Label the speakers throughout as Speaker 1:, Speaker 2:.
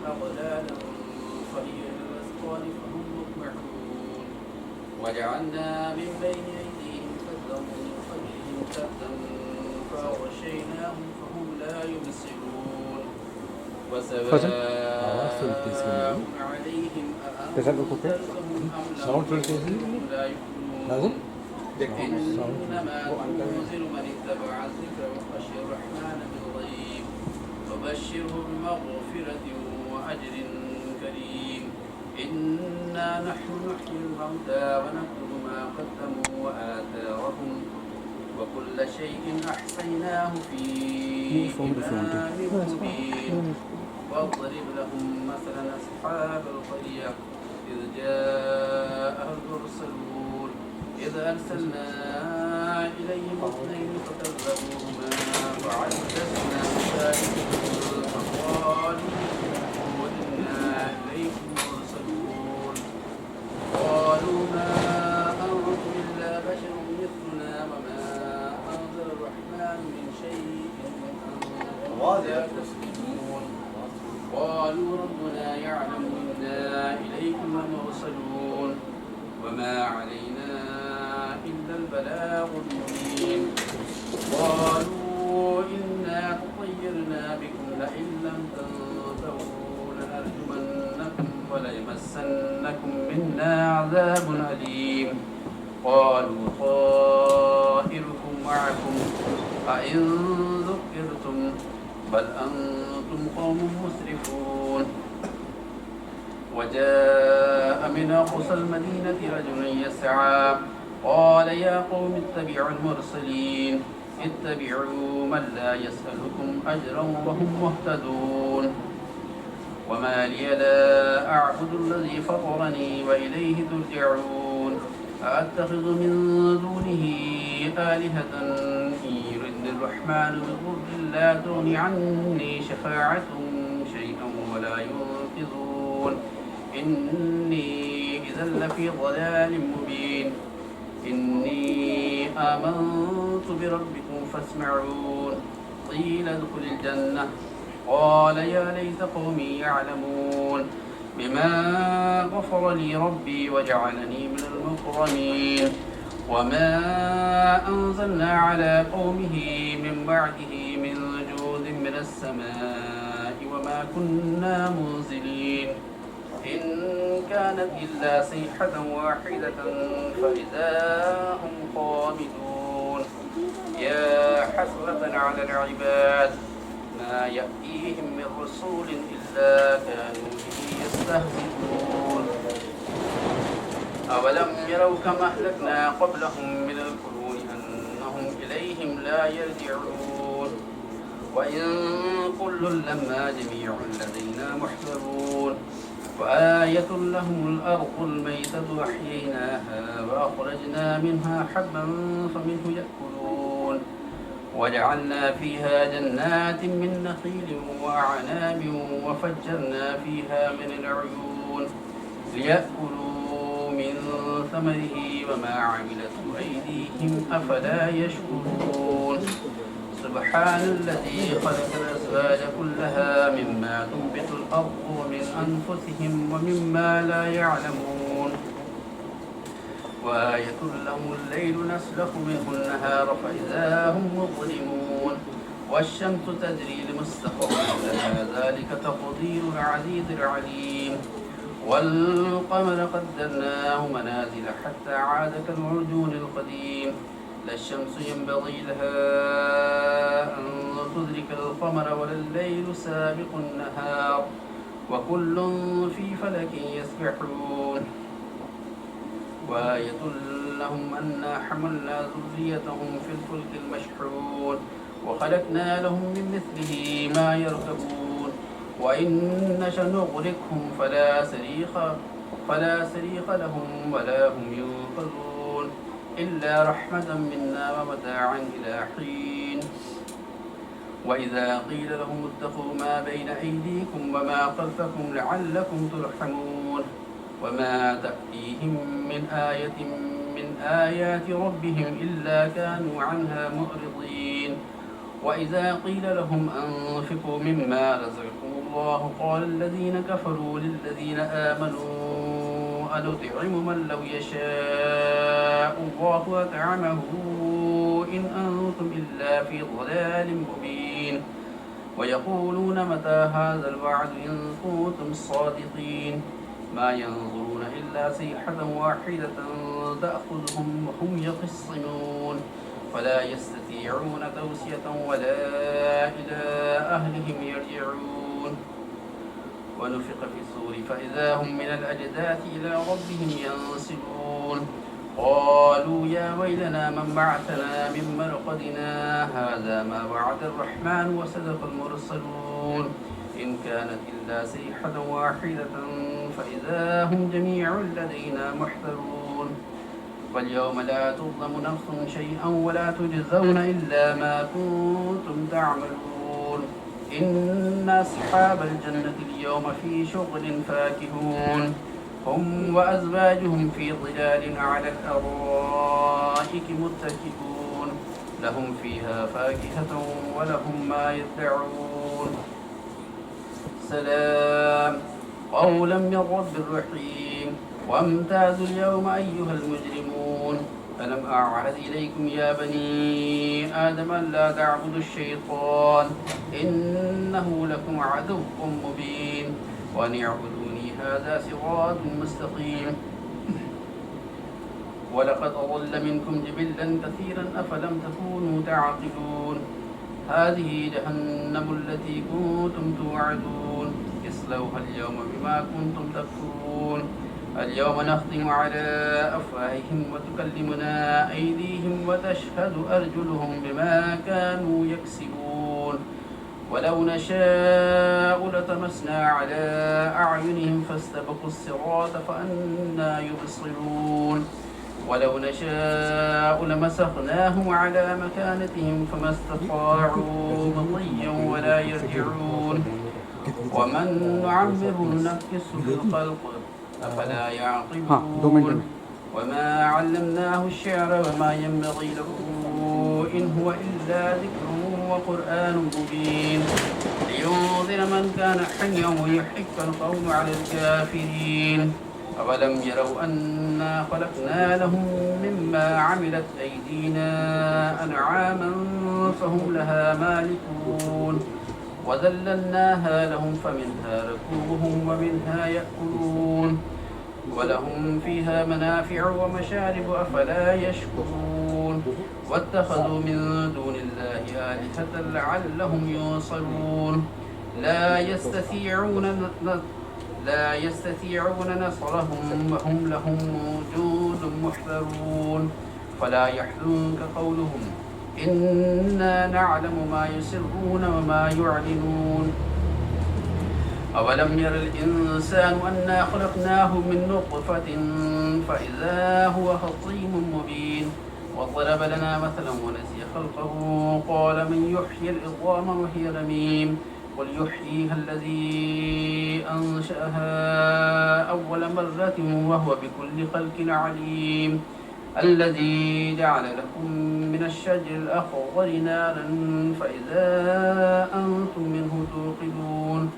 Speaker 1: أغلالا فهي للأذقان فهم مقمحون وجعلنا من بين أيديهم سدا ومن خلفهم سدا فأغشيناهم فهم لا يبصرون وسواء عليهم أأنذرتهم أم لم لا يؤمنون إنما تنذر من اتبع الذكر وخشي الرحمن بالغيب فبشره بمغفرة وأجر كريم إنا نحن نحيي الموتى ونكتب ما قدموا وآثارهم وكل شيء أحصيناه في إمام مبين واضرب لهم مثلا أصحاب القرية إذ جاءها المرسلون إذ أرسلنا إليهم اثنين فكذبوهما فعززنا بثالث فقالوا إنا إليكم مرسلون قالوا ما أنتم إلا بشر مثلنا وما أنزل الرحمن من شيء أنتم لا تسلمون قالوا ربنا يعلم إنا إليكم لمرسلون وما علينا إلا البلاغ المبين قالوا إنا تطيرنا بكم لئن لم تنتهوا لنرجمنكم وليمسنكم منا عذاب أليم قالوا طائركم معكم أئن ذكرتم بل أنتم قوم مسرفون وجاء من أقصى المدينة رجل يسعى قال يا قوم اتبعوا المرسلين اتبعوا من لا يسألكم أجرا وهم مهتدون وما لي لا أعبد الذي فطرني وإليه ترجعون أأتخذ من دونه آلهة إن يردني الرحمن بضر لا تغن عني شفاعتهم شيئا ولا ينقذون إني إذا لفي ضلال مبين إني آمنت بربكم فاسمعون قيل ادخل الجنة قال يا ليت قومي يعلمون بما غفر لي ربي وجعلني من المكرمين وما أنزلنا على قومه من بعده من جود من السماء وما كنا منزلين إن كانت إلا صيحة واحدة فإذا هم خامدون يا حسرة على العباد ما يأتيهم من رسول إلا كانوا به يستهزئون أولم يروا كما أهلكنا قبلهم من القرون أنهم إليهم لا يرجعون وإن كل لما جميع لدينا محضرون وآية لهم الأرض الميتة أحييناها وأخرجنا منها حبا فمنه يأكلون وجعلنا فيها جنات من نخيل وأعناب وفجرنا فيها من العيون ليأكلوا من ثمره وما عملته أيديهم أفلا يشكرون سبحان الذي خلق الأزواج كلها مما تنبت الأرض ومن أنفسهم ومما لا يعلمون وآية لهم الليل نسلخ منه النهار فإذا هم مظلمون والشمس تجري لمستقر لها ذلك تقدير العزيز العليم والقمر قدرناه منازل حتى عاد كالعرجون القديم لا الشمس ينبغي لها أن تدرك القمر ولا الليل سابق النهار وكل في فلك يسبحون وآية لهم أنا حملنا ذريتهم في الفلك المشحون وخلقنا لهم من مثله ما يركبون وإن نشأ نغرقهم فلا صريخ لهم ولا هم ينقذون إلا رحمة منا ومتاعا إلى حين وإذا قيل لهم اتقوا ما بين أيديكم وما خلفكم لعلكم ترحمون وما تأتيهم من آية من آيات ربهم إلا كانوا عنها معرضين وإذا قيل لهم أنفقوا مما رزقكم الله قال الذين كفروا للذين آمنوا أنطعم من لو يشاء الله أطعمه إن أنتم إلا في ضلال مبين ويقولون متى هذا الوعد إن كنتم صادقين ما ينظرون إلا صيحة واحدة تأخذهم وهم يخصمون فلا يستطيعون توصية ولا إلى أهلهم يرجعون ونفخ في الصور فإذا هم من الأجداث إلى ربهم ينسلون قالوا يا ويلنا من بعثنا من مرقدنا هذا ما وعد الرحمن وصدق المرسلون إن كانت إلا صيحة واحدة فإذا هم جميع لدينا محضرون فاليوم لا تظلم نفس شيئا ولا تجزون إلا ما كنتم تعملون إن أصحاب الجنة اليوم في شغل فاكهون هم وأزواجهم في ظلال على الأرائك متكئون لهم فيها فاكهة ولهم ما يدعون سلام قولا من رب رحيم وامتازوا اليوم أيها المجرمون ألم أعهد إليكم يا بني آدم أن لا تعبدوا الشيطان إنه لكم عدو مبين وأن اعبدوني هذا صراط مستقيم ولقد أضل منكم جبلا كثيرا أفلم تكونوا تعقلون هذه جهنم التي كنتم توعدون اصلوها اليوم بما كنتم تكفرون اليوم نختم على أفواههم وتكلمنا أيديهم وتشهد أرجلهم بما كانوا يكسبون ولو نشاء لطمسنا على أعينهم فاستبقوا الصراط فأنى يبصرون ولو نشاء لمسخناهم على مكانتهم فما استطاعوا مضيا ولا يرجعون ومن نعمره ننكسه في الخلق أفلا يعقلون وما علمناه الشعر وما ينبغي له إن هو إلا ذكر وقرآن مبين لينذر من كان حيا ويحق القول على الكافرين أولم يروا أنا خلقنا لهم مما عملت أيدينا أنعاما فهم لها مالكون وذللناها لهم فمنها ركوبهم ومنها يأكلون ولهم فيها منافع ومشارب أفلا يشكرون واتخذوا من دون الله آلهة لعلهم ينصرون لا يستطيعون نصرهم وهم لهم موجود محذرون فلا يحزنك قولهم إنا نعلم ما يسرون وما يعلنون أولم ير الإنسان أنا خلقناه من نطفة فإذا هو خصيم مبين وضرب لنا مثلا ونسي خلقه قال من يحيي العظام وهي رميم قل يحييها الذي أنشأها أول مرة وهو بكل خلق عليم الذي جعل لكم من الشجر الأخضر نارا فإذا أنتم منه توقدون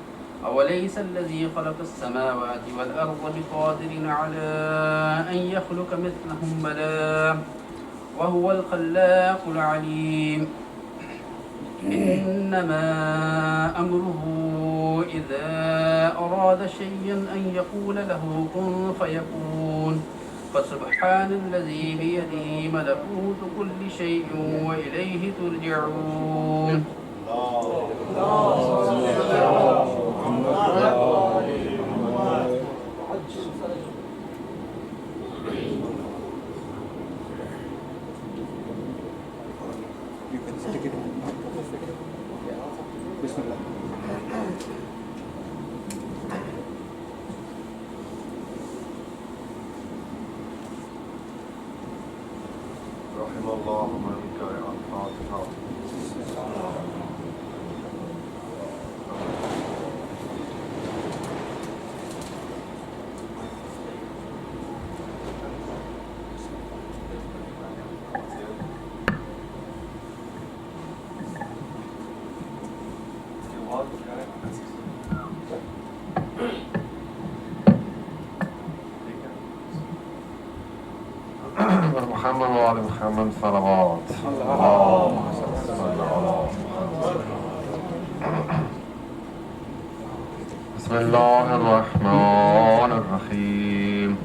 Speaker 1: أوليس الذي خلق السماوات والأرض بقادر على أن يخلق مثلهم بلى وهو الخلاق العليم إنما أمره إذا أراد شيئا أن يقول له كن فيكون فسبحان الذي بيده ملكوت كل شيء وإليه ترجعون
Speaker 2: بسم الله.
Speaker 3: رحم الله من قرأ الفاتحة. محمد وآل محمد صلوات اللهم صل على بسم الله الرحمن الرحيم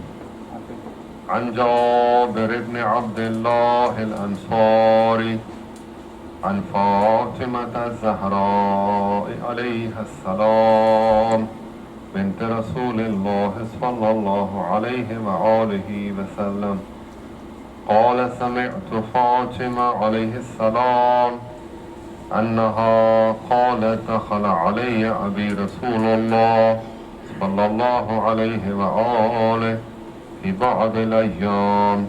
Speaker 3: عن جابر بن عبد الله الأنصاري عن فاطمة الزهراء عليها السلام بنت رسول الله صلى الله عليه وآله وسلم قال سمعت فاطمة عليه السلام أنها قالت دخل علي أبي رسول الله صلى الله عليه وآله في بعض الأيام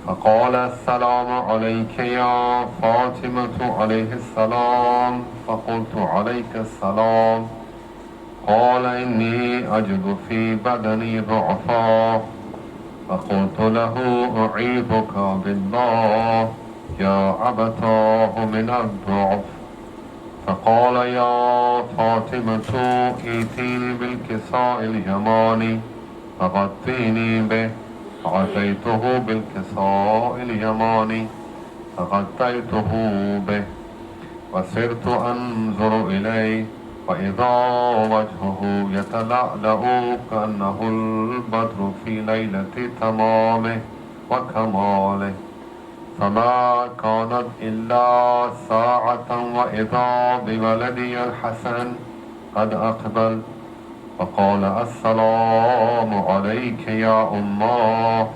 Speaker 3: فقال السلام عليك يا فاطمة عليه السلام فقلت عليك السلام قال إني أجد في بدني ضعفا فقلت له أعيذك بالله يا أبتاه من الضعف فقال يا فاطمة ائتيني بالكساء اليماني فغطيني به فأتيته بالكساء اليماني فغطيته به وصرت أنظر إليه وإذا وجهه يتلألأ كأنه البدر في ليلة تمامه وكماله فما كانت إلا ساعة وإذا بولدي الحسن قد أقبل فقال السلام عليك يا أماه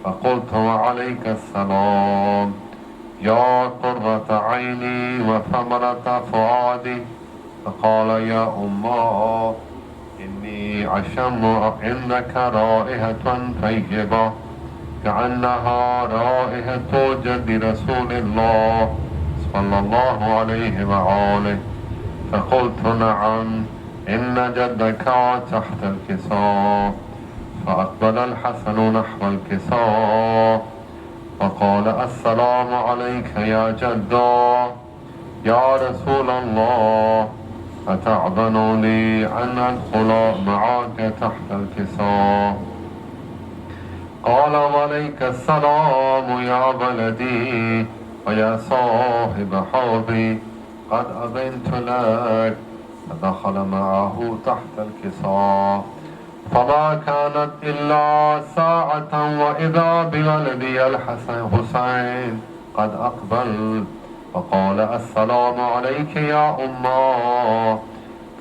Speaker 3: فقلت وعليك السلام يا قرة عيني وثمرة فؤادي فقال يا أماه إني أشم عندك رائحة طيبة كأنها رائحة جد رسول الله صلى الله عليه وآله فقلت نعم إن جدك تحت الكساء فأقبل الحسن نحو الكساء فقال السلام عليك يا جدا يا رسول الله أتعذن لي أن أدخل معك تحت الكساء قال وعليك السلام يا ولدي ويا صاحب حوضي قد أذنت لك فدخل معه تحت الكساء فما كانت إلا ساعة وإذا بولدي الحسين قد أقبل فقال السلام عليك يا أماه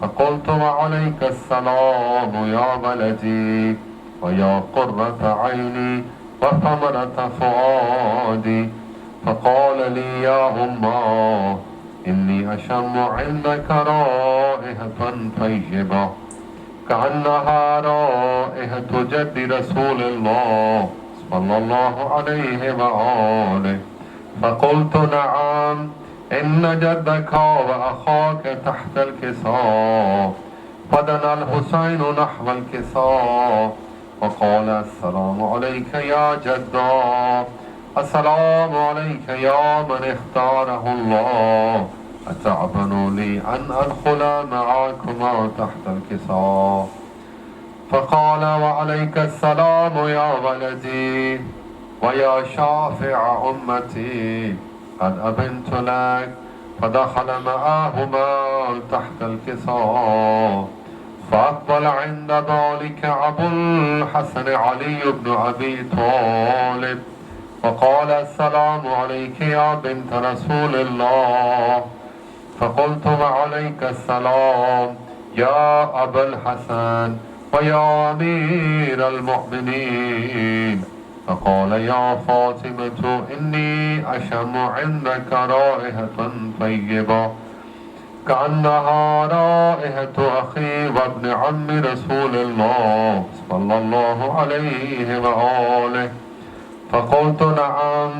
Speaker 3: فقلت وعليك السلام يا ولدي ويا قرة عيني وثمرة فؤادي فقال لي يا أماه إني أشم عندك رائحة طيبة كأنها رائحة جد رسول الله صلى الله عليه وآله فقلت نعم إن جدك وأخاك تحت الكساء فدنا الحسين نحو الكساء وقال السلام عليك يا جدا السلام عليك يا من اختاره الله أتعبن لي أن أدخل معكما تحت الكساء فقال وعليك السلام يا ولدي ويا شافع أمتي قد أذنت لك فدخل معهما تحت الكساء فأقبل عند ذلك أبو الحسن علي بن أبي طالب فقال السلام عليك يا بنت رسول الله فقلت وعليك السلام يا أبا الحسن ويا أمير المؤمنين فقال يا فاطمة إني أشم عندك رائحة طيبة كأنها رائحة أخي وابن عم رسول الله صلى الله عليه وآله فقلت نعم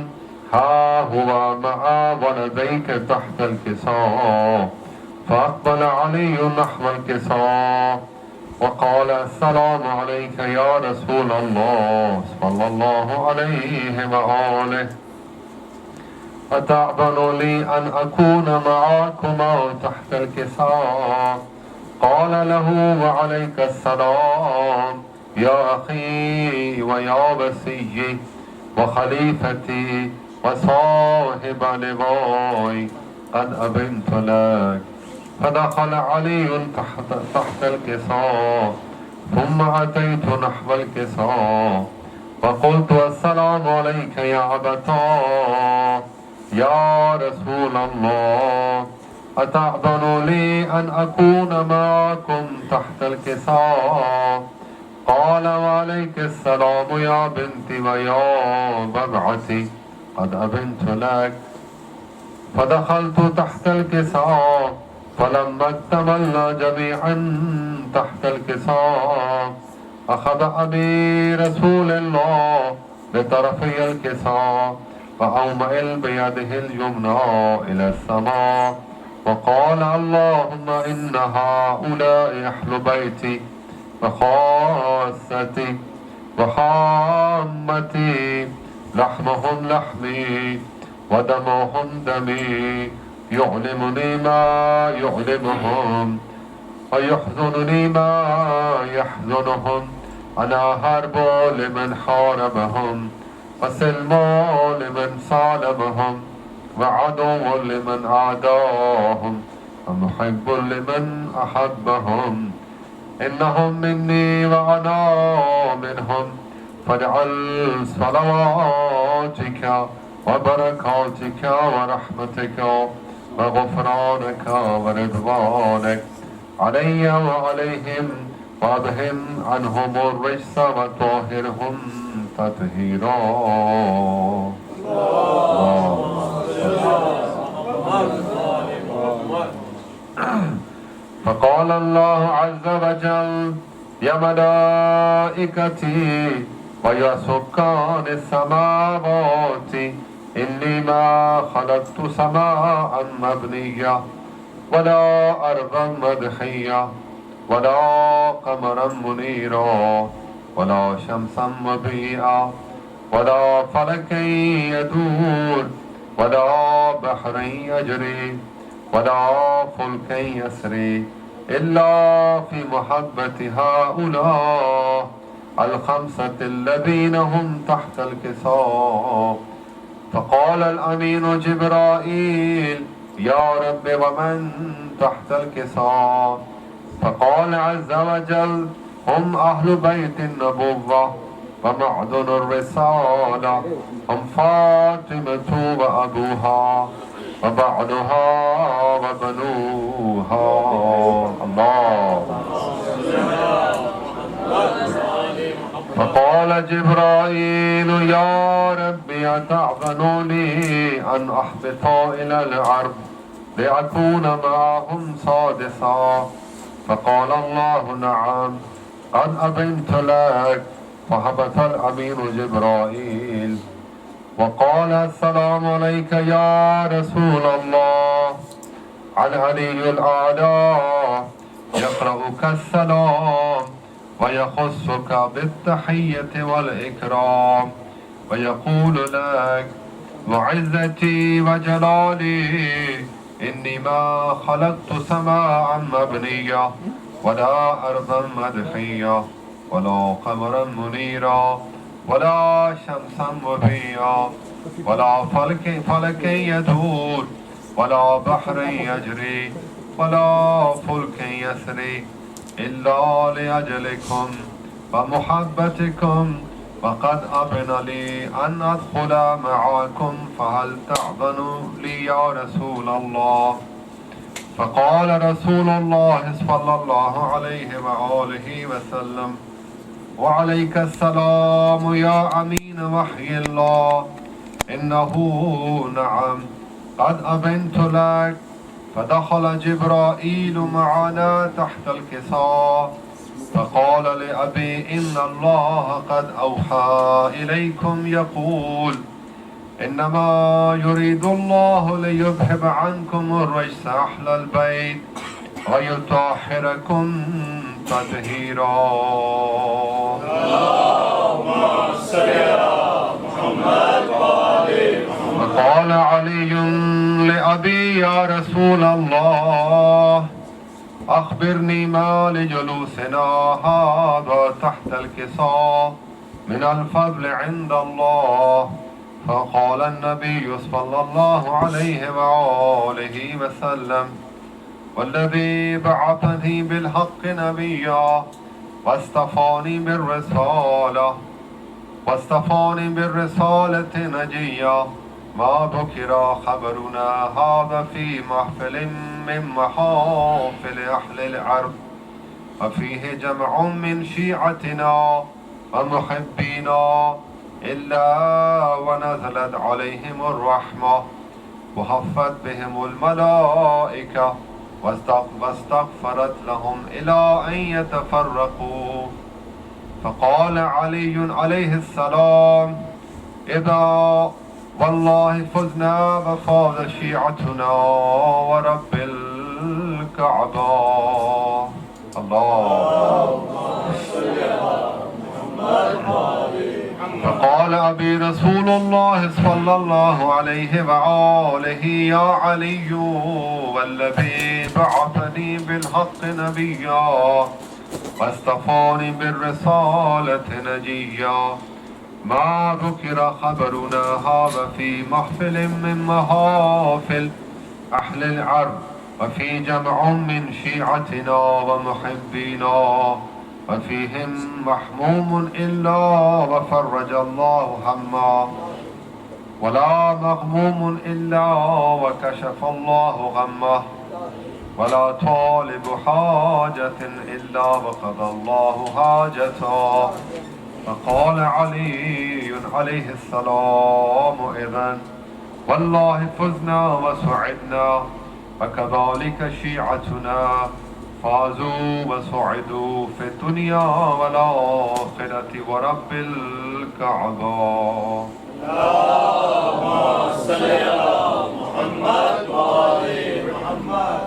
Speaker 3: ها هو مع ولديك تحت الكساء فأقبل علي نحو الكساء وقال السلام عليك يا رسول الله صلى الله عليه وآله أتأذن لي أن أكون معكما تحت الكساء؟ قال له وعليك السلام يا أخي ويا وسيي وخليفتي وصاحب لواي، قد أذنت لك. فدخل علي تحت الكساء، ثم أتيت نحو الكساء فقلت السلام عليك يا أبتاه يا رسول الله، أتأذن لي أن أكون معكم تحت الكساء؟ قال وعليك السلام يا بنتي ويا بضعتي، قد أذنت لك. فدخلت تحت الكساء، فلما اكتملنا جميعا تحت الكساء أخذ أبي رسول الله بطرفي الكساء فأومئ بيده اليمنى إلى السماء وقال اللهم إن هؤلاء أهل بيتي وخاصتي وحامتي، لحمهم لحمي ودمهم دمي، يعلمني ما يعلمهم ويحزنني ما يحزنهم. أنا هرب لمن حاربهم وسلم لمن سالمهم وعدو لمن عاداهم ومحب لمن أحبهم. إنهم مني وأنا منهم، فاجعل صلواتك وبركاتك ورحمتك وغفرانك ورضوانك علي وعليهم، وأذهب عنهم الرجس وطهرهم تطهيرا. فقال الله عز وجل يا ملائكتي ويا سكان السماوات، إني ما خلقت سماء مبنية ولا أرضا مدحية ولا قمرا منيرا ولا شمسا مضيئا ولا فلكا يدور ولا بحرا يجري ولا فلكا يسري إلا في محبة هؤلاء الخمسة الذين هم تحت الكساء. فقال الأمين جبرائيل يا رب ومن تحت الكساء؟ فقال عز وجل هم أهل بيت النبوة ومعدن الرسالة، هم فاطمة وأبوها وبعلها وبنوها. الله. فقال جبرائيل يا ربي أتأذن لي أن أحبط إلى الأرض لأكون معهم سادسا؟ فقال الله نعم قد أذنت لك. فهبط الأمين جبرائيل وقال السلام عليك يا رسول الله. العلي الأعلى يقرأك السلام ويخصك بالتحية والإكرام ويقول لك وعزتي وجلالي إني ما خلقت سماء مبنية ولا أرضا مدحية ولا قمرا منيرا ولا شمسا مضيئا ولا فلكا يدور ولا بحر يجري ولا فلك يسري إلا لأجلكم ومحبتكم، وقد أذن لي أن أدخل معكم، فهل تأذن لي يا رسول الله؟ فقال رسول الله صلى الله عليه وآله وسلم وعليك السلام يا أمين وحي الله، إنه نعم قد أذنت لك. فدخل جبرائيل معنا تحت الكساء فقال لأبي إن الله قد أوحى إليكم يقول إنما يريد الله ليذهب عنكم الرجس أهل البيت ويطهركم تطهيرا. اللهم صل على محمد وآل محمد قال علي لأبي يا رسول الله أخبرني ما لجلوسنا هذا تحت الكساء من الفضل عند الله. فقال النبي صلى الله عليه وآله وسلم والذي بعثني بالحق نبيا واصطفاني بالرسالة نجيا ما ذكر خبرنا هذا في محفل من محافل أهل العرب وفيه جمع من شيعتنا ومحبينا إلا ونزلت عليهم الرحمة وحفت بهم الملائكة واستغفرت لهم إلى أن يتفرقوا. فقال علي عليه السلام إذا والله فزنا وفاز شيعتنا ورب الكعبة. الله. فقال أبي رسول الله صلى الله عليه وآله يا علي والذي بعثني بالحق نبيا واصطفاني بالرسالة نجيا ما ذكر خبرنا هذا في محفل من محافل أهل العرب وفي جمع من شيعتنا ومحبينا وفيهم محموم إلا وفرج الله هما ولا مغموم إلا وكشف الله غمه ولا طالب حاجة إلا وقضى الله حاجته. فقال علي عليه السلام إذن والله فزنا وسعدنا وكذلك شيعتنا فازوا وسعدوا في الدنيا والآخرة ورب الكعبة. اللهم صل على محمد وآل محمد.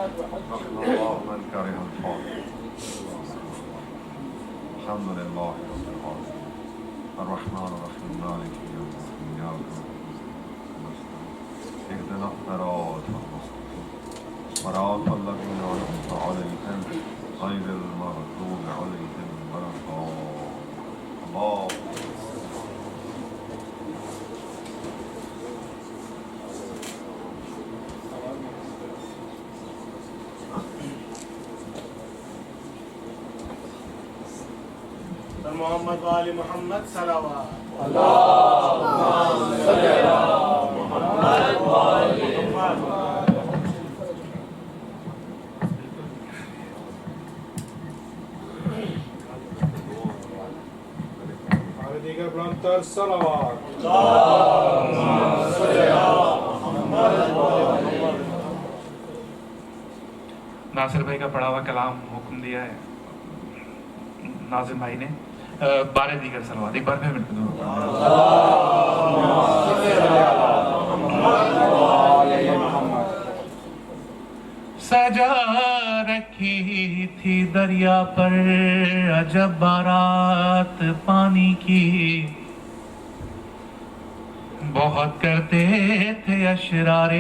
Speaker 3: من كره الفاتحة. الحمد لله رب العالمين الرحمن الرحيم مالك يوم الدين إياك نستعين اهدنا الصراط المستقيم صراط الذين أنعمت عليهم غير المغضوب عليهم ولا الضالين. الله.
Speaker 2: محمد وآل محمد صلوات.
Speaker 4: اللهم صل على محمد وآل محمد.
Speaker 2: دیگر برانتر صلوات.
Speaker 4: اللهم صل على محمد وآل محمد.
Speaker 5: ناصر بھائی کا پڑھا ہوا کلام حکم دیا ہے ناظم بھائی نے. بارے دیگر سلوات ایک بار پھر مل کے دو. سجا رکھی تھی دریا پر عجب بارات پانی کی بہت کرتے تھے اشرار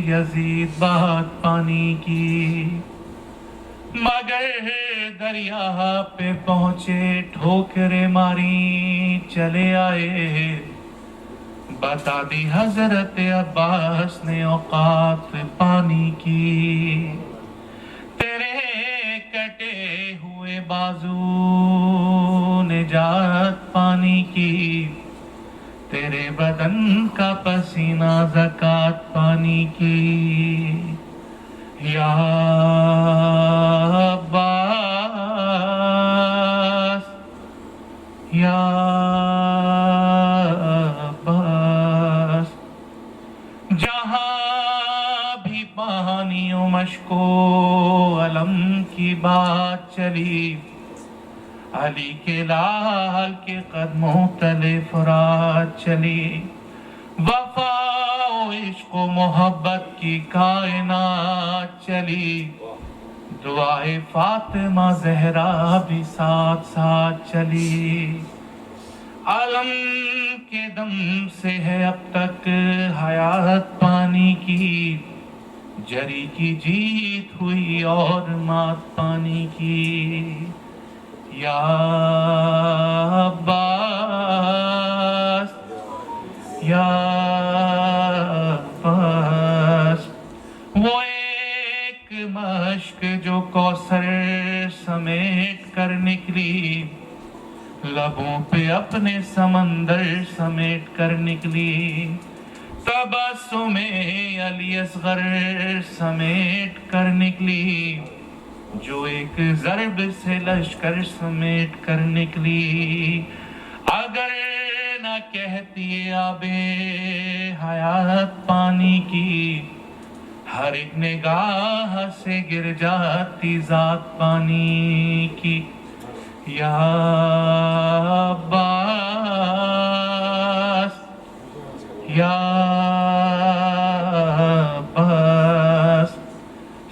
Speaker 5: یزید بات پانی کی مگر دریا پہ پہنچے ٹھوکریں ماری چلے آئے بتا دی حضرت عباس نے اوقات پانی کی تیرے کٹے ہوئے بازو نجات پانی کی تیرے بدن کا پسینہ زکات پانی کی یا عباس یا عباس جہاں بھی پانی و مشک و علم کی بات چلی علی کے لال کے قدموں تلے فرات چلی وفا و عشق و محبت کی کائنات چلی دعائے فاطمہ زہرا بھی ساتھ ساتھ چلی عالم کے دم سے ہے اب تک حیات پانی کی، جری کی جیت ہوئی اور مات پانی کی۔ یا عباس یا عباس، وہ ایک مشک جو کوثر سمیٹ کر نکلی، لبوں پہ اپنے سمندر سمیٹ کر نکلی، تبسم علی اصغر سمیٹ کر نکلی، جو ایک ضرب سے لشکر سمیٹ کر نکلی۔ اگر نہ کہتی آب حیات پانی کی، ہر ایک نگاہ سے گر جاتی ذات پانی کی۔ یا عباس یا عباس،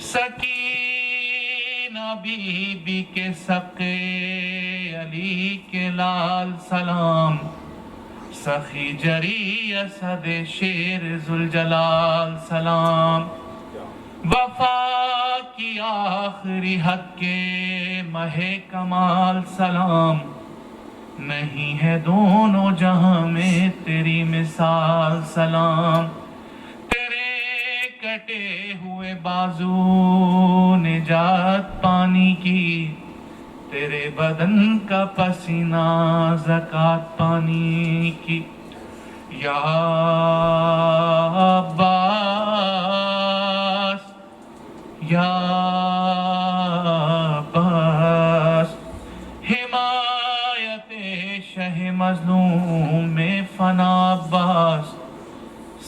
Speaker 5: سکینہ بی بی کے سقے علی کے لال سلام، سخی جری اسد شیر ذوالجلال سلام، وفا کی آخری حد کے مہ کمال سلام، نہیں ہے دونوں جہاں میں تیری مثال سلام، تیرے کٹے ہوئے بازو نجات پانی کی، تیرے بدن کا پسینہ زکات پانی کی۔ یا عباس یا عباس، حمایت شہ مظلوم میں فنا عباس،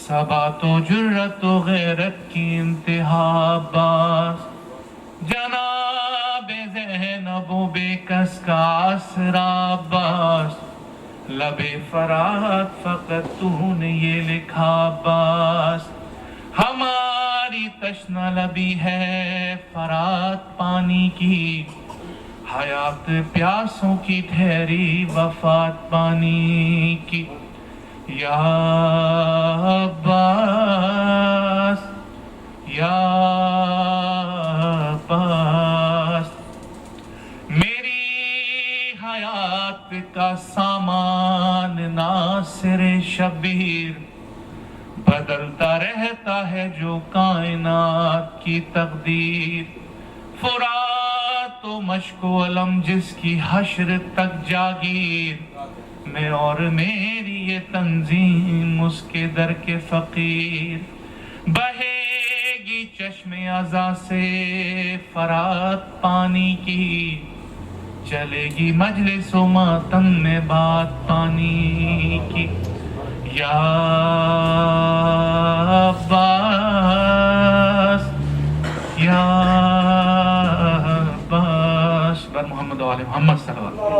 Speaker 5: ثبات و جرت و غیرت کی انتہا عباس، جناب زینب و بے کس کا آسرا عباس، لب فرات فقط تو نے یہ لکھا عباس، ہماری تشنہ لبی ہے فرات پانی کی، حیات پیاسوں کی ٹھہری وفات پانی کی۔ یا عباس یا عباس، میری حیات کا سامان ناصر شبیر، بدلتا رہتا ہے جو کائنات کی تقدیر، فرات و مشک و علم جس کی حشر تک جاگیر، میں اور میری یہ تنظیم اس کے در کے فقیر، بہے گی چشم ازا سے فرات پانی کی، چلے گی مجلس و ماتم میں بات پانی کی۔ یا عباس یا عباس، بر محمد و آل محمد صلی اللہ علیہ وسلم۔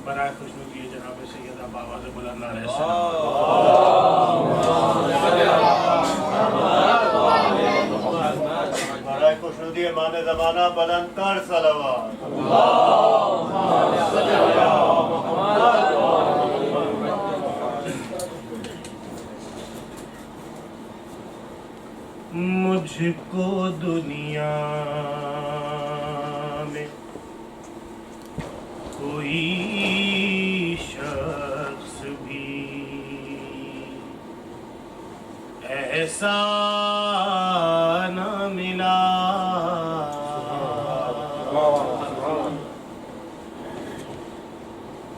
Speaker 2: برائے خوشنودی جناب سید آواز بلند علیہ السلام، برائے خوشنودی امام زمانہ بلند کر صلوات۔ مجھ کو دنیا میں کوئی شخص بھی ایسا نہ ملا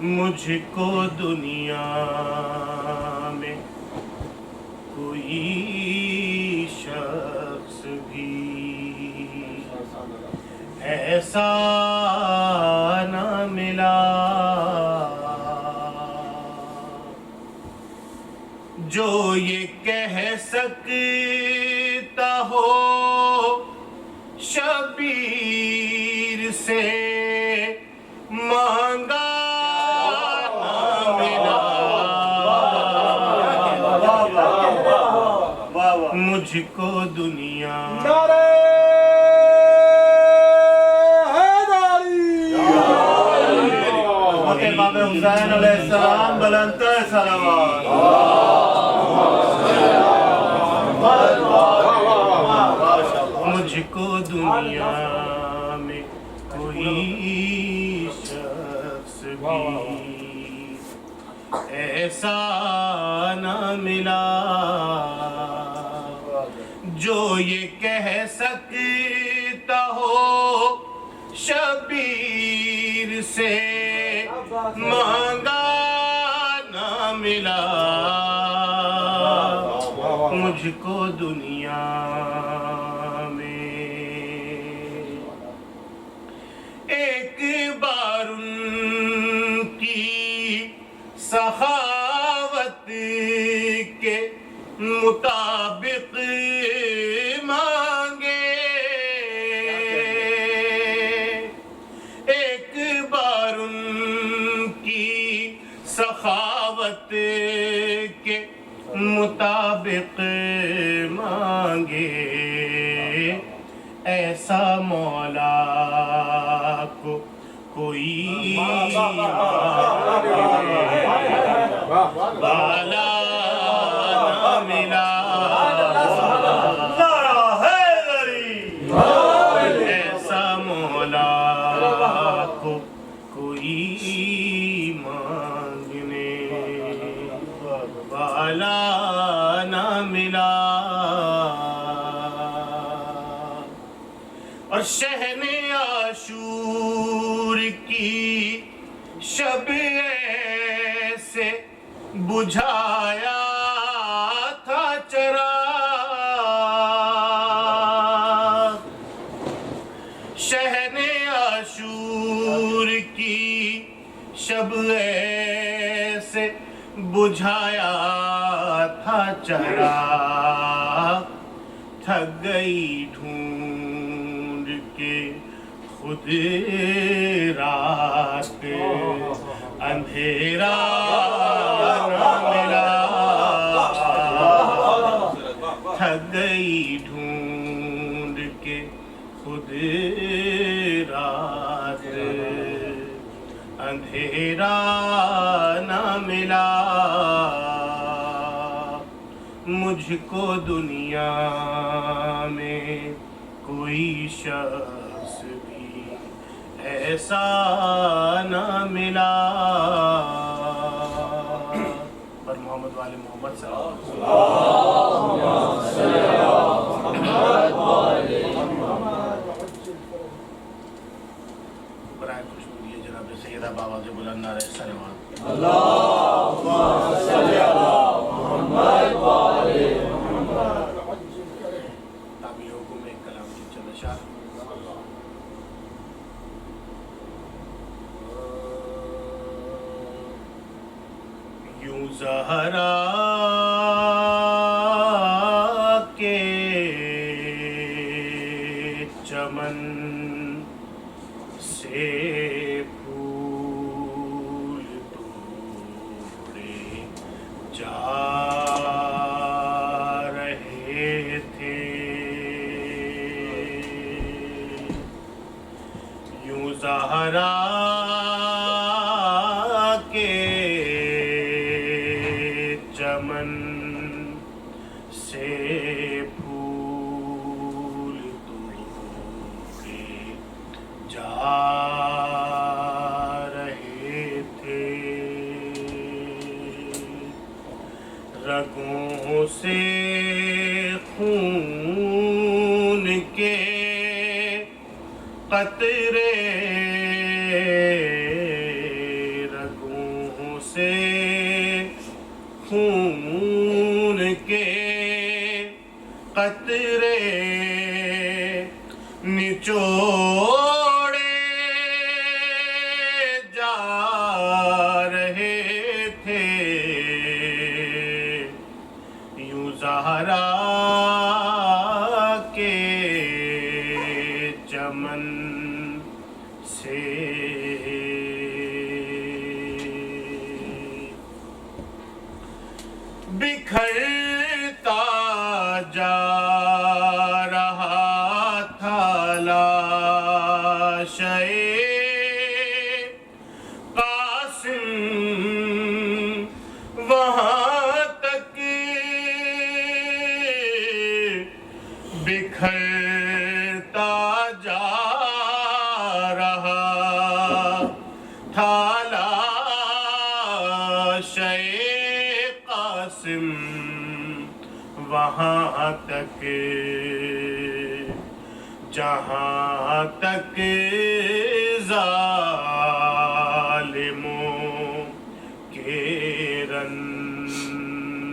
Speaker 2: مجھ کو دنیا میں کوئی شخص بھی ایسا نہ ملا جو یہ کہہ سکتا ہو شبیر
Speaker 5: سے مانگا نہ ملا، مجھ کو دنیا امام حسین علیہ السلام بلند صلوات، مجھ کو دنیا میں کوئی شخص بھی ایسا نہ ملا جو یہ کہہ سکتا ہو شبیر سے مانگا نہ ملا، مجھ کو دنیا میں ایک بار ان کی سخاوت کے مطابق مانگے، ایک بار ان کی سخاوت کے مطابق مانگے، ایسا مولا کو کوئی بالا نہ ملا، ایسا مولا کو کوئی مانگنے والا نہ ملا، اور شہن عاشور کی شب ایسے بجھایا تھا چراغ، شہن عاشور کی شب ایسے بجھایا تھا چراغ، تھک گئی ڈھونڈ کے خود رات، اندھیرا نہ ملا، تھک گئی ڈھونڈ کے خود رات، اندھیرا نہ ملا، مجھ کو دنیا میں کوئی شخص بھی ایسا نہ ملا، پر محمد والے محمد صلی اللہ علیہ وسلم برائے خوشبو دیے جناب سیدہ بآواز بلند نعرہ صلوات، اللہم صلی علی محمد وآلِ محمد۔ تعبیر حکم ایک کلام کی چند اشعار۔ یوں زہرا کے چمن سے پھول توڑے جا رہے تھے، یوں زہرا کے چمن سے پھول توڑے جا رہے تھے، رگوں سے خون کے قطرے، رگوں سے خون کے قطرے نچوڑے جا رہے تھے، یوں زہرا کے چمن بکھرتا جا رہا تھا لاشے قاسم وہاں تک بکھرتا جا رہا تھا لاشے قاسم وہاں تک جہاں تک ظالموں کے رن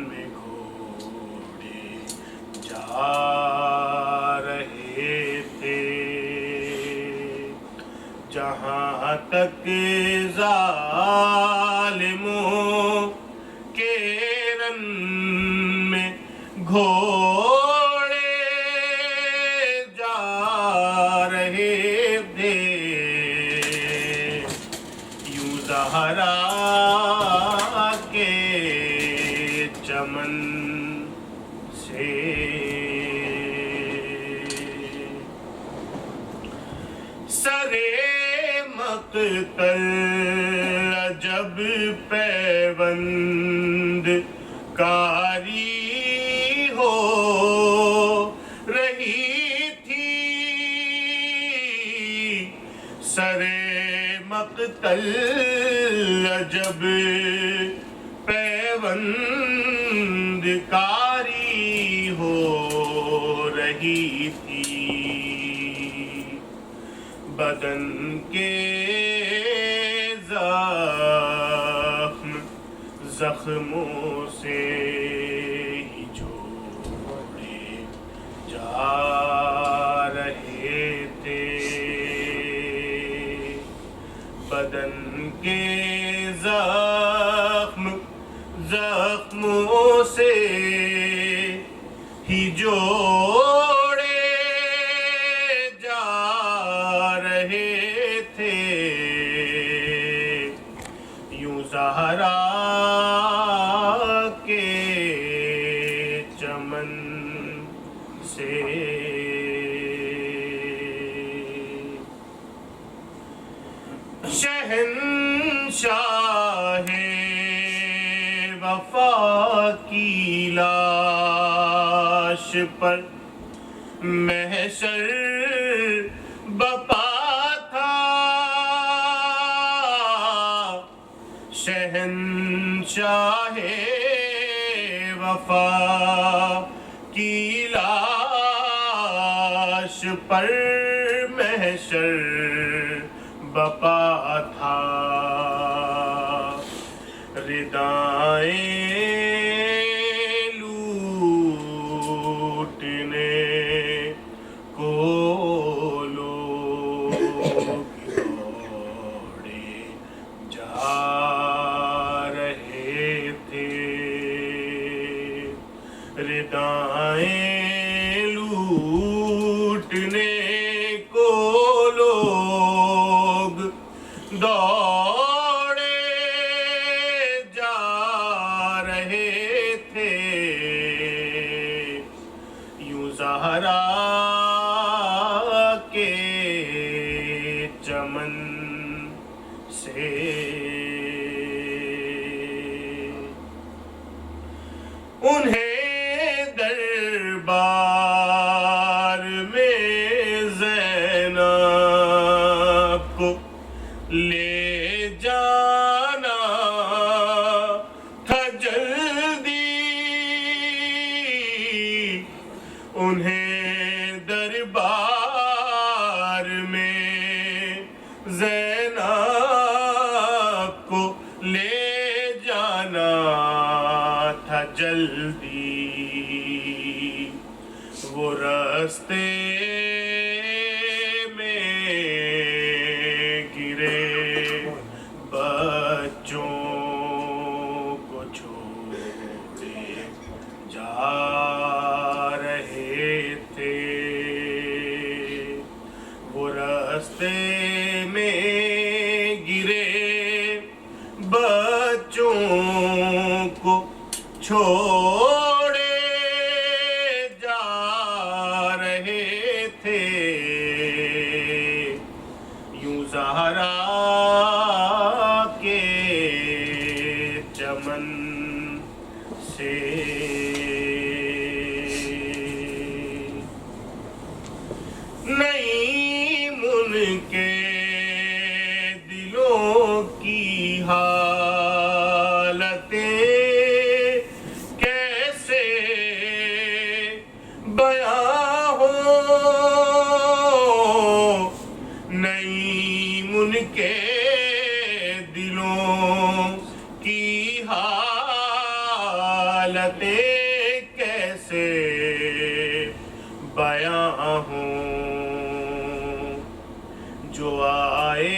Speaker 5: میں گھوڑے جا رہے تھے، جہاں تک ظالموں کے رن میں گھوڑے جا رہے تھے، یوں زہرا کے چمن سے سرے مقتل جب پیوند کاری ہو رہی تھی، سرے مقتل جب پیوند کاری ہو رہی تھی، بدن کے زخموں سے ہی جوڑے جا رہے تھے، بدن کے زخموں سے ہی جوڑے جا رہے تھے، یوں زہرا کے چمن سے شہنشاہ وفا کی لاش پر محشر بپا تھا، شہنشاہ وفا کی لاش پر محشر بپا تھا، ردائیں لوٹنے کو لوگ دوڑے جا رہے تھے، ردائیں لوٹنے کو لوگ دوڑے جا رہے تھے، یوں زہرا کے چمن سے انہیں دربار میں زینب کو لے جانا تھا جلدی، انہیں دربار میں زینب کو لے جانا تھا جلدی، وہ راستے میں گرے بچوں کو چھوڑے جا رہے تھے، وہ راستے میں گرے بچوں کو
Speaker 6: چھوڑے جا رہے تھے یوں زہرا کے چمن سے نہیں من کے دلوں کی حالتیں کیسے بیاں ہوں نہیں من کے دلوں کی حالتیں کیسے بیاں ہوں جو آئے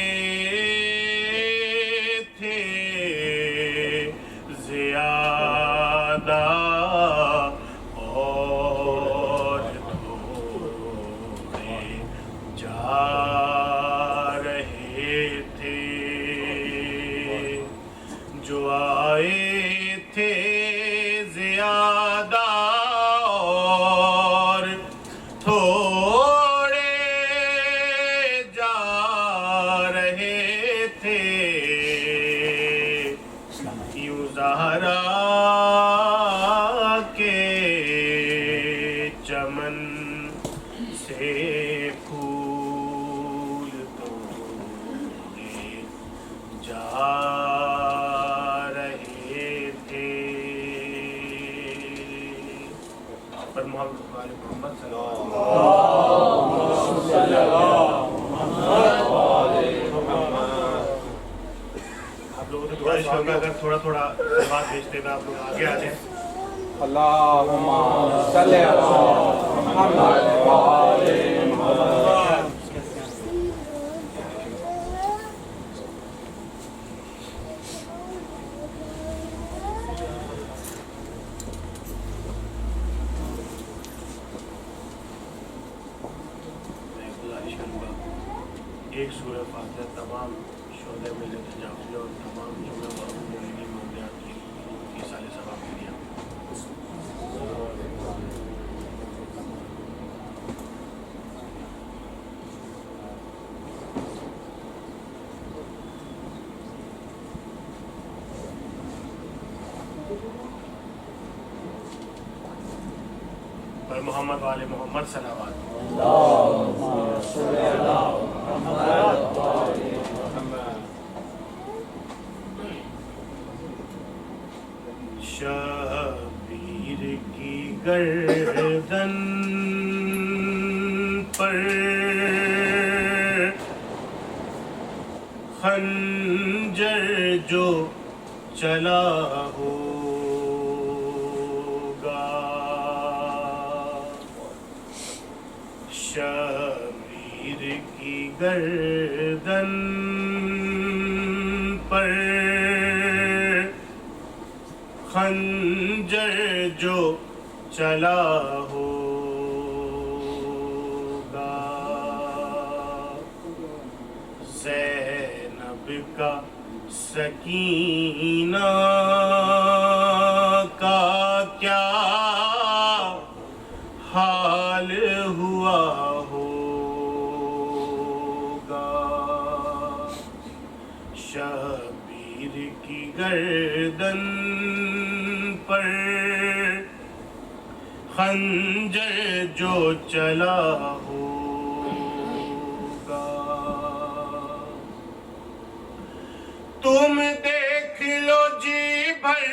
Speaker 6: تھے زیادہ اور تھوڑے جا رہے تھے جو آئے تھے زیادہ اور تھوڑے جا رہے تھے یوں زہرا کے چمن سے پھول توڑے جا رہے تھے پر محمد صلی اللہ علیہ وسلم آپ لوگوں سے دعائش کروں اگر تھوڑا تھوڑا بات بھیجتے میں آپ لوگ آگے آ جائیں
Speaker 4: اللہم صلی علی محمد وآل محمد.
Speaker 6: میں گزارش کروں گا ایک سورہ فاتحہ تمام شعبہ ملت جعفری اور تمام جملہ مومنین مومنات کی ایصال ثواب کے لیے پر محمد والے محمد صلوات شبیر کی گردن پر خنجر جو چلا ہوگا شبیر کی گردن پر خنجر جو چلا ہوگا زینب کا سکینہ کا کیا حال ہوا ہوگا شبیر کی گردن پر خنجر جو چلا ہوگا تم دیکھ لو جی بھر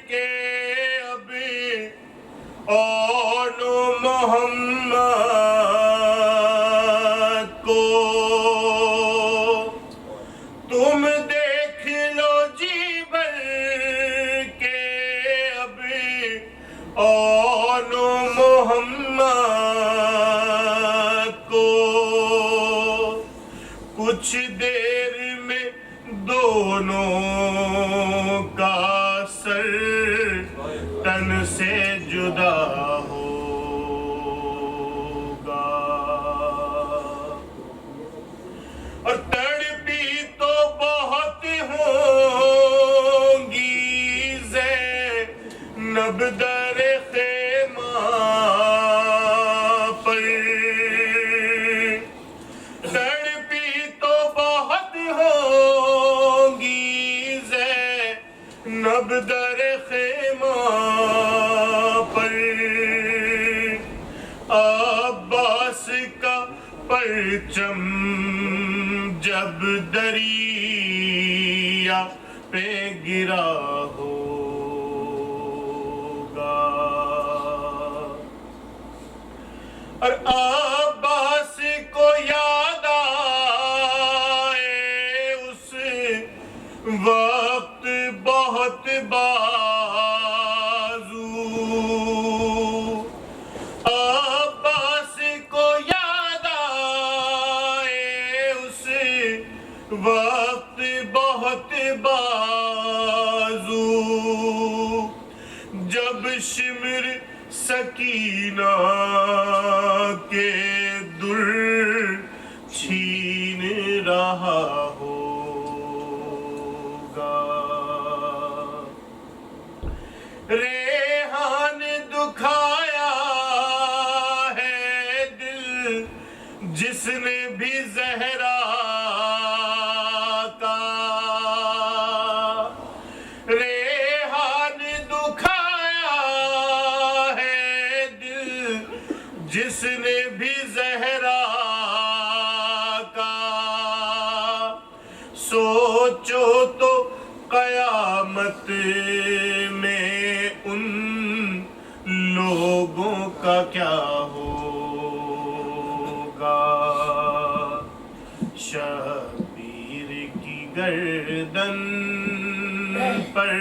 Speaker 6: کے اب اون محمد کو تم دیکھ لو جی بھر کے اب اون محمد کو کچھ دیر میں دونوں کا سر تن سے جدا ہوگا اور تڑپی تو بہت ہوں گی زینب
Speaker 7: نب در خیمہ پر تڑپی تو بہت ہوگی زینب در خیمہ پر عباس کا پرچم جب دریا پہ گرا ہوگا اور عباس کو یاد آئے اس وقت بہت بازو عباس کو یاد آئے اس وقت بہت بازو جب شمر سکینہ کے در چھین رہا ہوگا ریحان دکھایا ہے دل جس نے بھی زہرا کا ریحان دکھایا ہے دل جس نے بھی زہرا کا سوچو تو قیامت میں ان لوگوں کا کیا ہوگا شبیر کی گردن پر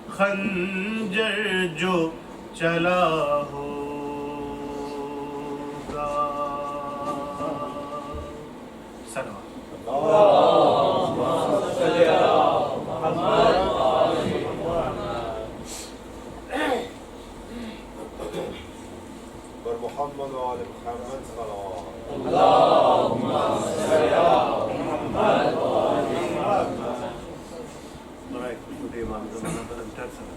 Speaker 7: خنجر جو چلا ہوگا سلام
Speaker 3: محمد و آل محمد صلوات
Speaker 7: برائے خود امام زمانہ پر انتر سلام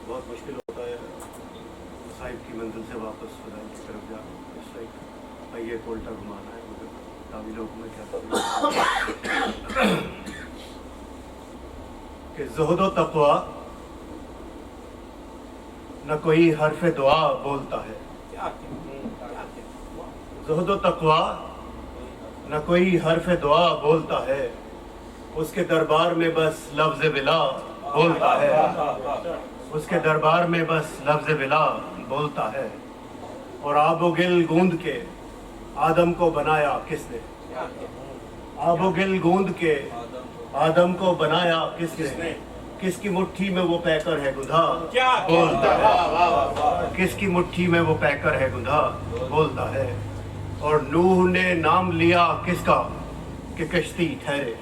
Speaker 7: بہت مشکل ہوتا ہے صاحب کی منزل سے واپس خدا کی طرف جا اس وقت پہیے کو الٹا گھمانا ہے مگر تعویل حکم میں کیا کہ زہد و تقوی نہ کوئی حرف دعا بولتا ہے زہد و تقوی نہ کوئی حرف دعا بولتا ہے اس کے دربار میں بس لفظ ولا بولتا ہے اس کے دربار میں بس لفظ ولا بولتا ہے اور آب و گل گوند کے آدم کو بنایا کس نے آب و گل گوند کے آدم کو بنایا کس نے کس کی مٹھی میں وہ پیکر ہے گدھا بولتا ہے کس کی مٹھی میں وہ پیکر ہے گدھا بولتا ہے اور نوح نے نام لیا کس کا کہ کشتی ٹھہرے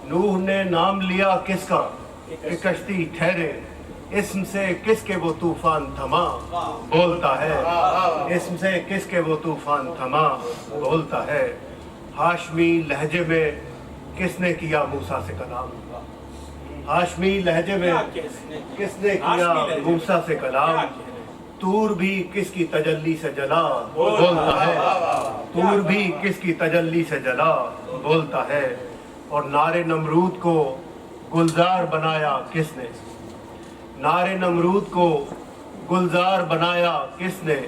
Speaker 7: نوح نے نام لیا کس کا کہ کشتی ٹھہرے اسم سے کس کے وہ طوفان تھما بولتا ہے اسم سے کس کے وہ طوفان تھما بولتا ہے ہاشمی لہجے میں کس نے کیا موسیٰ سے کلام ہاشمی لہجے میں کس نے کیا موسیٰ سے کلام تور بھی کس کی تجلی سے جلا بولتا ہے تور بھی کس کی تجلی سے جلا بولتا ہے اور نار نمرود کو گلزار بنایا کس نے نار نمرود کو گلزار بنایا کس نے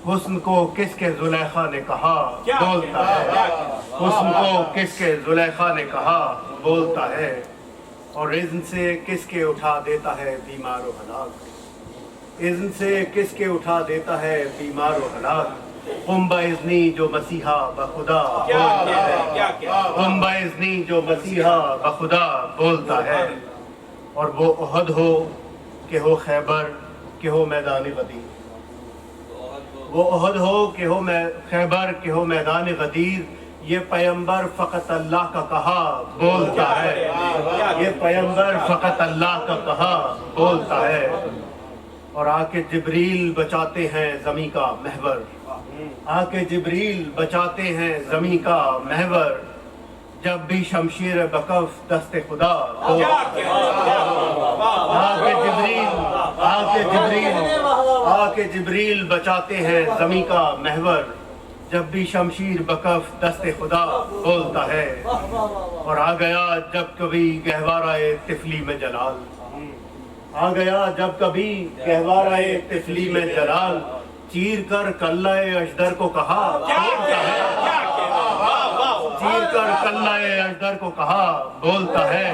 Speaker 7: حسن کو کس کے زلیخا نے کہا بولتا ہے حسن کو کس کے زلیخا نے کہا بولتا ہے اور اذن سے کس کے اٹھا دیتا ہے بیمار و ہلاک اذن سے کس کے اٹھا دیتا ہے بیمار و ہلاک قم باذنی جو مسیحا بخدا بولتا ہے قم باذنی جو مسیحا بخدا بولتا ہے اور وہ احد ہو کہ ہو خیبر کہ ہو میدان غدیر وہ احد ہو کہ ہو خیبر کہ ہو میدان غدیر یہ پیمبر فقط اللہ کا کہا بولتا ہے یہ پیمبر فقط اللہ کا کہا بولتا ہے اور آ کے جبریل بچاتے ہیں زمیں کا محور آکے جبریل بچاتے ہیں زمیں کا محور جب بھی شمشیر بکف دست خدا آکے جبریل بچاتے ہیں زمیں کا محور جب بھی شمشیر بکف دست خدا بولتا ہے. اور آ گیا جب کبھی گہوارہ طفلی میں جلال، آ گیا جب کبھی گہوارہ طفلی میں جلال، چیر کر کلہ اجدر کو کہا بولتا ہے، چیر کر کلہ اجدر کو کہا بولتا ہے،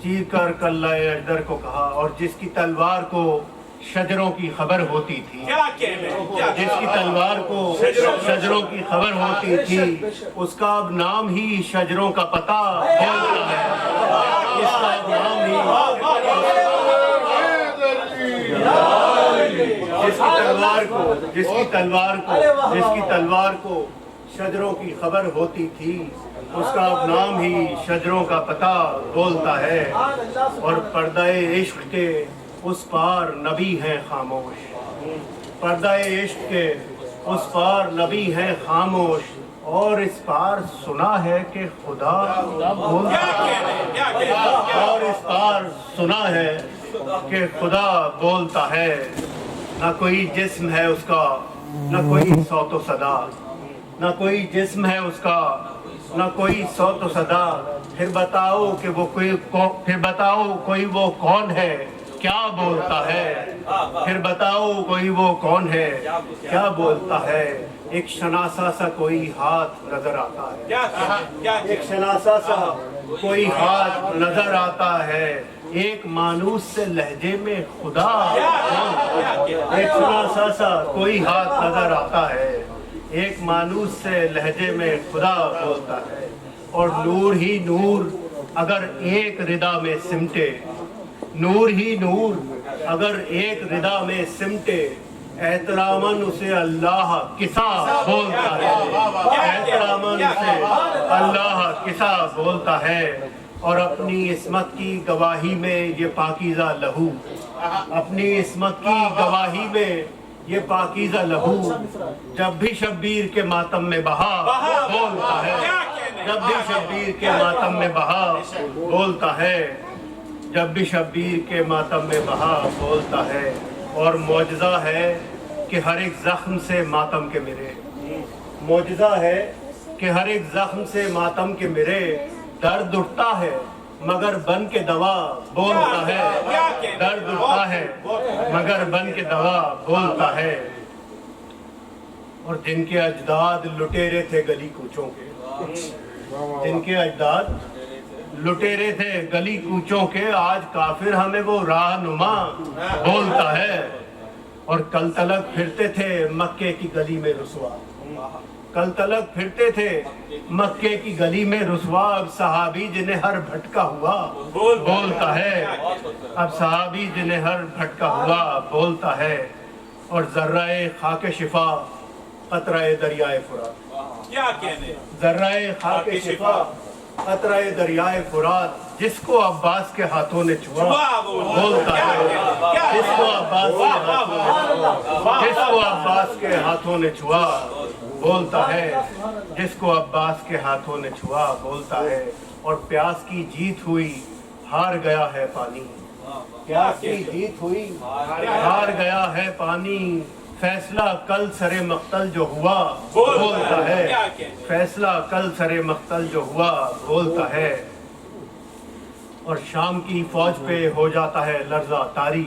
Speaker 7: چیر کر کلہ اجدر کو کہا. اور جس کی تلوار کو شجروں کی خبر ہوتی تھی، جس کی تلوار کو شجروں کی خبر ہوتی تھی، اس کا اب نام ہی شجروں کا پتہ بولتا ہے. اس کا اب نام ہی جس کی تلوار کو شجروں کی خبر ہوتی تھی، اس کا اب نام ہی شجروں کا پتہ بولتا ہے. اور پردہ عشق کے اس پار نبی ہیں خاموش، پردہ عشق کے اس پار نبی ہیں خاموش، اور اس پار سنا ہے کہ خدا بولتا ہے، اور اس پار سنا ہے کہ خدا بولتا ہے. نہ کوئی جسم ہے اس کا، نہ کوئی صوت و صدا، نہ کوئی جسم ہے اس کا، نہ کوئی صوت و صدا. پھر بتاؤ کہ وہ کوئی وہ کون ہے کیا بولتا ہے، پھر بتاؤ کوئی وہ کون ہے کیا بولتا ہے. ایک شناسا سا کوئی ہاتھ نظر آتا ہے، ایک شناسا سا کوئی ہاتھ نظر آتا ہے، ایک مانوس سے لہجے میں خدا، ایک شناسا سا کوئی ہاتھ نظر آتا ہے، ایک مانوس سے لہجے میں خدا بولتا ہے. اور نور ہی نور اگر ایک ردا میں سمٹے، نور ہی نور اگر ایک ردا میں سمٹے، احتراماً اسے اللہ کسا بولتا ہے، احتراماً اسے اللہ کسا بولتا ہے. اور اپنی عصمت کی گواہی میں یہ پاکیزہ لہو، اپنی عصمت کی گواہی میں یہ پاکیزہ لہو، جب بھی شبیر کے ماتم میں بہا بولتا ہے، جب بھی شبیر کے ماتم میں بہا بولتا ہے، جب بھی شبیر کے ماتم میں بہا بولتا ہے. اور معجزہ ہے کہ ہر ایک زخم سے ماتم کے مرے، معجزہ ہے کہ ہر ایک زخم سے ماتم کے مرے، درد اٹھتا ہے مگر بن کے دوا بولتا ہے، درد اٹھتا ہے مگر بن کے دوا بولتا ہے. اور جن کے اجداد لٹیرے تھے گلی کوچوں کے، جن کے اجداد لٹیرے تھے گلی کوچوں کے، آج کافر ہمیں وہ رہنما بولتا ہے. اور کل تلک پھرتے تھے مکے کی گلی میں رسوا، کل تلک پھرتے تھے مکے کی گلی میں رسوا، اب صحابی جنہیں ہر بھٹکا ہوا بولتا ہے، اب صحابی جنہیں ہر بھٹکا ہوا بولتا ہے. اور ذرہ خاک شفا قطرہ دریائے فرات، ذرہ خاک شفا قطرہ دریائے فرات، جس کو عباس کے ہاتھوں نے چھوا بولتا ہے، جس کو عباس کے ہاتھوں نے چھوا بولتا ہے، جس کو عباس کے ہاتھوں نے چھوا بولتا ہے. اور پیاس کی جیت ہوئی ہار گیا ہے پانی، پیاس کی جیت ہوئی ہار گیا ہے پانی، فیصلہ کل سر مقتل جو ہوا بولتا ہے، فیصلہ کل سر مقتل جو ہوا بولتا ہے. اور شام کی فوج پہ ہو جاتا ہے لرزہ طاری،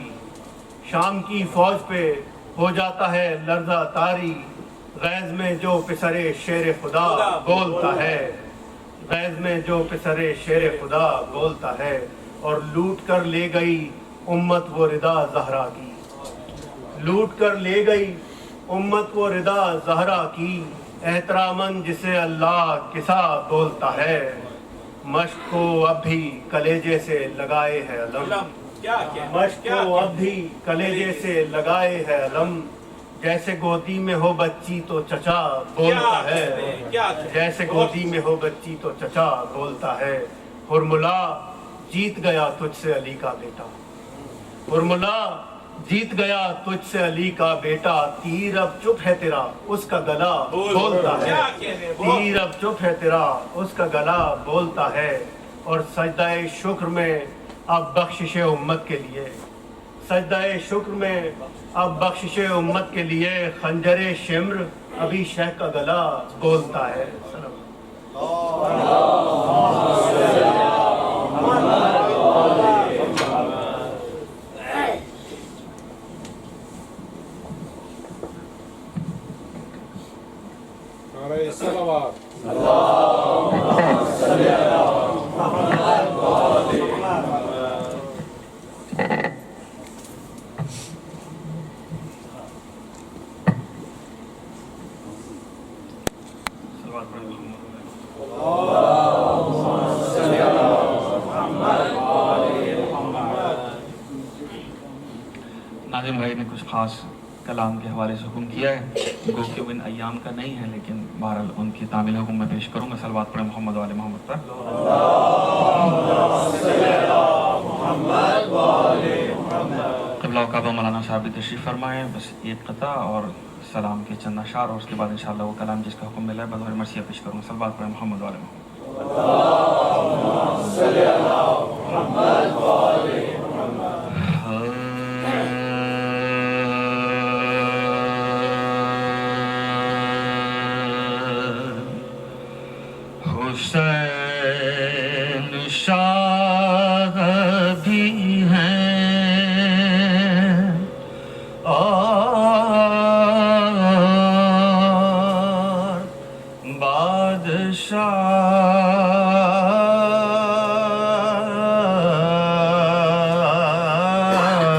Speaker 7: شام کی فوج پہ ہو جاتا ہے لرزہ طاری، غیظ میں جو پسرے شیر خدا بولتا ہے، غیظ میں جو پسرے شیر خدا بولتا ہے. اور لوٹ کر لے گئی امت وہ ردا زہرا کی، لوٹ کر لے گئی امت وہ ردا زہرا کی، احتراماً جسے اللہ کسا بولتا ہے. مشق کو اب بھی کلیجے سے لگائے ہے علم، مشق کو اب بھی کلیجے سے لگائے ہے علم، جیسے گودی میں ہو بچی تو چچا بولتا ہے، جیسے گودی میں ہو بچی تو چچا بولتا ہے. ہرملا جیت گیا تجھ سے علی کا بیٹا، ہرملا جیت گیا تجھ سے علی کا بیٹا، تیر اب چپ ہے تیرا اس کا گلا بولتا ہے، تیر اب چپ ہے تیرا اس کا گلا بولتا ہے، اور سجدہ شکر میں اب بخشش امت کے لیے، سجدہ شکر میں اب بخشش امت کے لیے خنجر شمر ابھی شیخ کا گلا بولتا ہے۔
Speaker 4: نعرہ صلوات۔
Speaker 5: ناظم بھائی نے کچھ خاص کلام کے حوالے سے حکم کیا ہے، گو کہ وہ ان ایام کا نہیں ہے، لیکن بہرحال ان کی تعمیل حکم میں پیش کروں گا۔ صلوات پڑھیں محمد و آل محمد پر۔ قبلہ و کعبہ مولانا صاحب بھی تشریف فرمائیں، بس ایک قطع اور سلام کے چند اشعار، اور اس کے بعد انشاءاللہ وہ کلام جس کا حکم ملا ہے بطور مرثیہ پیش کروں گا۔ صلوات پڑھیں محمد و آل محمد۔ حسین شاہ بھی ہیں اور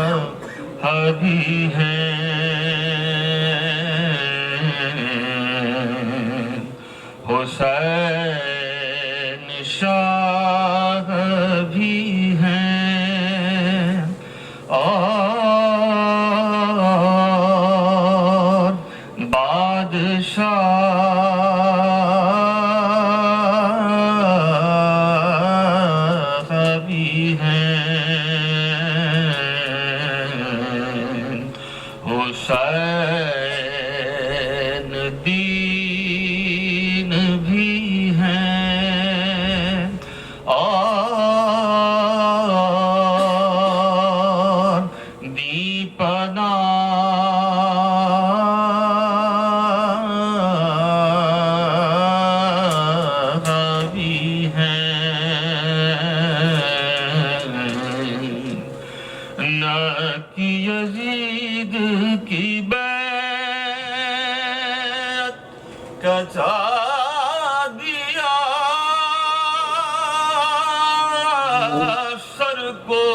Speaker 5: بادشاہ بھی ہیں، حسین شاہ بھی ہیں اور بادشاہ بھی ہیں، حسین دین بھی ہیں اور دیپنا بھی ہیں، نہ کہ یزید کی بیعت کچا دیا سر کو،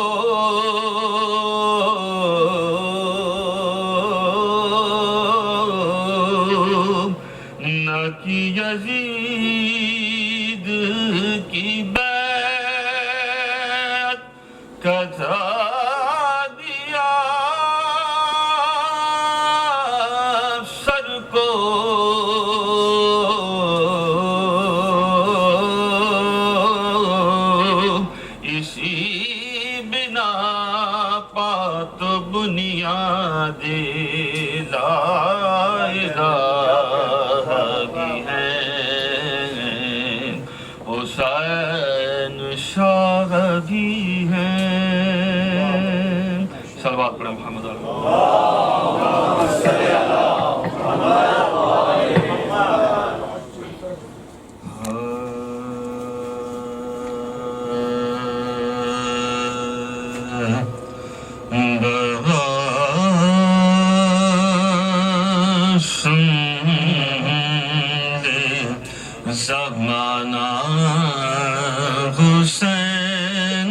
Speaker 5: نہ کہ یزید کی بیعت کچا دیا سر کو، اسی بنا پات بنیاد لا الہ بھی ہیں، حسین شاہ بھی ہیں۔ صلوات پڑھیں محمد علیہ زمانہ حسین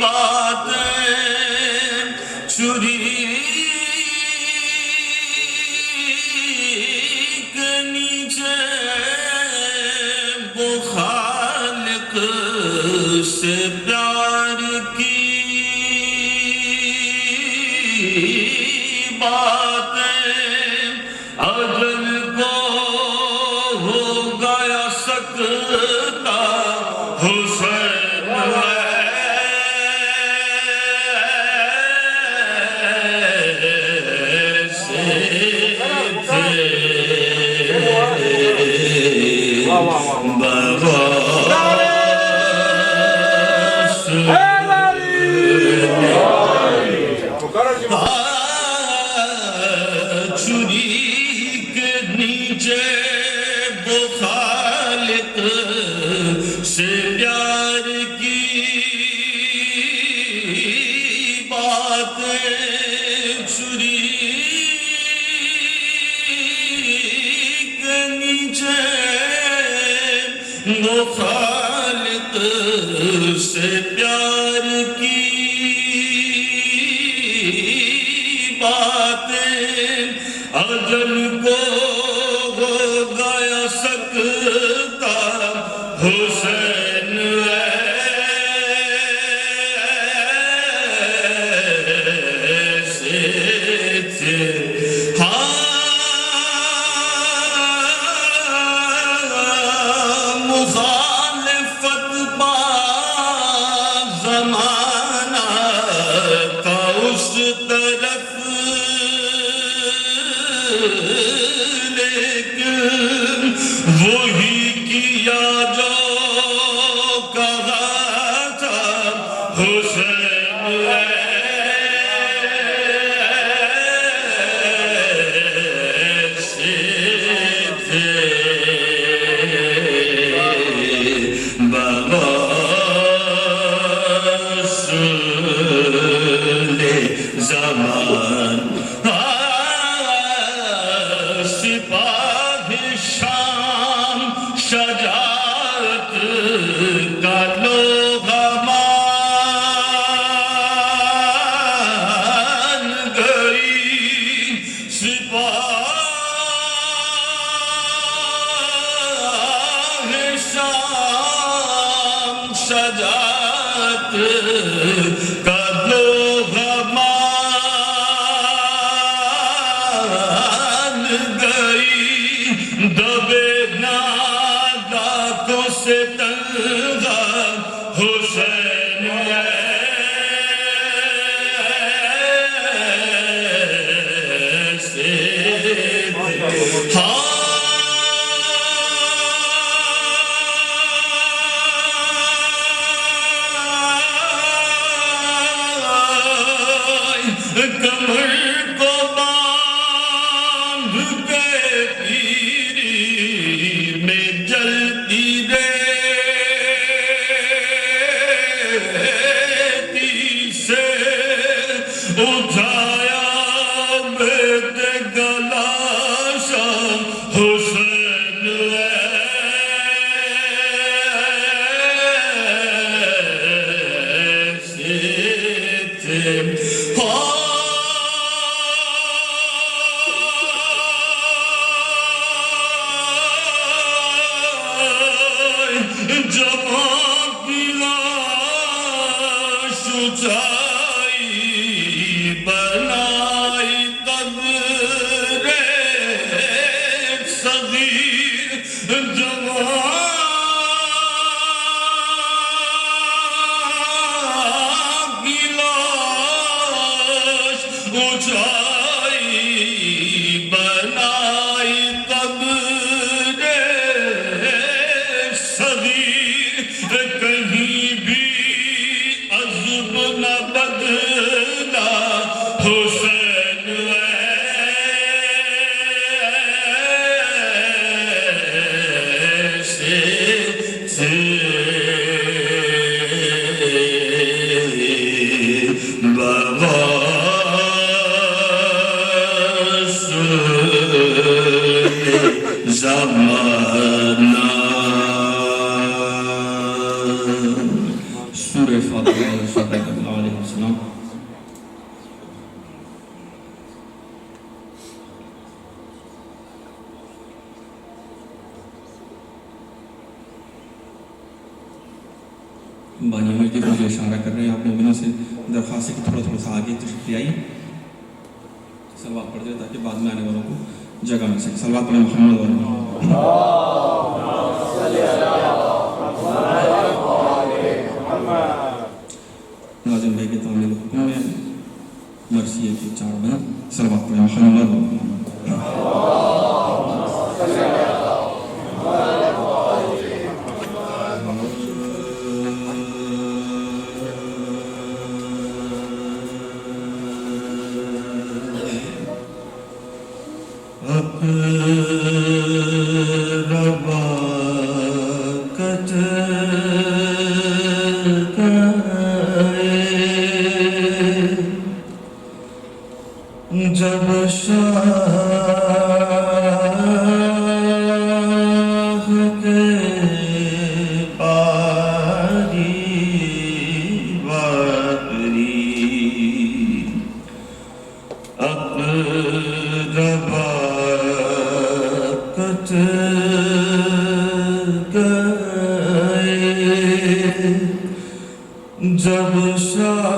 Speaker 5: باتیں چری کے نیچے وہ خالق سے پیار کی باتیں اجل کو ہو گیا سکتا حسین چری کے نیچے وہ خالق سے پیار کی باتیں چری کے نیچے وہ خالق سے پیار کی باتیں اجل کو ہو گیا سکتا حسین ایسے تھے مخالفت با زمانہ کا اس طرف لیکن وہی کیا جو کہا تھا حسین ایسے تھے برسول زمان سپاہ شام شجاعت کا لوگا مان گئی سپاہ شام شجاعت کا لوگا مان گئی دبے ناداکوں سے تنہا حسین ایسے کمر کو باندھ کے پیری میں جلتی ریتی سے اٹھایا بیٹے گلاشا حسین ایسے تھے جوان کی لاش اٹھائی بنائی قبر ایک صغیر جوان کی لاش اٹھائی بنائی قبر صغیر کہیں بھی عذب نہ
Speaker 8: بانی ہوئی کی مجھے اشارہ کر رہے ہیں. آپ مومنوں سے درخواست ہے کہ تھوڑا تھوڑا سا آگے تشریف لے آئیے, سلوات پڑھ دیں تاکہ بعد میں آنے والوں کو جگہ مل سکے. سلوات پڑھیں محمد ناظم بھائی کے تعمیل حکم میں مرثیے کی 4 بنا. سلوات پڑھیں محمد
Speaker 5: جب شاہ کے باری باری اقرباکت گئے جب شاہ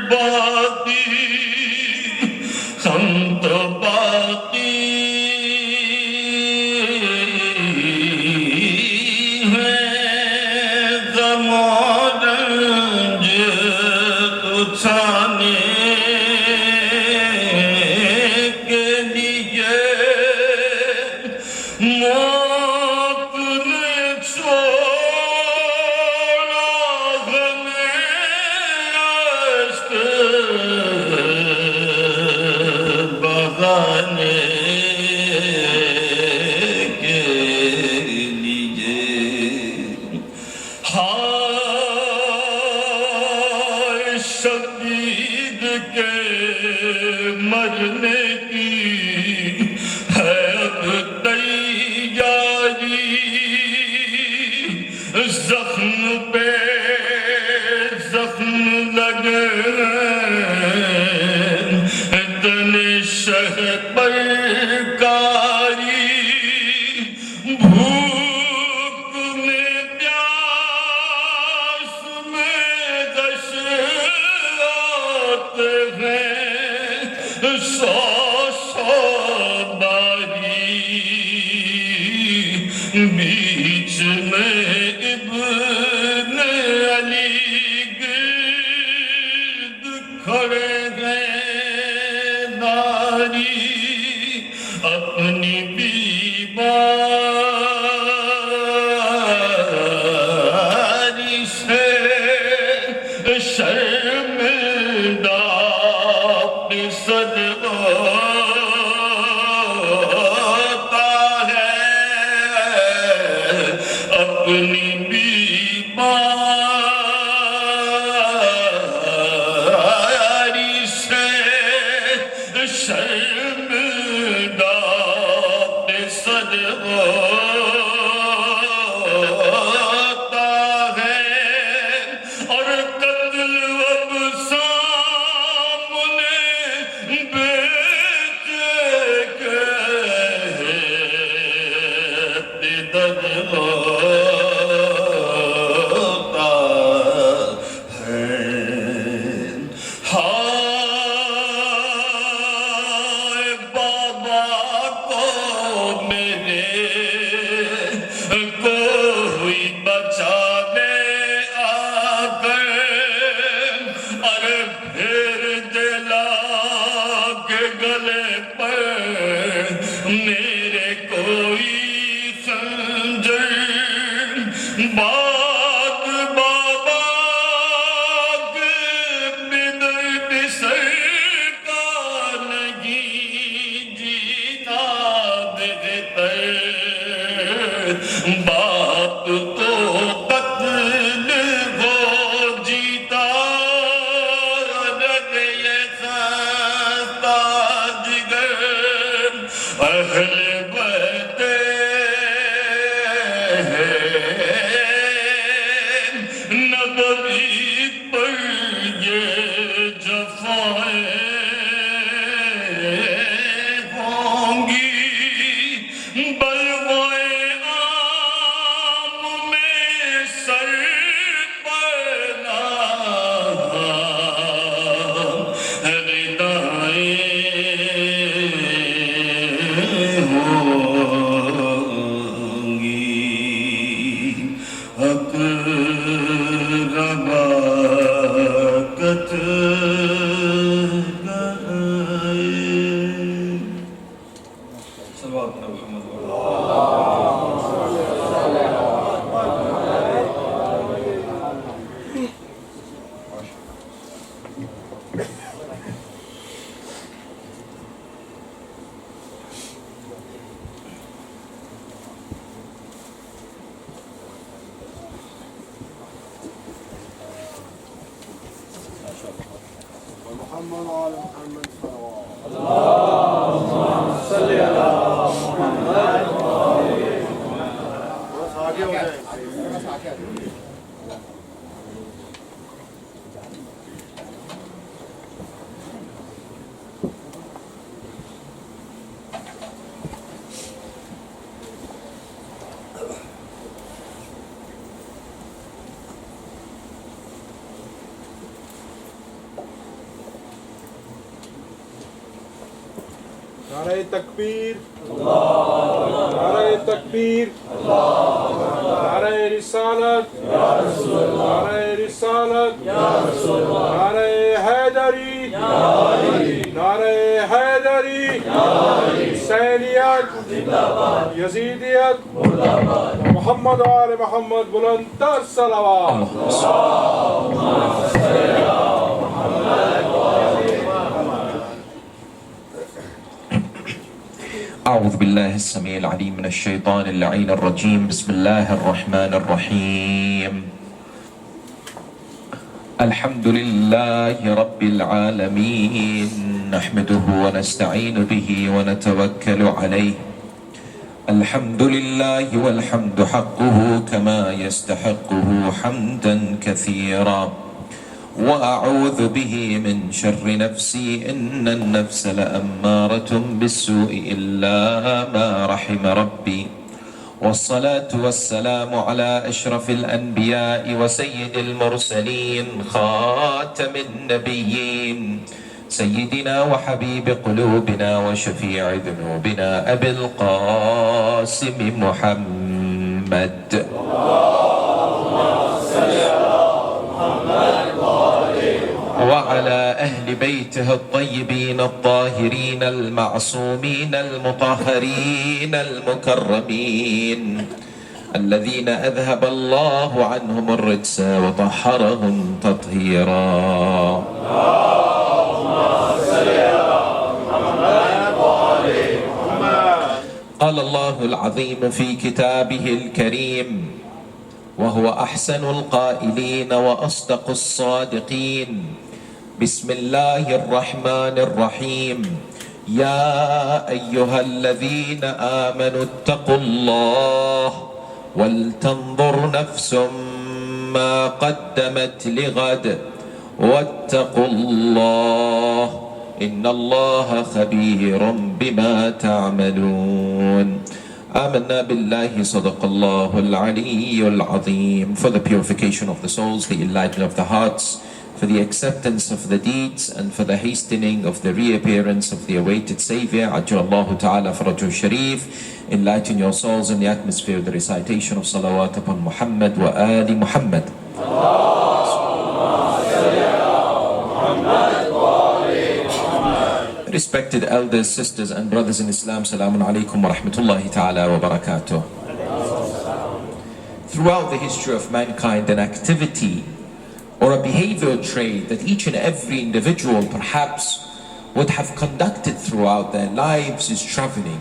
Speaker 5: باقی ہم تو برکاری بھوک میں پیاس میں دش آتے ہیں سو سو باری بیچ میں ابن علی گرد کھڑے ہیں ناری اپنی بیماری سے شرمندہ پسد ہوتا ہے اپنی بیماری سے شرمندہ پسد ہوتا ہے اور قتل اب سامنے بیچ کے بدد ہوتا ہے ہائے بابا کو میرے کوئی بچانے آ گئے ارے پھر دلا کے گلے پر میرے کوئی خنجر بات بابا کے بدر بسر کا نہیں جینا بہتر باپ کو قتل ہو جیتا رد یہ خستہ جگر اہل بیت نبوی پر یہ جفائیں ہوں گی بلوائے عام میں سر پر ردائیں ہوں گی اقرباکت
Speaker 8: صلوات علی محمد
Speaker 4: محمد آل محمد صلوات اللہم صلی علی محمد بس آگے ہو جائے نعرہ تکبیر نعرہ تکبیر نعرہ رسالت نعرہ رسالت نعرہ حیدری نعرہ حیدری حسینیت یزیدیت محمد آل محمد بلند تر صلوات
Speaker 9: أعوذ بالله السميع العليم من الشيطان اللعين الرجيم بسم الله الرحمن الرحيم الحمد لله رب العالمين نحمده ونستعين به ونتوكل عليه الحمد لله والحمد حقه كما يستحقه حمدا كثيرا وأعوذ به من شر نفسي إن النفس لأمارة بالسوء إلا ما رحم ربي. والصلاة والسلام على أشرف الأنبياء وسيد المرسلين خاتم النبيين سيدنا وحبيب قلوبنا وشفيع ذنوبنا أبي القاسم محمد. وعلى أهل بيته الطيبين الطاهرين المعصومين المطهرين المكرمين الذين أذهب الله عنهم الرجس وطهرهم تطهيرا. قال الله العظيم في كتابه الكريم وهو أحسن القائلين وأصدق الصادقين: بسم الله الرحمن الرحيم. يا أيها الذين آمنوا اتقوا الله ولتنظر نفس ما قدمت لغد واتقوا الله إن الله خبير بما تعملون. آمنا بالله صدق الله العلي العظيم. For the purification of the souls, the enlightening of the hearts, for the acceptance of the deeds, and for the hastening of the reappearance of the awaited Saviour, Ajjallahu Ta'ala Farajul Sharif, enlighten your souls in the atmosphere of the recitation of salawat upon Muhammad wa ali Muhammad. Respected elders, sisters and brothers in Islam, Salamun Alaikum wa Rahmatullahi Ta'ala wa Barakatuh. Throughout the history of mankind, an activity or a behavioral trait that each and every individual perhaps would have conducted throughout their lives is traveling.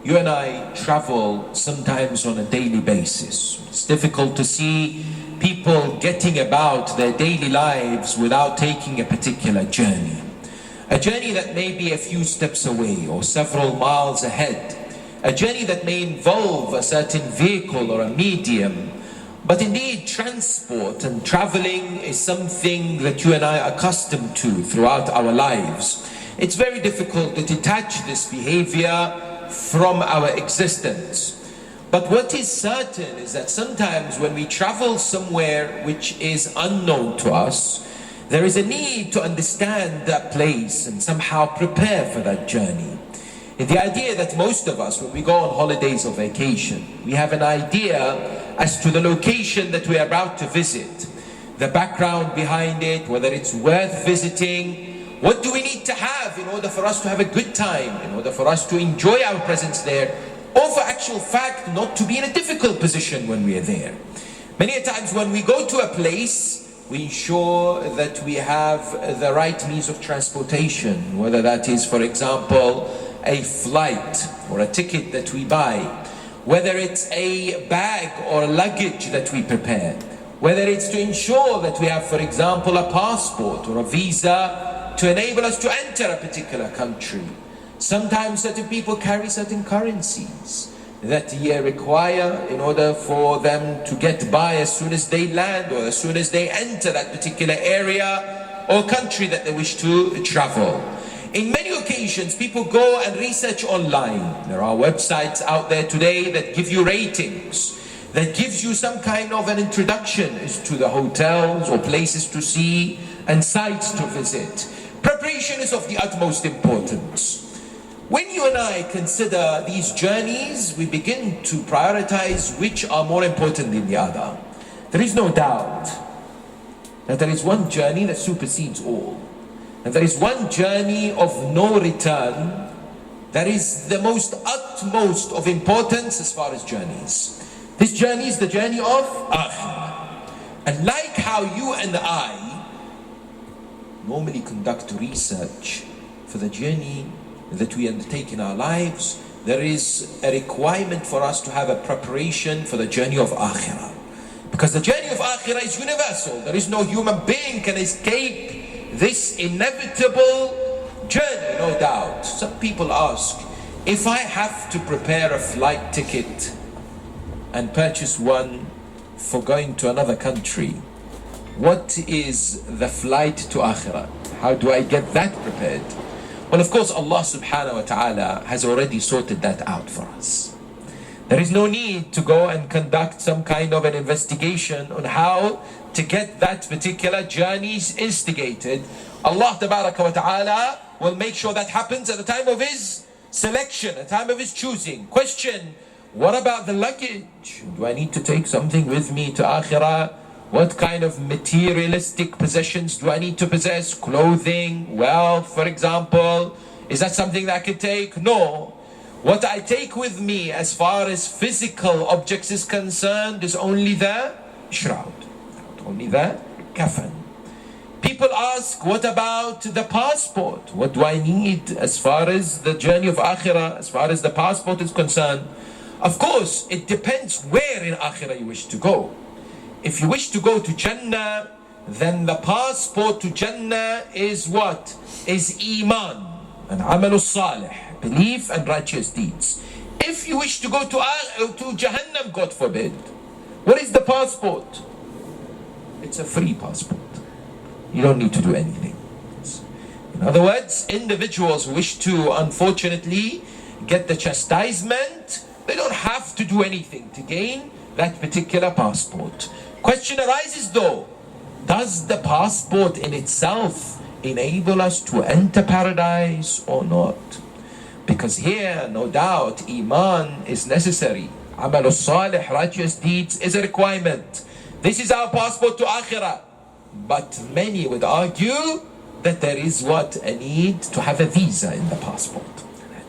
Speaker 9: You and I travel sometimes on a daily basis. It's difficult to see people getting about their daily lives without taking a particular journey. A journey that may be a few steps away or several miles ahead. A journey that may involve a certain vehicle or a medium. But indeed, transport and traveling is something that you and I are accustomed to throughout our lives. It's very difficult to detach this behavior from our existence. But what is certain is that sometimes when we travel somewhere which is unknown to us, there is a need to understand that place and somehow prepare for that journey. And the idea that most of us, when we go on holidays or vacation, we have an idea as to the location that we are about to visit, the background behind it, whether it's worth visiting, what do we need to have in order for us to have a good time, in order for us to enjoy our presence there, or for actual fact not to be in a difficult position when we are there. Many a times when we go to a place, we ensure that we have the right means of transportation, whether that is, for example, a flight or a ticket that we buy, whether it's a bag or luggage that we prepare, whether it's to ensure that we have, for example, a passport or a visa to enable us to enter a particular country. Sometimes certain people carry certain currencies that they require in order for them to get by as soon as they land or as soon as they enter that particular area or country that they wish to travel. In many occasions, people go and research online. There are websites out there today that give you ratings, that gives you some kind of an introduction as to the hotels or places to see and sites to visit. Preparation is of the utmost importance. When you and I consider these journeys, we begin to prioritize which are more important than the other. There is no doubt that there is one journey that supersedes all. And there is one journey of no return that is the utmost of importance as far as journeys. This journey is the journey of Akhirah. And like how you and I normally conduct research for the journey that we undertake in our lives, there is a requirement for us to have a preparation for the journey of Akhirah. Because the journey of Akhirah is universal. There is no human being can escape this inevitable journey, no doubt. Some people ask, if I have to prepare a flight ticket and purchase one for going to another country, what is the flight to Akhirah? How do I get that prepared? Well, of course, Allah subhanahu wa ta'ala has already sorted that out for us. There is no need to go and conduct some kind of an investigation on how to get that particular journey instigated. Allah tabaraka wa ta'ala will make sure that happens at the time of His selection, at the time of His choosing. Question, what about the luggage? Do I need to take something with me to Akhirah? What kind of materialistic possessions do I need to possess? Clothing, wealth, for example. Is that something that I could take? No. What I take with me as far as physical objects is concerned is only the shroud, only the kafan. People ask, what about the passport? What do I need as far as the journey of Akhirah, as far as the passport is concerned? Of course, it depends where in Akhirah you wish to go. If you wish to go to Jannah, then the passport to Jannah is what? Is Iman and Amal Salih, belief and righteous deeds. If you wish to go to Jahannam, God forbid, what is the passport? It's a free passport. You don't need to do anything. In other words, individuals who wish to, unfortunately, get the chastisement, they don't have to do anything to gain that particular passport. Question arises though, does the passport in itself enable us to enter paradise or not? Because here, no doubt, Iman is necessary. Amal salih, righteous deeds, is a requirement. This is our passport to Akhirah. But many would argue that there is what? A need to have a visa in the passport.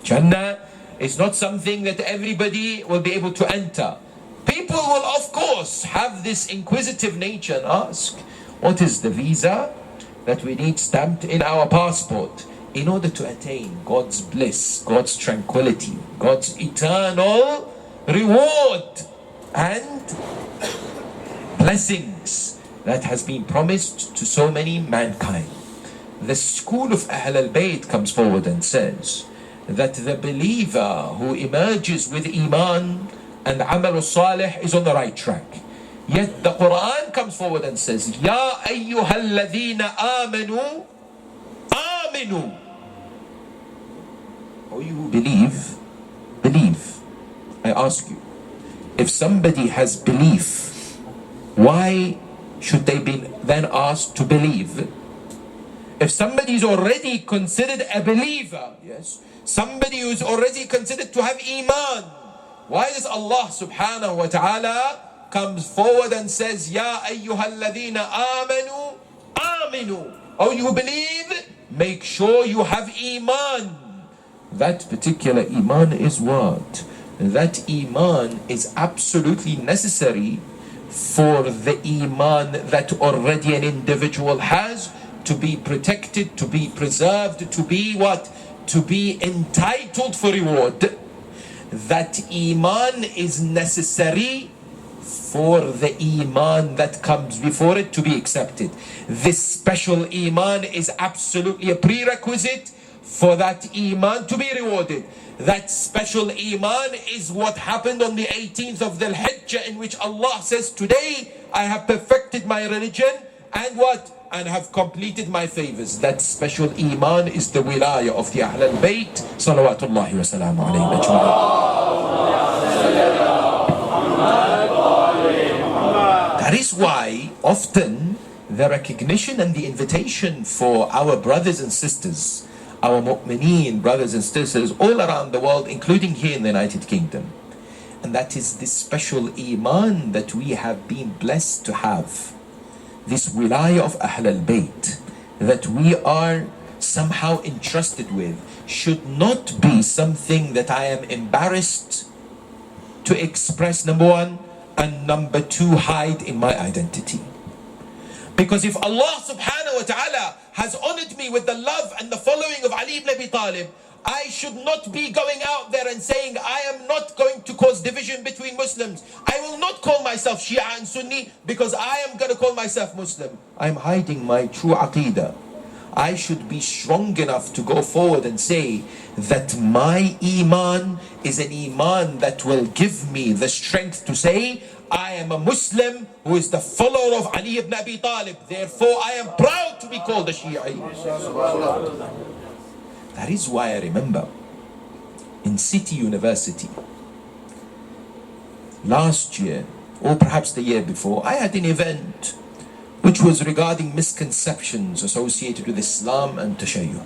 Speaker 9: Jannah is not something that everybody will be able to enter. People will, of course, have this inquisitive nature and ask, what is the visa that we need stamped in our passport in order to attain God's bliss, God's tranquility, God's eternal reward and blessings that has been promised to so many mankind? The school of Ahl al-Bayt comes forward and says that the believer who emerges with Iman and Amal Salih is on the right track. Yet the Quran comes forward and says, Ya ayyuhalladhina amanu, aminu. O you who believe, believe. I ask you, if somebody has belief, why should they be then asked to believe? If somebody is already considered a believer, yes, somebody who is already considered to have Iman, why does Allah subhanahu wa ta'ala comes forward and says, Ya ayyuhalladhina amanu, aminu. Oh, you believe? Make sure you have Iman. That particular Iman is what? That Iman is absolutely necessary for the Iman that already an individual has to be protected, to be preserved, to be what? To be entitled for reward. That Iman is necessary for the Iman that comes before it to be accepted. This special Iman is absolutely a prerequisite for that Iman to be rewarded. That special Iman is what happened on the 18th of Dhul Hijjah, in which Allah says, today I have perfected my religion and what? And have completed my favors. That special Iman is the wilayah of the Ahl al-Bayt, salawatullahi wa salamu alayhi ajma'in. That is why often the recognition and the invitation for our brothers and sisters, our mu'mineen brothers and sisters all around the world, including here in the United Kingdom, and that is this special Iman that we have been blessed to have. This wilayah of Ahl al-Bayt that we are somehow entrusted with should not be something that I am embarrassed to express, number one, and number two, hide in my identity. Because if Allah subhanahu wa ta'ala has honored me with the love and the following of Ali ibn Abi Talib, I should not be going out there and saying I am not going to cause division between Muslims. I will not call myself Shia and Sunni because I am going to call myself Muslim. I am hiding my true Aqidah. I should be strong enough to go forward and say that my Iman is an Iman that will give me the strength to say I am a Muslim who is the follower of Ali ibn Abi Talib. Therefore, I am proud to be called a Shi'i. That is why I remember in City University last year, or perhaps the year before, I had an event which was regarding misconceptions associated with Islam and Tashayyu.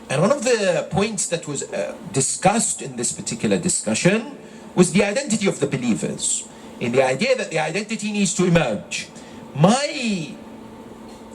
Speaker 9: And one of the points that was discussed in this particular discussion was the identity of the believers, in the idea that the identity needs to emerge. My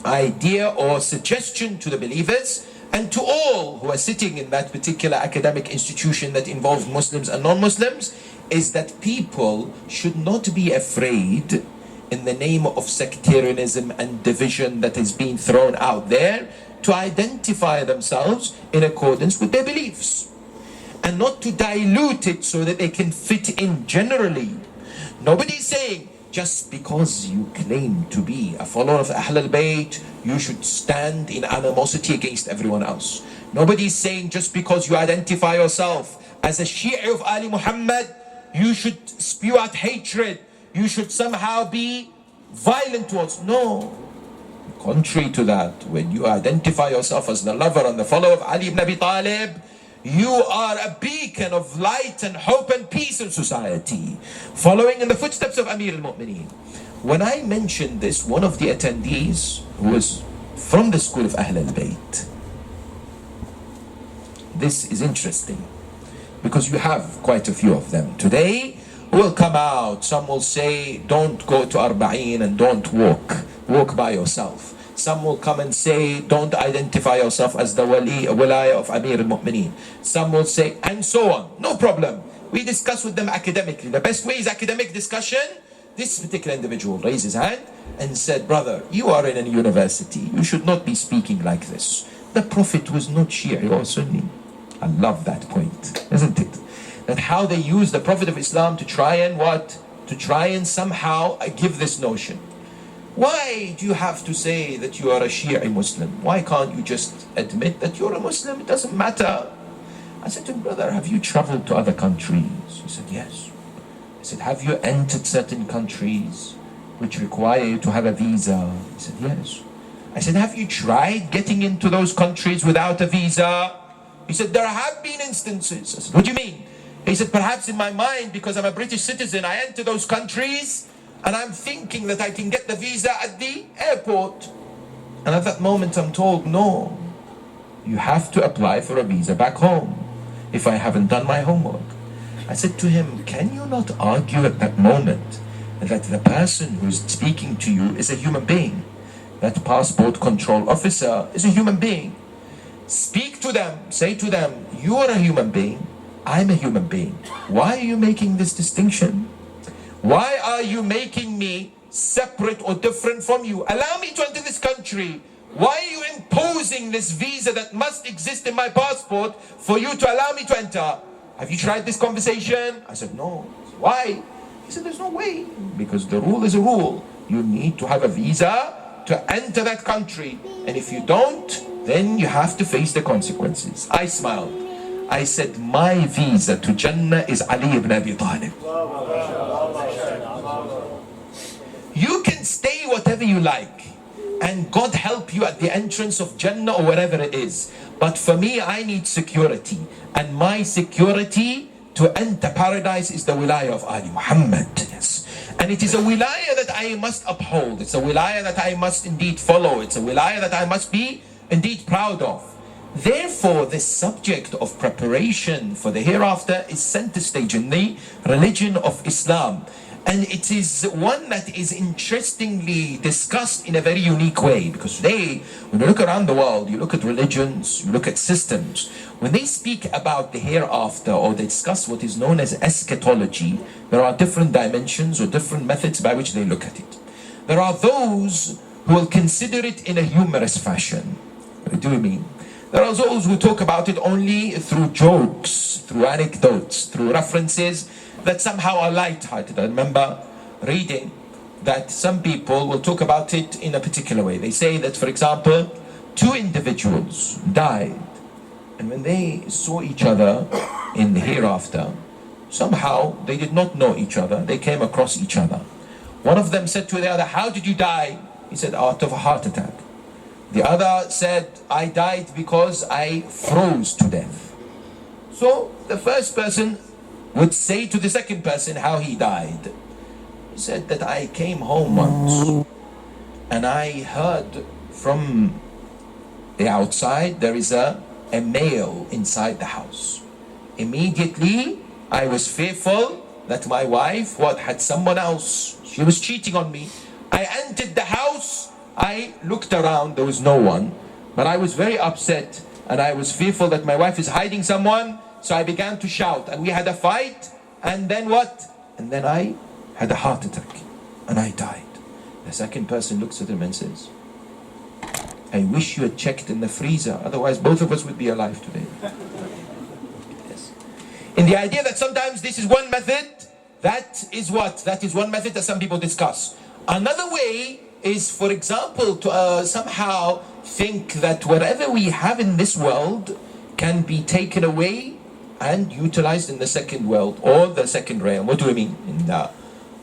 Speaker 9: idea or suggestion to the believers and to all who are sitting in that particular academic institution that involves Muslims and non-Muslims is that people should not be afraid in the name of sectarianism and division that is being thrown out there to identify themselves in accordance with their beliefs and not to dilute it so that they can fit in generally. Nobody's saying just because you claim to be a follower of Ahl al-Bayt, you should stand in animosity against everyone else. Nobody's saying just because you identify yourself as a Shi'i of Ali Muhammad, you should spew out hatred, you should somehow be violent towards. No. Contrary to that, when you identify yourself as the lover and the follower of Ali ibn Abi Talib, you are a beacon of light and hope and peace in society, following in the footsteps of Amir al-Mu'mineen. When I mentioned this, one of the attendees who was from the school of Ahl al-Bayt, this is interesting because you have quite a few of them today who will come out. Some will say don't go to Arba'een and don't walk by yourself. Some will come and say don't identify yourself as the wilaya of Amir al-Mu'mineen. Some will say, and so on. No problem, we discuss with them academically. The best way is academic discussion. This particular individual raised his hand and said, brother, you are in a university, you should not be speaking like this. The Prophet was not Shi'i or Sunni. I love that point, isn't it? That how they use the Prophet of Islam to try and what? To try and somehow give this notion. Why do you have to say that you are a Shi'i Muslim? Why can't you just admit that you're a Muslim? It doesn't matter. I said to him, brother, have you traveled to other countries? He said, yes. I said, have you entered certain countries which require you to have a visa? He said, yes. I said, have you tried getting into those countries without a visa? He said, there have been instances. I said, what do you mean? He said, perhaps in my mind, because I'm a British citizen, I enter those countries and I'm thinking that I can get the visa at the airport. And at that moment I'm told, no, you have to apply for a visa back home if I haven't done my homework. I said to him, can you not argue at that moment that the person who is speaking to you is a human being? That passport control officer is a human being. Speak to them, say to them, you are a human being, I'm a human being. Why are you making this distinction? Why are you making me separate or different from you? Allow me to enter this country. Why are you imposing this visa that must exist in my passport for you to allow me to enter? Have you tried this conversation? I said, no. Why? He said, there's no way. Because the rule is a rule. You need to have a visa to enter that country. And if you don't, then you have to face the consequences. I smiled. I said, my visa to Jannah is Ali ibn Abi Talib. You can stay whatever you like, and God help you at the entrance of Jannah or wherever it is. But for me, I need security. And my security to enter paradise is the wilaya of Ali Muhammad. Yes. And it is a wilaya that I must uphold. It's a wilaya that I must indeed follow. It's a wilaya that I must be indeed proud of. Therefore, this subject of preparation for the hereafter is center stage in the religion of Islam. And it is one that is interestingly discussed in a very unique way. Because today, when you look around the world, you look at religions, you look at systems, when they speak about the hereafter or they discuss what is known as eschatology, there are different dimensions or different methods by which they look at it. There are those who will consider it in a humorous fashion. What do you mean? There are those who talk about it only through jokes, through anecdotes, through references that somehow are light-hearted. I remember reading that some people will talk about it in a particular way. They say that, for example, two individuals died, and when they saw each other in the hereafter, Somehow, they did not know each other. They came across each other. One of them said to the other, how did you die? He said, out of a heart attack. The other said, I died because I froze to death. So the first person would say to the second person how he died. He said that I came home once and I heard from the outside there is a male inside the house. Immediately I was fearful that my wife had someone else. She was cheating on me. I entered the house. I looked around, there was no one, but I was very upset and I was fearful that my wife is hiding someone, so I began to shout and we had a fight, and then what? And then I had a heart attack and I died. The second person looks at him and says, I wish you had checked in the freezer, otherwise both of us would be alive today. Yes. In the idea that sometimes this is one method, that is what? That is one method that some people discuss. Another way is, for example, to somehow think that whatever we have in this world can be taken away and utilized in the second world or the second realm. What do we mean? In the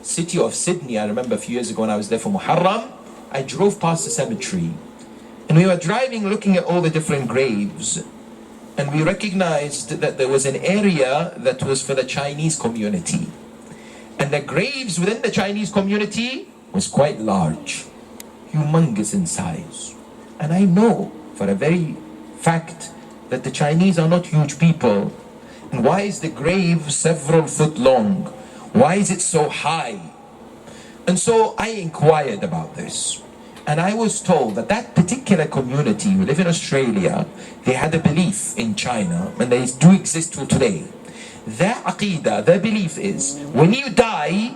Speaker 9: city of Sydney, I remember a few years ago when I was there for Muharram, I drove past a cemetery and we were driving looking at all the different graves, and we recognized that there was an area that was for the Chinese community, and the graves within the Chinese community was quite large, humongous in size. And I know for a very fact that the Chinese are not huge people. And why is the grave several foot long? Why is it so high? And so I inquired about this, and I was told that that particular community who live in Australia, they had a belief in China, and they do exist till today. Their aqidah, their belief is, when you die,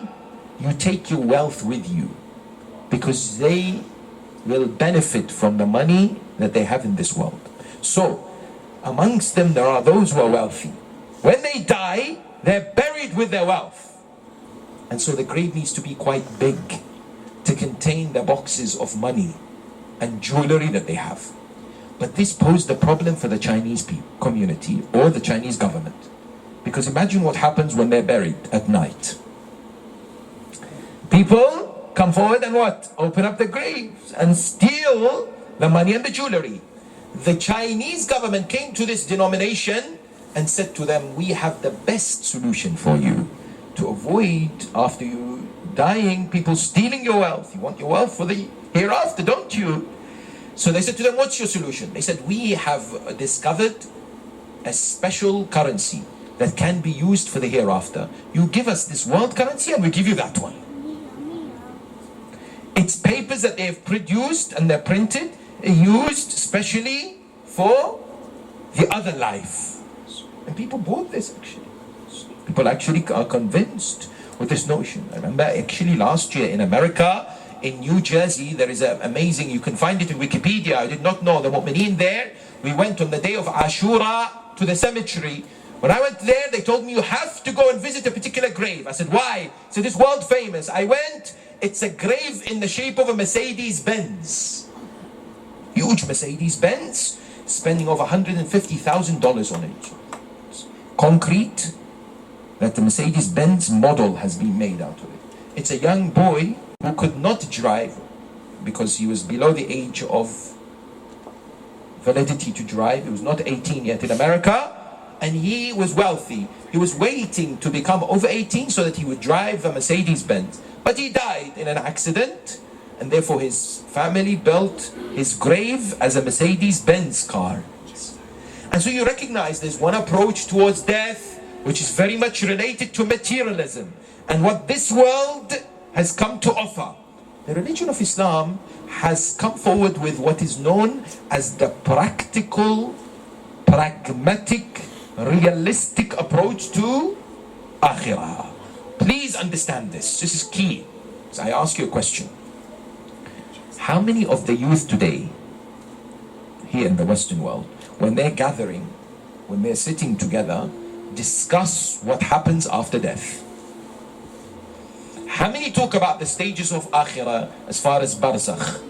Speaker 9: you take your wealth with you, because they will benefit from the money that they have in this world. So, amongst them there are those who are wealthy. When they die, they're buried with their wealth. And so the grave needs to be quite big to contain the boxes of money and jewelry that they have. But this posed a problem for the Chinese community or the Chinese government. Because imagine what happens when they're buried at night. People come forward and what? Open up the graves and steal the money and the jewelry. The Chinese government came to this denomination and said to them, we have the best solution for you to avoid, after you dying, people stealing your wealth. You want your wealth for the hereafter, don't you? So they said to them, what's your solution? They said, we have discovered a special currency that can be used for the hereafter. You give us this world currency and we give you that one. It's papers that they've produced and they're printed, used specially for the other life. And people bought this actually. People actually are convinced with this notion. I remember actually last year in America, in New Jersey, there is an amazing, you can find it in Wikipedia, I did not know, the mu'mineen there, we went on the day of Ashura to the cemetery. When I went there, they told me you have to go and visit a particular grave. I said, why? So it's world famous. I went, it's a grave in the shape of a Mercedes-Benz. Huge Mercedes-Benz, spending over $150,000 on it. It's concrete, that the Mercedes-Benz model has been made out of it. It's a young boy who could not drive because he was below the age of validity to drive. He was not 18 yet in America. And he was wealthy. He was waiting to become over 18 so that he would drive a Mercedes-Benz. But he died in an accident, and therefore his family built his grave as a Mercedes-Benz car. And so you recognize there's one approach towards death which is very much related to materialism and what this world has come to offer. The religion of Islam has come forward with what is known as the practical, pragmatic, realistic approach to akhirah. Please understand this. This is key. So I ask you a question. How many of the youth today here in the Western world, when they're gathering, when they're sitting together, discuss what happens after death? How many talk about the stages of akhirah as far as barzakh?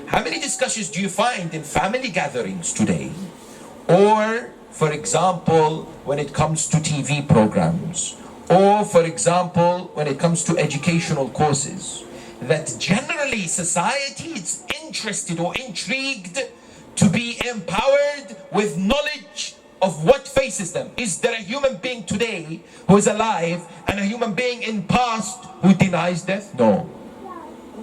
Speaker 9: How many discussions do you find in family gatherings today? Or, for example, when it comes to TV programs, Or, for example, when it comes to educational courses, that generally society is interested or intrigued to be empowered with knowledge of what faces them. Is there a human being today who is alive and a human being in past who denies death? No.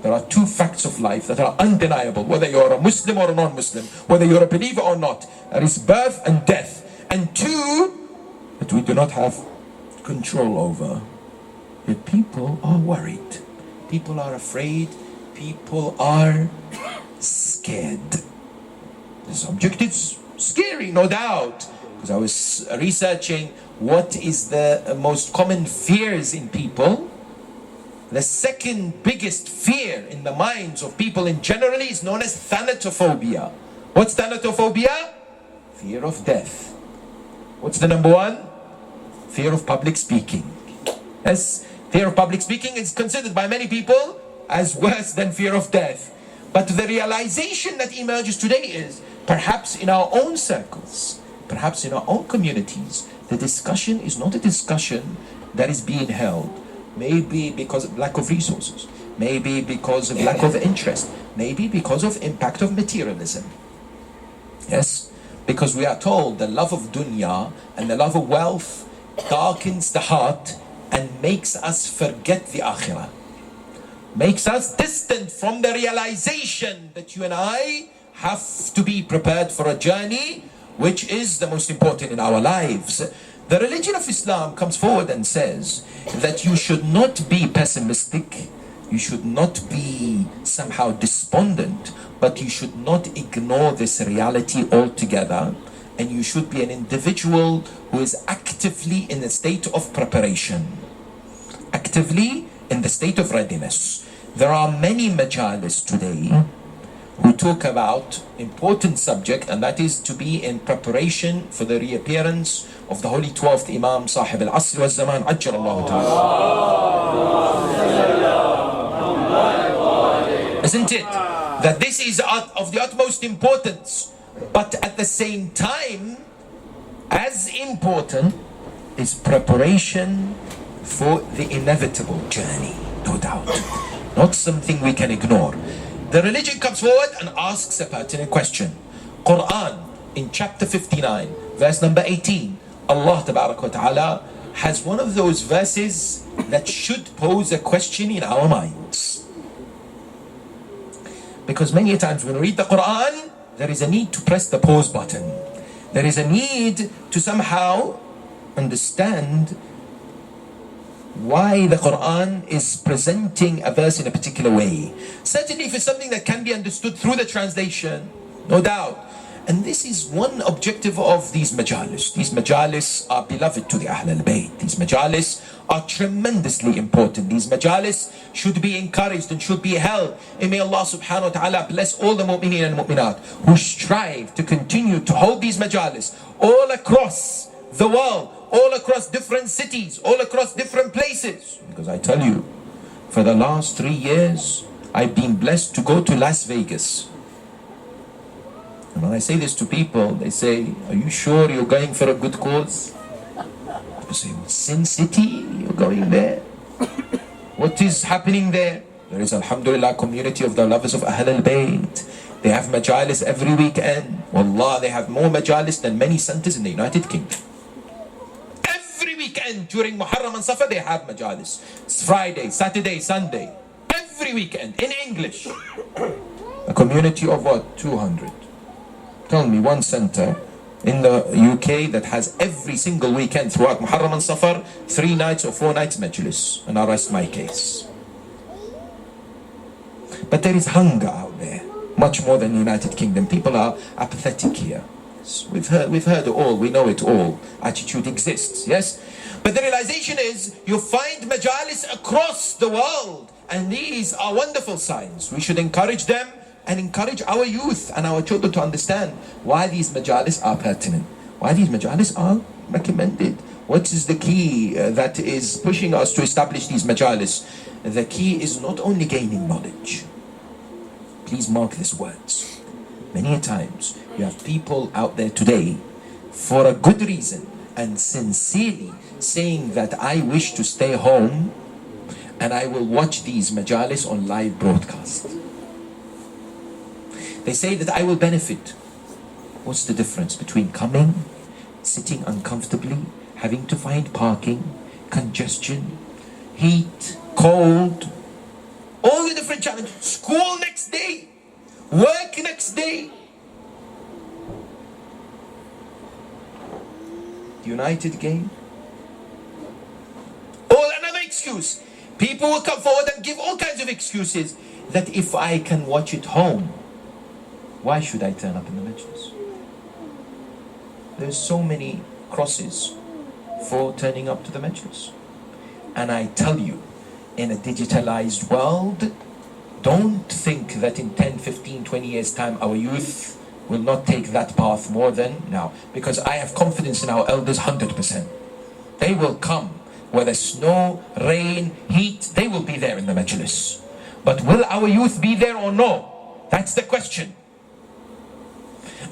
Speaker 9: There are two facts of life that are undeniable, whether you're a Muslim or a non-Muslim, whether you're a believer or not. There is birth and death. And two, that we do not have control over. Yet people are worried. People are afraid. People are scared. The subject is scary, no doubt. Because I was researching what is the most common fears in people. The second biggest fear in the minds of people in general is known as thanatophobia. What's thanatophobia? Fear of death. What's the number one? Fear of public speaking. Yes, fear of public speaking is considered by many people as worse than fear of death. But the realization that emerges today is, perhaps in our own circles, perhaps in our own communities, the discussion is not a discussion that is being held. Maybe because of lack of resources, maybe because of lack of interest, maybe because of impact of materialism. Yes, because we are told the love of dunya and the love of wealth darkens the heart and makes us forget the akhirah, makes us distant from the realization that you and I have to be prepared for a journey which is the most important in our lives. The religion of Islam comes forward and says that you should not be pessimistic, you should not be somehow despondent, but you should not ignore this reality altogether, and you should be an individual who is actively in a state of preparation, actively in the state of readiness. There are many majalis today who talk about important subject, and that is to be in preparation for the reappearance of the holy 12th Imam Sahib al-Asr wa Zaman Ajjal Allah Ta'ala. Isn't it? That this is of the utmost importance, but at the same time, as important is preparation for the inevitable journey, no doubt. Not something we can ignore. The religion comes forward and asks a pertinent question. Quran in chapter 59, verse number 18, Allah Ta'ala has one of those verses that should pose a question in our minds. Because many times when we read the Quran, there is a need to press the pause button. There is a need to somehow understand why the Quran is presenting a verse in a particular way. Certainly if it's something that can be understood through the translation, no doubt. And this is one objective of these majalis. These majalis are beloved to the Ahl al-Bayt. These majalis are tremendously important. These majalis should be encouraged and should be held. And may Allah subhanahu wa ta'ala bless all the mu'mineen and mu'minat who strive to continue to hold these majalis all across the world, all across different cities, all across different places. Because I tell you, for the last 3 years, I've been blessed to go to Las Vegas. And when I say this to people, they say, are you sure you're going for a good cause? I say, Sin City, you're going there? What is happening there? There is, alhamdulillah, community of the lovers of Ahl al-Bayt. They have majalis every weekend. Wallah, they have more majalis than many centers in the United Kingdom. Every weekend during Muharram and Safar, they have majalis. It's Friday, Saturday, Sunday. Every weekend in English. A community of what? 200. Tell me one center in the UK that has every single weekend throughout Muharram and Safar 3 nights or 4 nights majlis, and I rest my case. But there is hunger out there, much more than the United Kingdom. People are apathetic here. We've heard it all, we know it all. Attitude exists, yes? But the realization is, you find majalis across the world, and these are wonderful signs. We should encourage them and encourage our youth and our children to understand why these majalis are pertinent, why these majalis are recommended. What is the key that is pushing us to establish these majalis? The key is not only gaining knowledge. Please mark these words. Many a times you have people out there today, for a good reason, and sincerely saying that I wish to stay home and I will watch these majalis on live broadcast. They say that I will benefit. What's the difference between coming, sitting uncomfortably, having to find parking, congestion, heat, cold, all the different challenges, school next day, work next day. United game. Or another excuse. People will come forward and give all kinds of excuses that if I can watch it home, why should I turn up in the Majlis? There's so many crosses for turning up to the Majlis. And I tell you, in a digitalized world, don't think that in 10, 15, 20 years' time, our youth will not take that path more than now. Because I have confidence in our elders 100%. They will come, whether snow, rain, heat, they will be there in the Majlis. But will our youth be there or no? That's the question.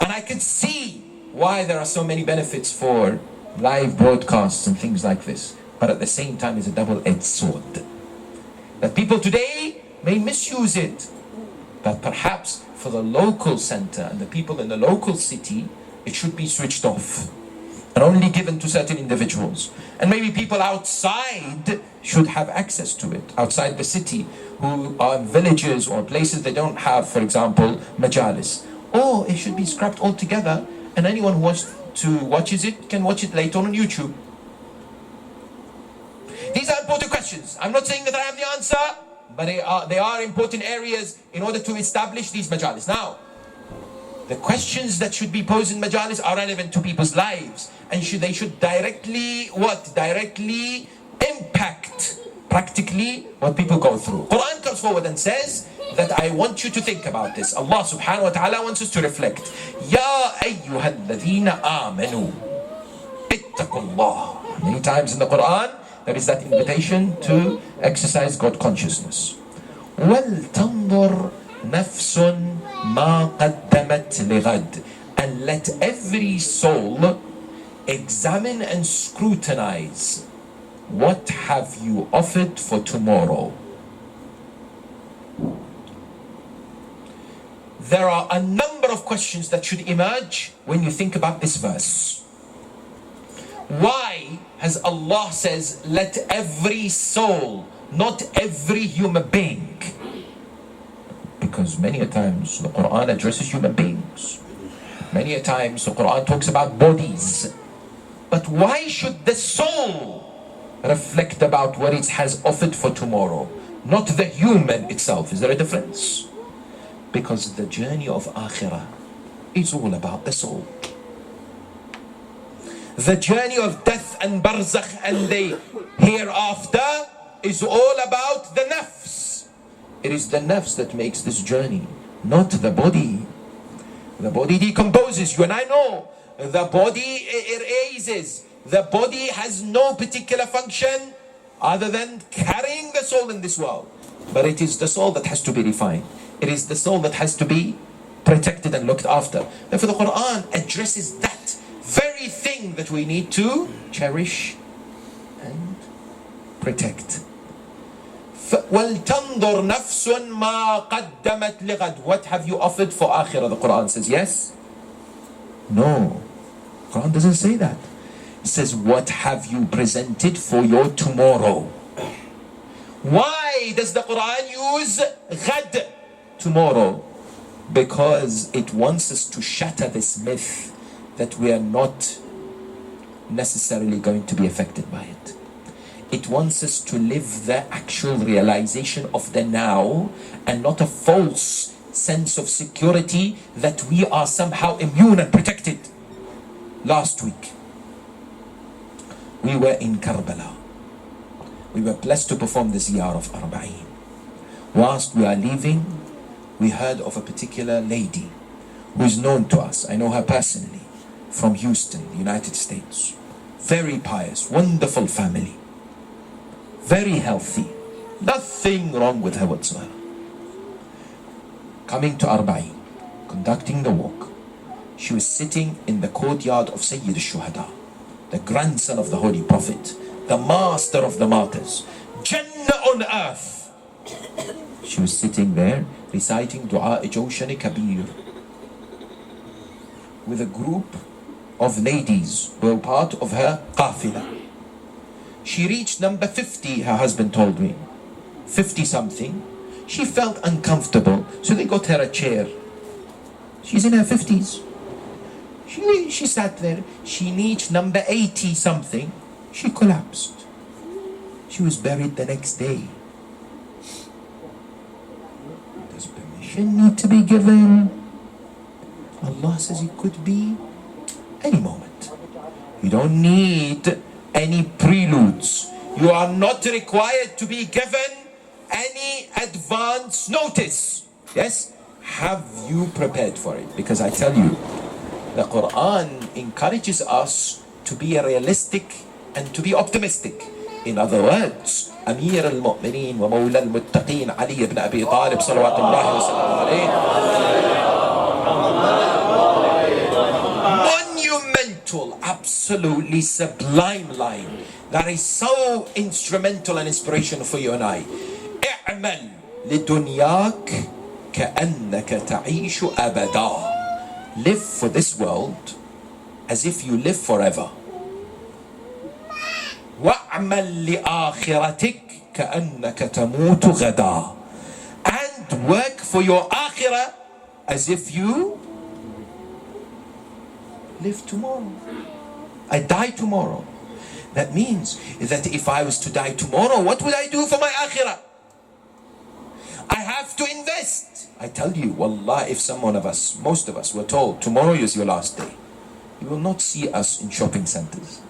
Speaker 9: And I can see why there are so many benefits for live broadcasts and things like this. But at the same time, it's a double-edged sword. That people today may misuse it. But perhaps for the local center and the people in the local city, it should be switched off and only given to certain individuals. And maybe people outside should have access to it, outside the city, who are in villages or places they don't have, for example, majalis. Or it should be scrapped altogether, and anyone who wants to watches it can watch it later on YouTube. These are important questions. I'm not saying that I have the answer, but they are important areas in order to establish these majalis. Now, the questions that should be posed in majalis are relevant to people's lives, and they should directly impact practically what people go through. Quran comes forward and says that I want you to think about this. Allah subhanahu wa ta'ala wants us to reflect. Ya ayyuhalladhina amanu ittaqullah. Many times in the Quran there is that invitation to exercise God consciousness. وَلْتَنْظُرْ نَفْسٌ مَا قَدَّمَتْ لِغَدْ. And let every soul examine and scrutinize, what have you offered for tomorrow? There are a number of questions that should emerge when you think about this verse. Why has Allah says, let every soul, not every human being? Because many a times the Quran addresses human beings. Many a times the Quran talks about bodies. But why should the soul reflect about what it has offered for tomorrow, not the human itself? Is there a difference? Because the journey of Akhirah is all about the soul. The journey of death and barzakh and the hereafter is all about the nafs. It is the nafs that makes this journey, not the body. The body decomposes, you and I know. The body erases. The body has no particular function other than carrying the soul in this world. But it is the soul that has to be refined. It is the soul that has to be protected and looked after. Therefore the Quran addresses that very thing that we need to cherish and protect. وَلْتَنْظُرْ نَفْسٌ مَا قَدَّمَتْ لِغَدْ. What have you offered for Akhirah? The Quran says yes? No. The Quran doesn't say that. It says, what have you presented for your tomorrow? Why does the Quran use ghad, tomorrow? Because it wants us to shatter this myth that we are not necessarily going to be affected by it. It wants us to live the actual realization of the now and not a false sense of security that we are somehow immune and protected. Last week, we were in Karbala. We were blessed to perform the ziyarah of Arba'een. Whilst we are leaving, we heard of a particular lady who is known to us. I know her personally, from Houston, the United States. Very pious, wonderful family. Very healthy. Nothing wrong with her whatsoever. Coming to Arba'een, conducting the walk, she was sitting in the courtyard of Sayyid al-Shuhada. the grandson of the Holy Prophet, the master of the martyrs, Jannah on earth. She was sitting there reciting Dua Jawshan Kabir with a group of ladies who were part of her qafila. She reached number 50, her husband told me. 50 something. She felt uncomfortable, so they got her a chair. She's in her 50s. She sat there. She reached number 80 something. She collapsed. She was buried the next day. Does permission need to be given? Allah says it could be any moment. You don't need any preludes. You are not required to be given any advance notice. Yes? Have you prepared for it? Because I tell you, the Quran encourages us to be realistic and to be optimistic. In other words, Amir al-Mu'mineen wa Mawla al-Muttaqeen Ali ibn Abi Talib salawatullahi wa sallam alayhi, monumental, absolutely sublime line that is so instrumental and inspirational for you and I. اعمل لدنياك كأنك تعيش أبدا. Live for this world as if you live forever. وَاعْمَلْ لِآخِرَتِكَ كَأَنَّكَ تَمُوتُ غَدًا. And work for your akhirah as if you live tomorrow. I die tomorrow. That means that if I was to die tomorrow, what would I do for my akhirah? I have to invest. I tell you, wallah, if most of us were told tomorrow is your last day, you will not see us in shopping centers.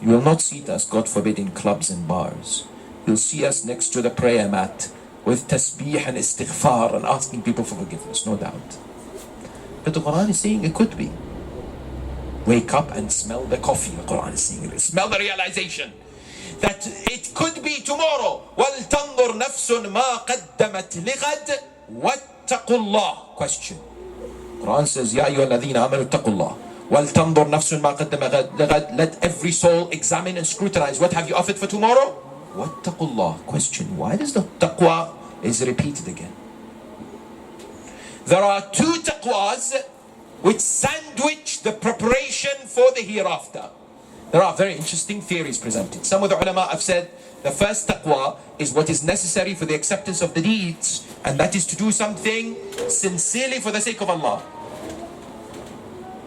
Speaker 9: You will not see us, God forbid, in clubs and bars. You'll see us next to the prayer mat with tasbih and istighfar and asking people for forgiveness, no doubt. But the Quran is saying it could be. Wake up and smell the coffee, the Quran is saying. Smell the realization that it could be tomorrow. وَلْتَنْظُرْ نَفْسٌ مَا قَدَّمَتْ لِغَدْ وَاتَّقُوا اللَّهِ. Question. Quran says, يَا أَيُّهَا الَّذِينَ آمَنُوا اتَّقُوا اللَّهِ وَلْتَنْظُرْ نَفْسٌ مَا قَدَّمَتْ لِغَدْ. Let every soul examine and scrutinize. What have you offered for tomorrow? وَاتَّقُوا اللَّهِ. Question. Why does the taqwa is repeated again? There are two taqwas which sandwich the preparation for the hereafter. There are very interesting theories presented. Some of the ulama have said the first taqwa is what is necessary for the acceptance of the deeds, and that is to do something sincerely for the sake of Allah.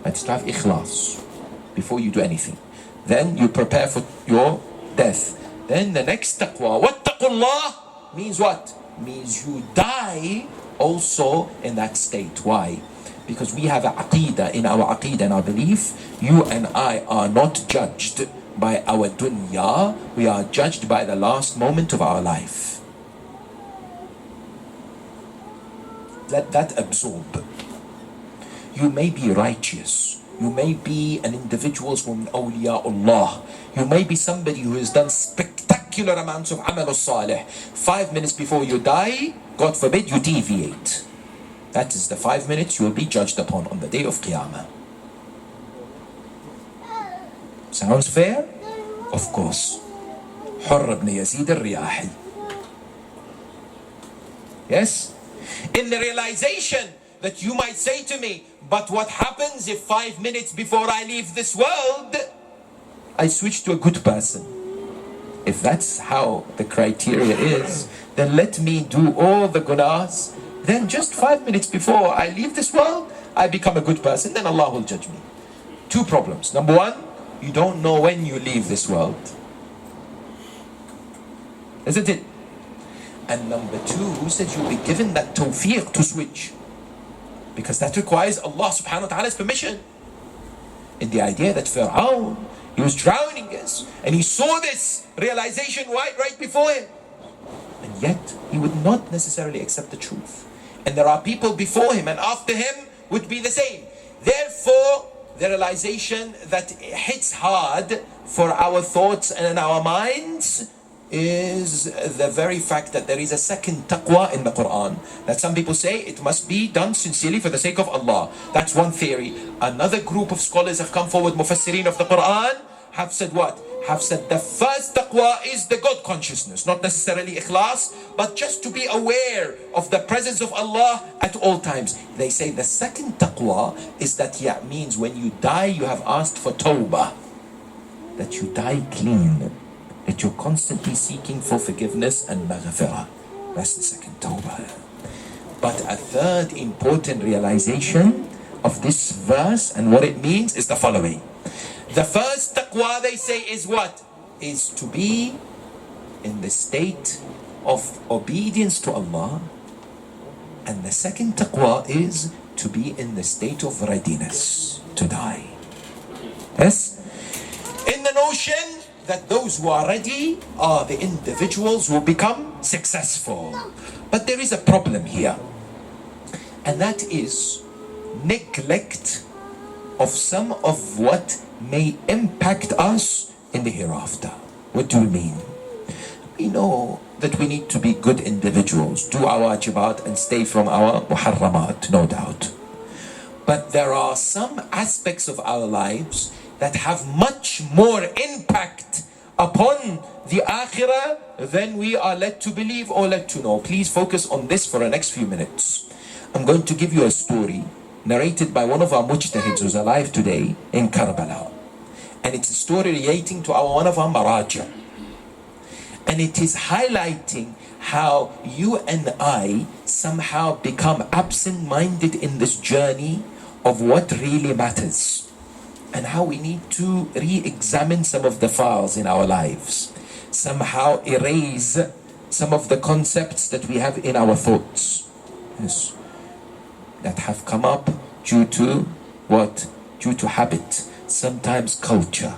Speaker 9: That's to have ikhlas before you do anything. Then you prepare for your death. Then the next taqwa, wattaqullah, means what? Means you die also in that state. Why? Because we have a aqeedah, in our aqeedah and our belief, you and I are not judged by our dunya, we are judged by the last moment of our life. Let that absorb. You may be righteous, you may be an individual from awliyaullah, you may be somebody who has done spectacular amounts of amal salih. 5 minutes before you die, God forbid, you deviate. That is the 5 minutes you will be judged upon on the day of Qiyamah. Sounds fair? Of course. Hurr ibn Yazid al-Riyahi. Yes? In the realization that you might say to me, but what happens if 5 minutes before I leave this world, I switch to a good person? If that's how the criteria is, then let me do all the gunas. Then just 5 minutes before I leave this world, I become a good person, then Allah will judge me. Two problems. Number one, you don't know when you leave this world. Isn't it? And number two, who said you'll be given that tawfiq to switch? Because that requires Allah subhanahu wa ta'ala's permission. In the idea that Fir'aun, he was drowning us, and he saw this realization right before him. And yet, he would not necessarily accept the truth. And there are people before him and after him would be the same. Therefore, the realization that hits hard for our thoughts and in our minds is the very fact that there is a second taqwa in the Quran. That some people say it must be done sincerely for the sake of Allah. That's one theory. Another group of scholars have come forward, mufassirin of the Quran, have said what? Have said the first taqwa is the God consciousness, not necessarily ikhlas, but just to be aware of the presence of Allah at all times. They say the second taqwa is that means when you die, you have asked for tawbah, that you die clean, that you're constantly seeking for forgiveness and maghfirah. That's the second tawbah. But a third important realization of this verse and what it means is the following. The first taqwa, they say, is what? Is to be in the state of obedience to Allah. And the second taqwa is to be in the state of readiness to die. Yes? In the notion that those who are ready are the individuals who become successful. But there is a problem here. And that is neglect of some of what may impact us in the hereafter. What do we mean? We know that we need to be good individuals, do our wajibat and stay from our muharramat, no doubt. But there are some aspects of our lives that have much more impact upon the akhirah than we are led to believe or led to know. Please focus on this for the next few minutes. I'm going to give you a story narrated by one of our mujtahids who's alive today in Karbala. And it's a story relating to one of our marsia. And it is highlighting how you and I somehow become absent-minded in this journey of what really matters. And how we need to re-examine some of the files in our lives. Somehow erase some of the concepts that we have in our thoughts. Yes. That have come up due to what? Due to habit, sometimes culture.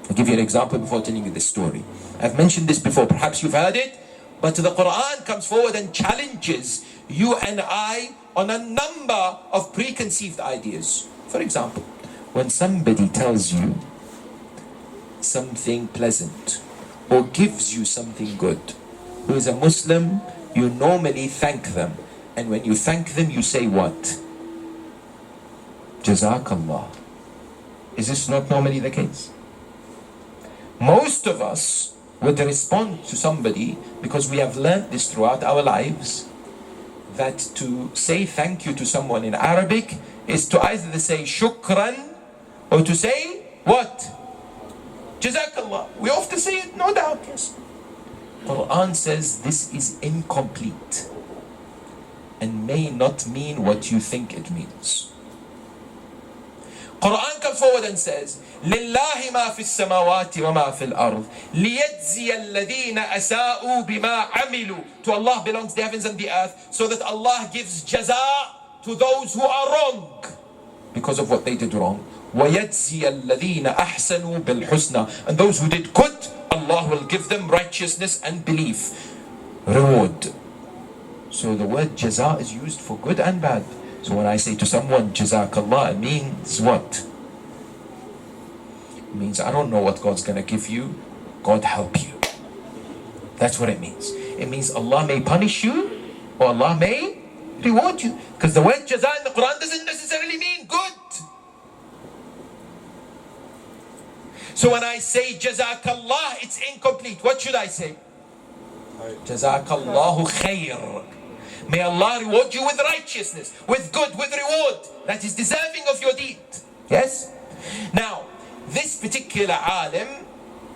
Speaker 9: I'll give you an example before telling you this story. I've mentioned this before, perhaps you've heard it, but the Quran comes forward and challenges you and I on a number of preconceived ideas. For example, when somebody tells you something pleasant or gives you something good, who is a Muslim, you normally thank them. And when you thank them, you say what? Jazakallah. Is this not normally the case? Most of us would respond to somebody, because we have learned this throughout our lives, that to say thank you to someone in Arabic is to either say shukran or to say what? Jazakallah. We often say it, no doubt, yes. Quran says this is incomplete and may not mean what you think it means. Quran comes forward and says, لِلَّهِ مَا فِي السَّمَاوَاتِ وَمَا فِي الْأَرْضِ لِيَجْزِيَ الَّذِينَ أَسَاءُوا بِمَا عَمِلُوا. To Allah belongs the heavens and the earth, so that Allah gives jaza to those who are wrong because of what they did wrong. وَيَجْزِيَ الَّذِينَ أَحْسَنُوا بِالْحُسْنَى. And those who did good, Allah will give them righteousness and belief, reward. So the word jaza is used for good and bad. So when I say to someone jazakallah, it means what? It means I don't know what God's going to give you. God help you. That's what it means. It means Allah may punish you or Allah may reward you. Because the word jaza in the Quran doesn't necessarily mean good. So when I say jazakallah, it's incomplete. What should I say? Jazakallahu khair. May Allah reward you with righteousness, with good, with reward that is deserving of your deed. Yes? Now, this particular alim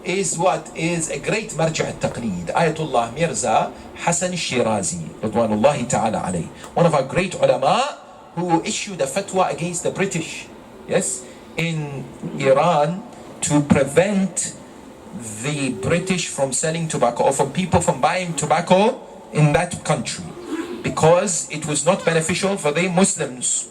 Speaker 9: is what? Is a great marja' al-taqleed. Ayatullah Mirza Hassan Shirazi, Ridwanullahi ta'ala alayh. One of our great ulama who issued a fatwa against the British, yes, in Iran to prevent the British from selling tobacco or from people from buying tobacco in that country, because it was not beneficial for the Muslims.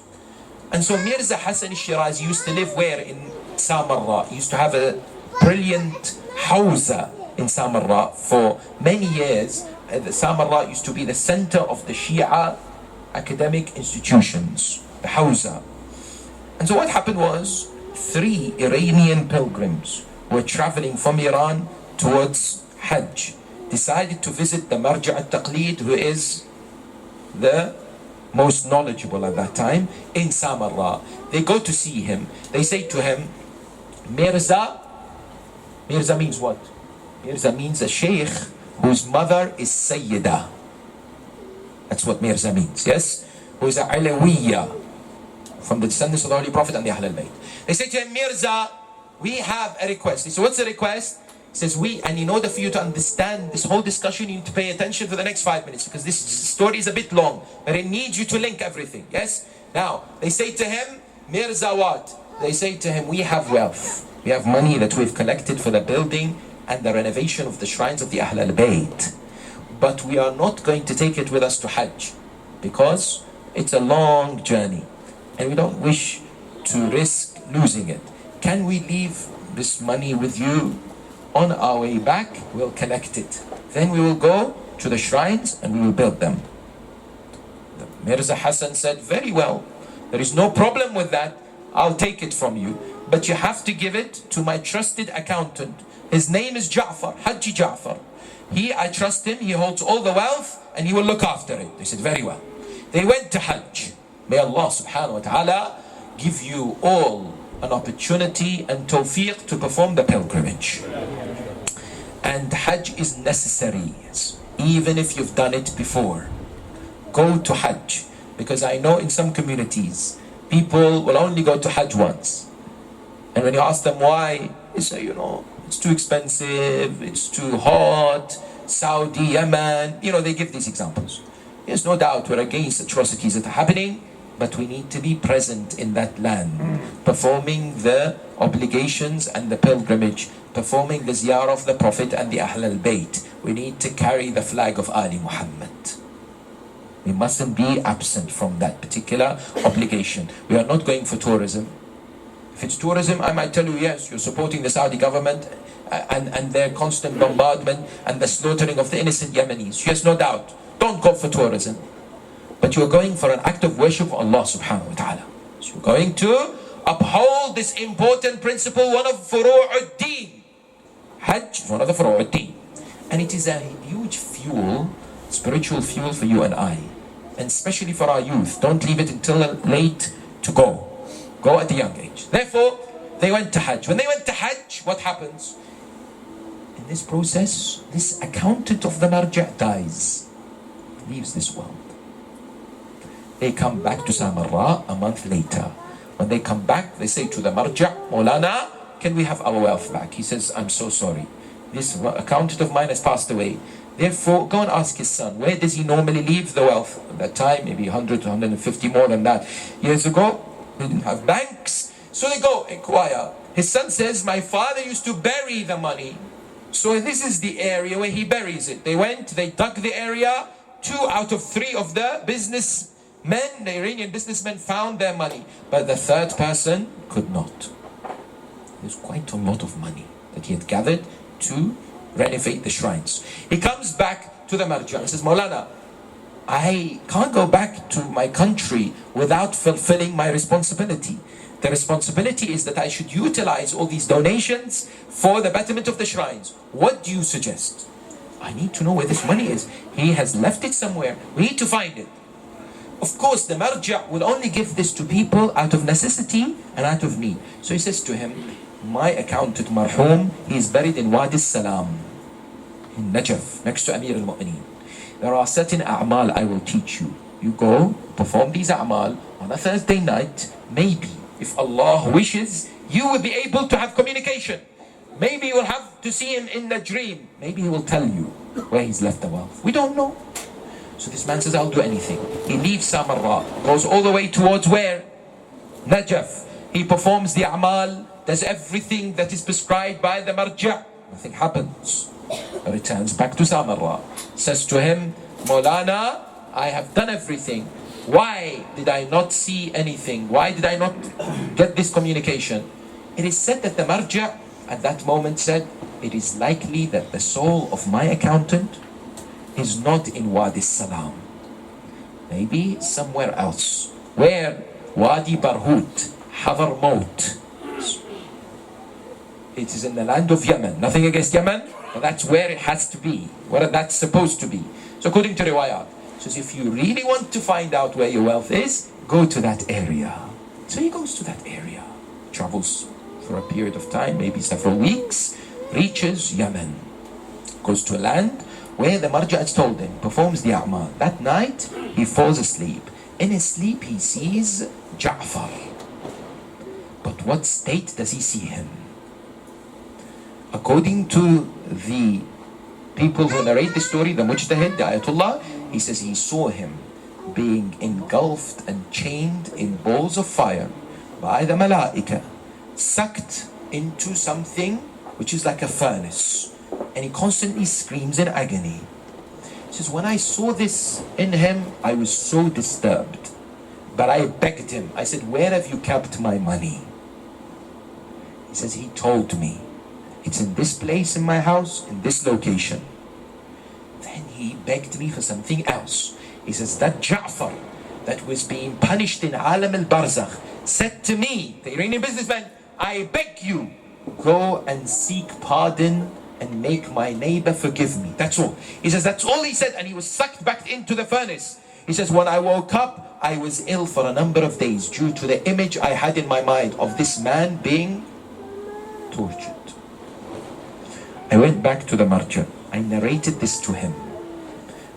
Speaker 9: And so Mirza Hassan Shirazi used to live where? In Samarra. He used to have a brilliant hawza in Samarra for many years. Samarra used to be the center of the Shia academic institutions, the hawza. And so what happened was, 3 Iranian pilgrims were traveling from Iran towards Hajj decided to visit the Marja' al-Taqlid, who is the most knowledgeable at that time in Samarra. They go to see him. They say to him, Mirza means what? Mirza means a Sheikh whose mother is Sayyida. That's what Mirza means, yes? Who is a Alawiyya, from the descendants of the Holy Prophet and the Ahl al-Bayt. They say to him, Mirza, we have a request. He said, what's the request? He says, and in order for you to understand this whole discussion, you need to pay attention for the next 5 minutes, because this story is a bit long, but it needs you to link everything, yes? Now, they say to him, Mirza what? They say to him, we have wealth. We have money that we've collected for the building and the renovation of the shrines of the Ahl al-Bayt. But we are not going to take it with us to Hajj, because it's a long journey and we don't wish to risk losing it. Can we leave this money with you? On our way back, we'll collect it. Then we will go to the shrines and we will build them. The Mirza Hassan said, very well, there is no problem with that. I'll take it from you. But you have to give it to my trusted accountant. His name is Jaffer, Haji Jaffer. I trust him, he holds all the wealth and he will look after it. They said, very well. They went to Hajj. May Allah subhanahu wa ta'ala give you all an opportunity and tawfiq to perform the pilgrimage. And Hajj is necessary, even if you've done it before. Go to Hajj, because I know in some communities, people will only go to Hajj once. And when you ask them why, they say, it's too expensive, it's too hot, Saudi, Yemen, they give these examples. There's no doubt we're against atrocities that are happening, but we need to be present in that land, performing the obligations and the pilgrimage, performing the ziyarah of the Prophet and the Ahl al-Bayt. We need to carry the flag of Ali Muhammad. We mustn't be absent from that particular obligation. We are not going for tourism. If it's tourism, I might tell you, yes, you're supporting the Saudi government and their constant bombardment and the slaughtering of the innocent Yemenis. Yes, no doubt. Don't go for tourism. But you're going for an act of worship of Allah subhanahu wa ta'ala. So you're going to uphold this important principle, one of furu'ud-deen. Hajj is one of the furu'ud-deen. And it is a huge fuel, spiritual fuel for you and I. And especially for our youth. Don't leave it until late to go. Go at a young age. Therefore, they went to Hajj. When they went to Hajj, what happens? In this process, this accountant of the Marja' dies. Leaves this world. They come back to Samarra a month later. When they come back, they say to the Marja', Maulana, can we have our wealth back? He says, I'm so sorry. This accountant of mine has passed away. Therefore, go and ask his son, where does he normally leave the wealth? At that time, maybe 100 to 150 more than that. Years ago, they didn't have banks. So they go inquire. His son says, my father used to bury the money. So this is the area where he buries it. They went, they dug the area. 2 out of 3 of the businessmen, the Iranian businessmen, found their money. But the third person could not. There's quite a lot of money that he had gathered to renovate the shrines. He comes back to the Marja' and says, Maulana, I can't go back to my country without fulfilling my responsibility. The responsibility is that I should utilize all these donations for the betterment of the shrines. What do you suggest? I need to know where this money is. He has left it somewhere. We need to find it. Of course, the Marja' will only give this to people out of necessity and out of need. So he says to him, my accountant marhum, he is buried in Wadi Salam, in Najaf, next to Amir al-Mu'mineen. There are certain a'mal I will teach you. You go, perform these a'mal on a Thursday night. Maybe, if Allah wishes, you will be able to have communication. Maybe you will have to see him in the dream. Maybe he will tell you where he's left the wealth. We don't know. So this man says, I'll do anything. He leaves Samarra, goes all the way towards where? Najaf. He performs the a'mal, does everything that is prescribed by the Marja'. Nothing happens. Returns back to Samarra. Says to him, Maulana, I have done everything. Why did I not see anything? Why did I not get this communication? It is said that the Marja' at that moment said, it is likely that the soul of my accountant is not in Wadi Salam. Maybe somewhere else. Where? Wadi Barhut, Hadramaut. It is in the land of Yemen. Nothing against Yemen, but that's where it has to be, where that's supposed to be. So according to riwayat, says if you really want to find out where your wealth is, go to that area. So he goes to that area, travels for a period of time, maybe several weeks, reaches Yemen, goes to a land where the marja has told him, performs the a'mal. That night, he falls asleep. In his sleep, he sees Ja'far. But what state does he see him? According to the people who narrate the story, the mujtahid, the ayatollah, he says he saw him being engulfed and chained in balls of fire by the malaika, sucked into something which is like a furnace, and he constantly screams in agony. He says, when I saw this in him, I was so disturbed, but I begged him. I said, where have you kept my money? He says, he told me, it's in this place in my house, in this location. Then he begged me for something else. He says, that Ja'far that was being punished in Alam al-Barzakh said to me, the Iranian businessman, I beg you, go and seek pardon and make my neighbor forgive me. That's all. He says, that's all he said, and he was sucked back into the furnace. He says, when I woke up, I was ill for a number of days due to the image I had in my mind of this man being tortured. I went back to the marja. I narrated this to him.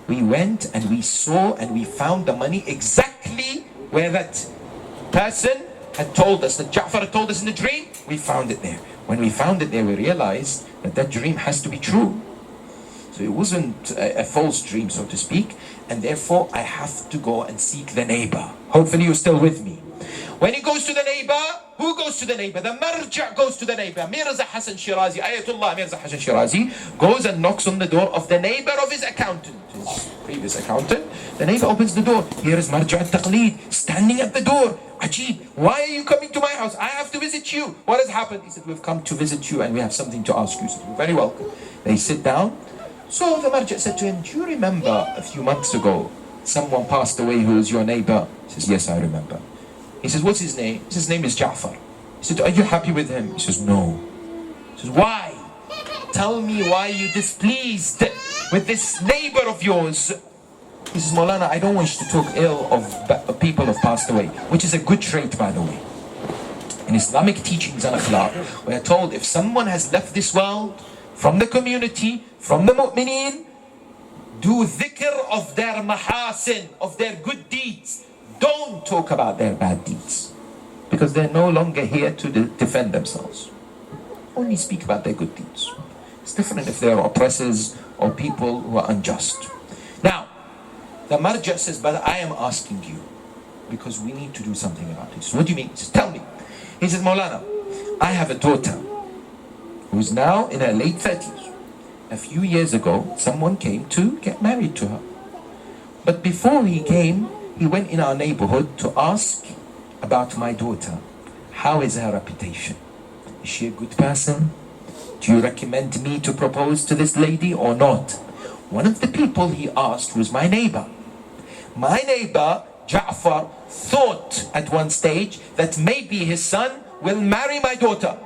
Speaker 9: We went and we saw and we found the money exactly where that person had told us, that Ja'far had told us in the dream. We found it there. When we found it there, we realized that that dream has to be true. So it wasn't a false dream, so to speak, and therefore I have to go and seek the neighbor. Hopefully you're still with me. When he goes to the neighbor, who goes to the neighbor? The marja goes to the neighbor. Mirza Hassan Shirazi, Ayatollah Mirza Hassan Shirazi, goes and knocks on the door of the neighbor of his accountant, his previous accountant. The neighbor opens the door. Here is Marja al-Taqleed, standing at the door. Ajib, why are you coming to my house? I have to visit you. What has happened? He said, we've come to visit you and we have something to ask you. He said, you're very welcome. They sit down. So the Marja said to him, do you remember a few months ago, someone passed away who was your neighbor? He says, yes, I remember. He says, what's his name? He says, his name is Ja'far. He said, are you happy with him? He says, no. He says, why? Tell me why you're displeased with this neighbor of yours. He says, Maulana, I don't wish to talk ill of people who have passed away, which is a good trait, by the way. In Islamic teachings and akhlaq, we are told if someone has left this world, from the community, from the mu'mineen, do dhikr of their mahasin, of their good deeds. Don't talk about their bad deeds, because they're no longer here to defend themselves. Only speak about their good deeds. It's different if they're oppressors or people who are unjust. Now, the marja says, but I am asking you, because we need to do something about this. What do you mean? He says, tell me. He says, Maulana, I have a daughter who's now in her late 30s. A few years ago, someone came to get married to her. But before he came, he went in our neighborhood to ask about my daughter. How is her reputation? Is she a good person? Do you recommend me to propose to this lady or not? One of the people he asked was my neighbor. My neighbor, Ja'far, thought at one stage that maybe his son will marry my daughter.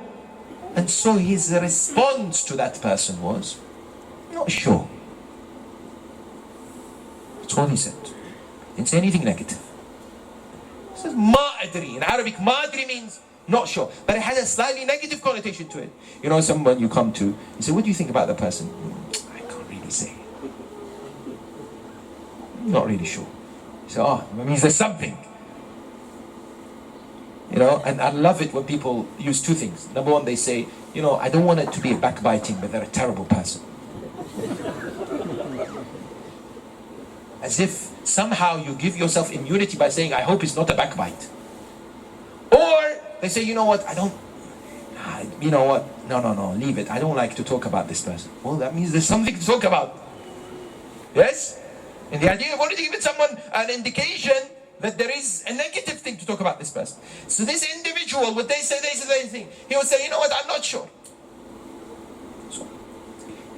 Speaker 9: And so his response to that person was, not sure. That's all he said. Didn't say anything negative. He says, ma adri. In Arabic, ma adri means not sure. But it has a slightly negative connotation to it. You know, someone you come to, you say, what do you think about the person? I can't really say. Not really sure. You say, oh, that means there's something. You know, and I love it when people use two things. Number one, they say, you know, I don't want it to be a backbiting, but they're a terrible person. As if somehow you give yourself immunity by saying, I hope it's not a backbite. Or they say, you know what, you know what, no, leave it. I don't like to talk about this person. Well, that means there's something to talk about. Yes? And the idea of wanting to give someone an indication that there is a negative thing to talk about this person. So this individual, would they say anything? He would say, you know what, I'm not sure. So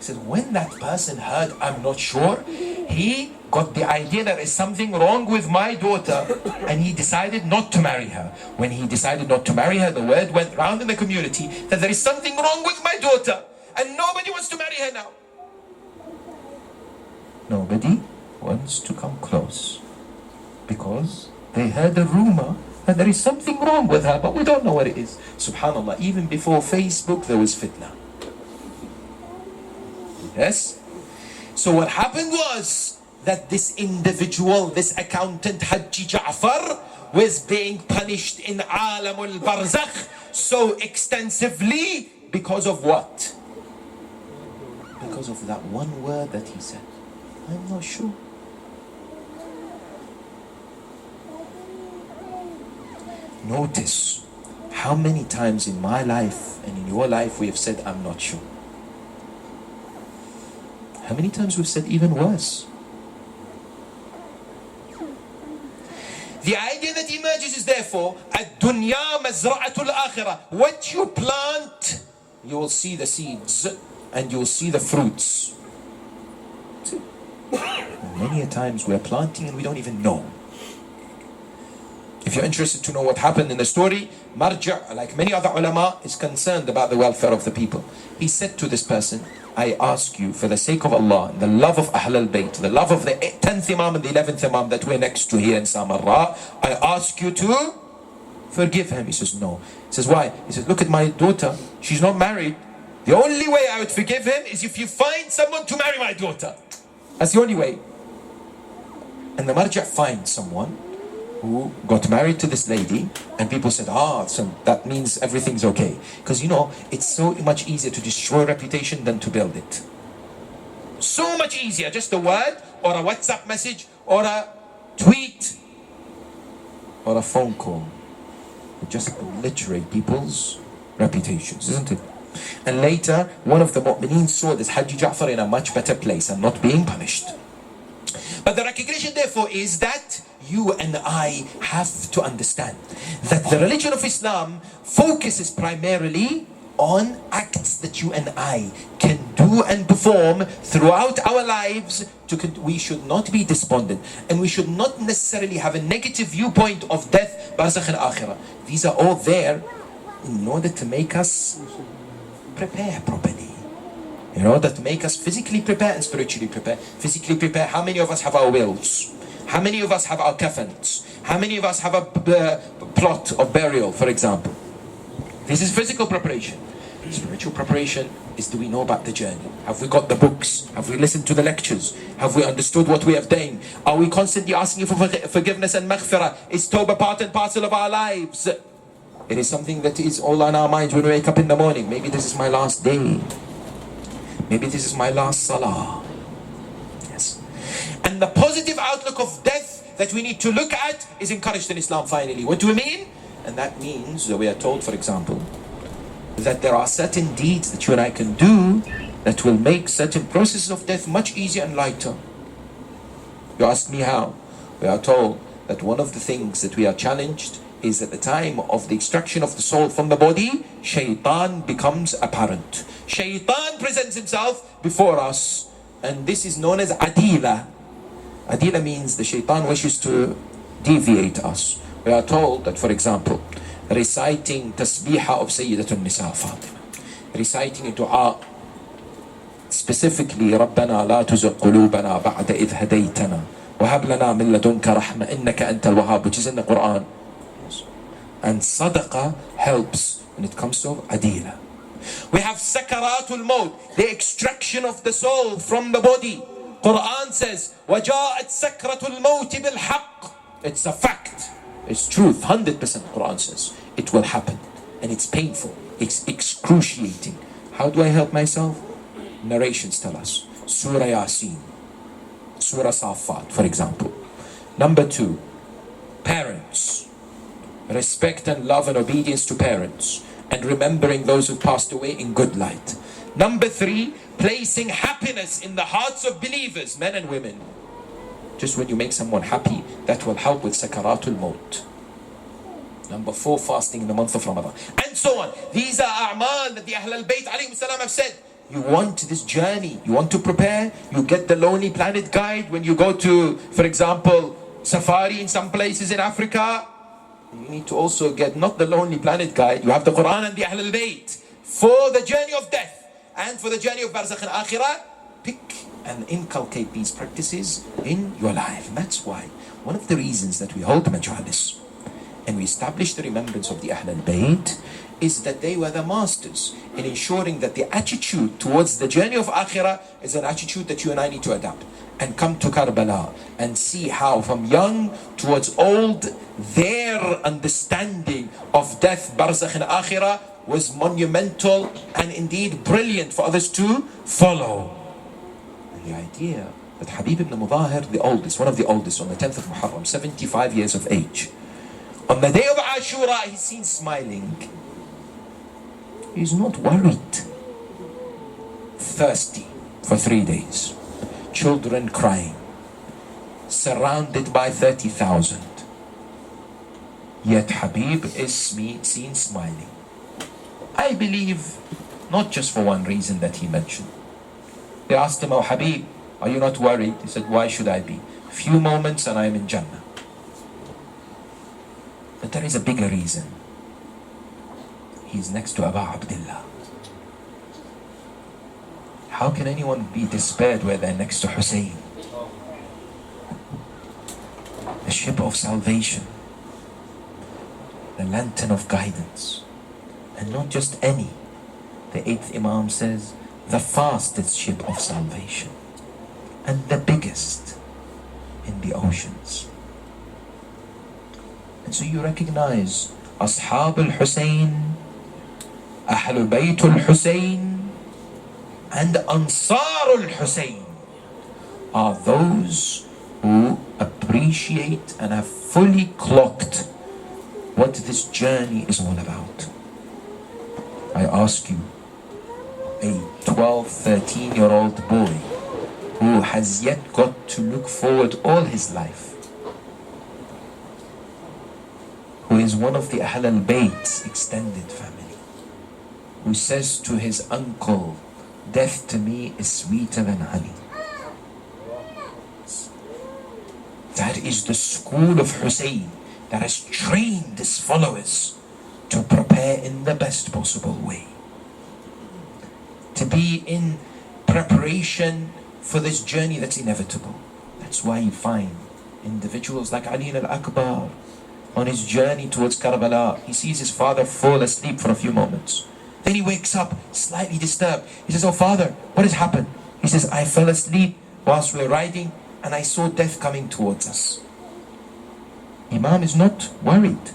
Speaker 9: He said, when that person heard, I'm not sure, he got the idea that there's something wrong with my daughter, and he decided not to marry her. When he decided not to marry her, the word went round in the community that there is something wrong with my daughter, and nobody wants to marry her now. Nobody wants to come close because they heard a rumor that there is something wrong with her, but we don't know what it is. Subhanallah, even before Facebook, there was fitna. Yes? So what happened was that this individual, this accountant Haji Jaffer, was being punished in Alamul Barzakh so extensively because of what? Because of that one word that he said. I'm not sure. Notice how many times in my life and in your life we have said, I'm not sure. How many times we've said even worse? The idea that emerges is therefore, ad-dunya mazra'atul akhirah. What you plant, you will see the seeds and you will see the fruits. Many a times we're planting and we don't even know. If you're interested to know what happened in the story, Marja', like many other ulama, is concerned about the welfare of the people. He said to this person, I ask you, for the sake of Allah, the love of Ahl al-Bayt, the love of the 10th Imam and the 11th Imam that we're next to here in Samarra, I ask you to forgive him. He says, no. He says, why? He says, look at my daughter. She's not married. The only way I would forgive him is if you find someone to marry my daughter. That's the only way. And the Marja' finds someone who got married to this lady, and people said, so that means everything's okay. Because you know, it's so much easier to destroy reputation than to build it. So much easier, just a word, or a WhatsApp message, or a tweet, or a phone call. It just obliterate people's reputations, isn't it? And later, one of the mu'mineen saw this Haji Ja'far in a much better place and not being punished. But the recognition therefore is that you and I have to understand that the religion of Islam focuses primarily on acts that you and I can do and perform throughout our lives. We should not be despondent, and we should not necessarily have a negative viewpoint of death, barzakh and akhirah. These are all there in order to make us prepare properly. In order to make us physically prepare and spiritually prepare. Physically prepare, how many of us have our wills? How many of us have our kaffans? How many of us have a plot of burial, for example? This is physical preparation. Spiritual preparation is, do we know about the journey? Have we got the books? Have we listened to the lectures? Have we understood what we have done? Are we constantly asking for forgiveness and maghfirah? Is tawbah part and parcel of our lives? It is something that is all on our minds when we wake up in the morning. Maybe this is my last day. Maybe this is my last salah. Yes. And the positive outlook of death that we need to look at is encouraged in Islam finally. What do we mean? And that means that we are told, for example, that there are certain deeds that you and I can do that will make certain processes of death much easier and lighter. You ask me how? We are told that one of the things that we are challenged is at the time of the extraction of the soul from the body, Shaitan becomes apparent. Shaitan presents himself before us, and this is known as Adila. Adila means the Shaitan wishes to deviate us. We are told that, for example, reciting tasbihah of Sayyidatun Nisa Fatima, reciting a dua, specifically ربنا لا تزغ قلوبنا بعد إذ هديتنا وهب لنا من لدنك رحمة إنك أنت الوهاب, which is in the Quran. And sadaqah helps when it comes to adila. We have sakaratul maut, the extraction of the soul from the body. Quran says, وَجَاءَتْ سَكْرَةُ الْمَوْتِ بِالْحَقِّ. It's a fact. It's truth. 100% Quran says it will happen. And it's painful. It's excruciating. How do I help myself? Narrations tell us. Surah Yasin. Surah Safat, for example. Number 2, parents. Respect and love and obedience to parents, and remembering those who passed away in good light. Number 3, placing happiness in the hearts of believers, men and women. Just when you make someone happy, that will help with sakaratul maut. Number 4, fasting in the month of Ramadan, and so on. These are a'mal that the Ahl al-Bayt alayhim salam have said, You want this journey, you want to prepare, you get the Lonely Planet guide when you go to, for example, safari in some places in Africa. You need to also get not the Lonely Planet guide, you have the Quran and the Ahl al-Bayt for the journey of death and for the journey of Barzakh and Akhirah. Pick and inculcate these practices in your life. And that's why one of the reasons that we hold Majlis and we establish the remembrance of the Ahl al-Bayt is that they were the masters in ensuring that the attitude towards the journey of Akhirah is an attitude that you and I need to adapt. And come to Karbala and see how from young towards old, their understanding of death, Barzakh and Akhirah was monumental and indeed brilliant for others to follow. And the idea that Habib ibn Mudahir, the oldest, one of the oldest, on the 10th of Muharram, 75 years of age, on the day of Ashura, he's seen smiling. He's not worried. Thirsty for 3 days. Children crying. Surrounded by 30,000. Yet Habib is seen smiling. I believe not just for one reason that he mentioned. They asked him, "Oh Habib, are you not worried?" He said, "Why should I be? A few moments and I am in Jannah." But there is a bigger reason. He's next to Abu Abdullah. How can anyone be despaired where they're next to Hussein? The ship of salvation, the lantern of guidance, and not just any. The 8th Imam says, the fastest ship of salvation, and the biggest in the oceans. And so you recognize Ashab al-Hussein, Ahlul Bayt al-Hussein, and Ansar al-Hussein are those who appreciate and have fully clocked what this journey is all about. I ask you, a 12, 13-year-old boy who has yet got to look forward all his life, who is one of the Ahl al-Bayt's extended family, who says to his uncle, "Death to me is sweeter than honey." That is the school of Hussein that has trained his followers to prepare in the best possible way. To be in preparation for this journey that's inevitable. That's why you find individuals like Ali al-Akbar on his journey towards Karbala. He sees his father fall asleep for a few moments. Then he wakes up, slightly disturbed. He says, "Oh father, what has happened?" He says, "I fell asleep whilst we were riding and I saw death coming towards us." Imam is not worried,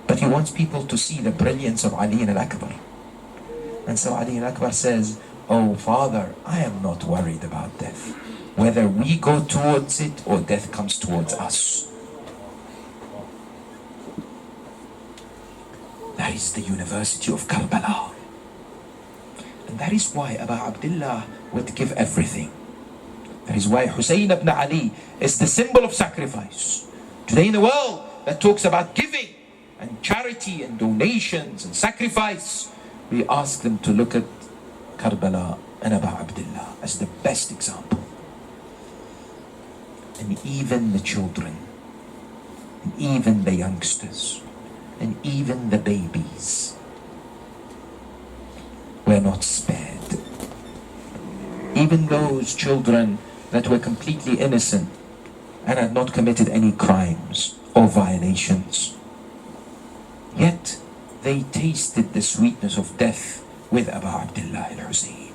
Speaker 9: but he wants people to see the brilliance of Ali al-Akbar. And so Ali al-Akbar says, "Oh father, I am not worried about death, whether we go towards it or death comes towards us." That is the University of Karbala. And that is why Abu Abdullah would give everything. That is why Hussein ibn Ali is the symbol of sacrifice. Today in the world that talks about giving and charity and donations and sacrifice, we ask them to look at Karbala and Abu Abdullah as the best example. And even the children, and even the youngsters, and even the babies were not spared. Even those children that were completely innocent and had not committed any crimes or violations, yet they tasted the sweetness of death with Abu Abdullah al-Hussein.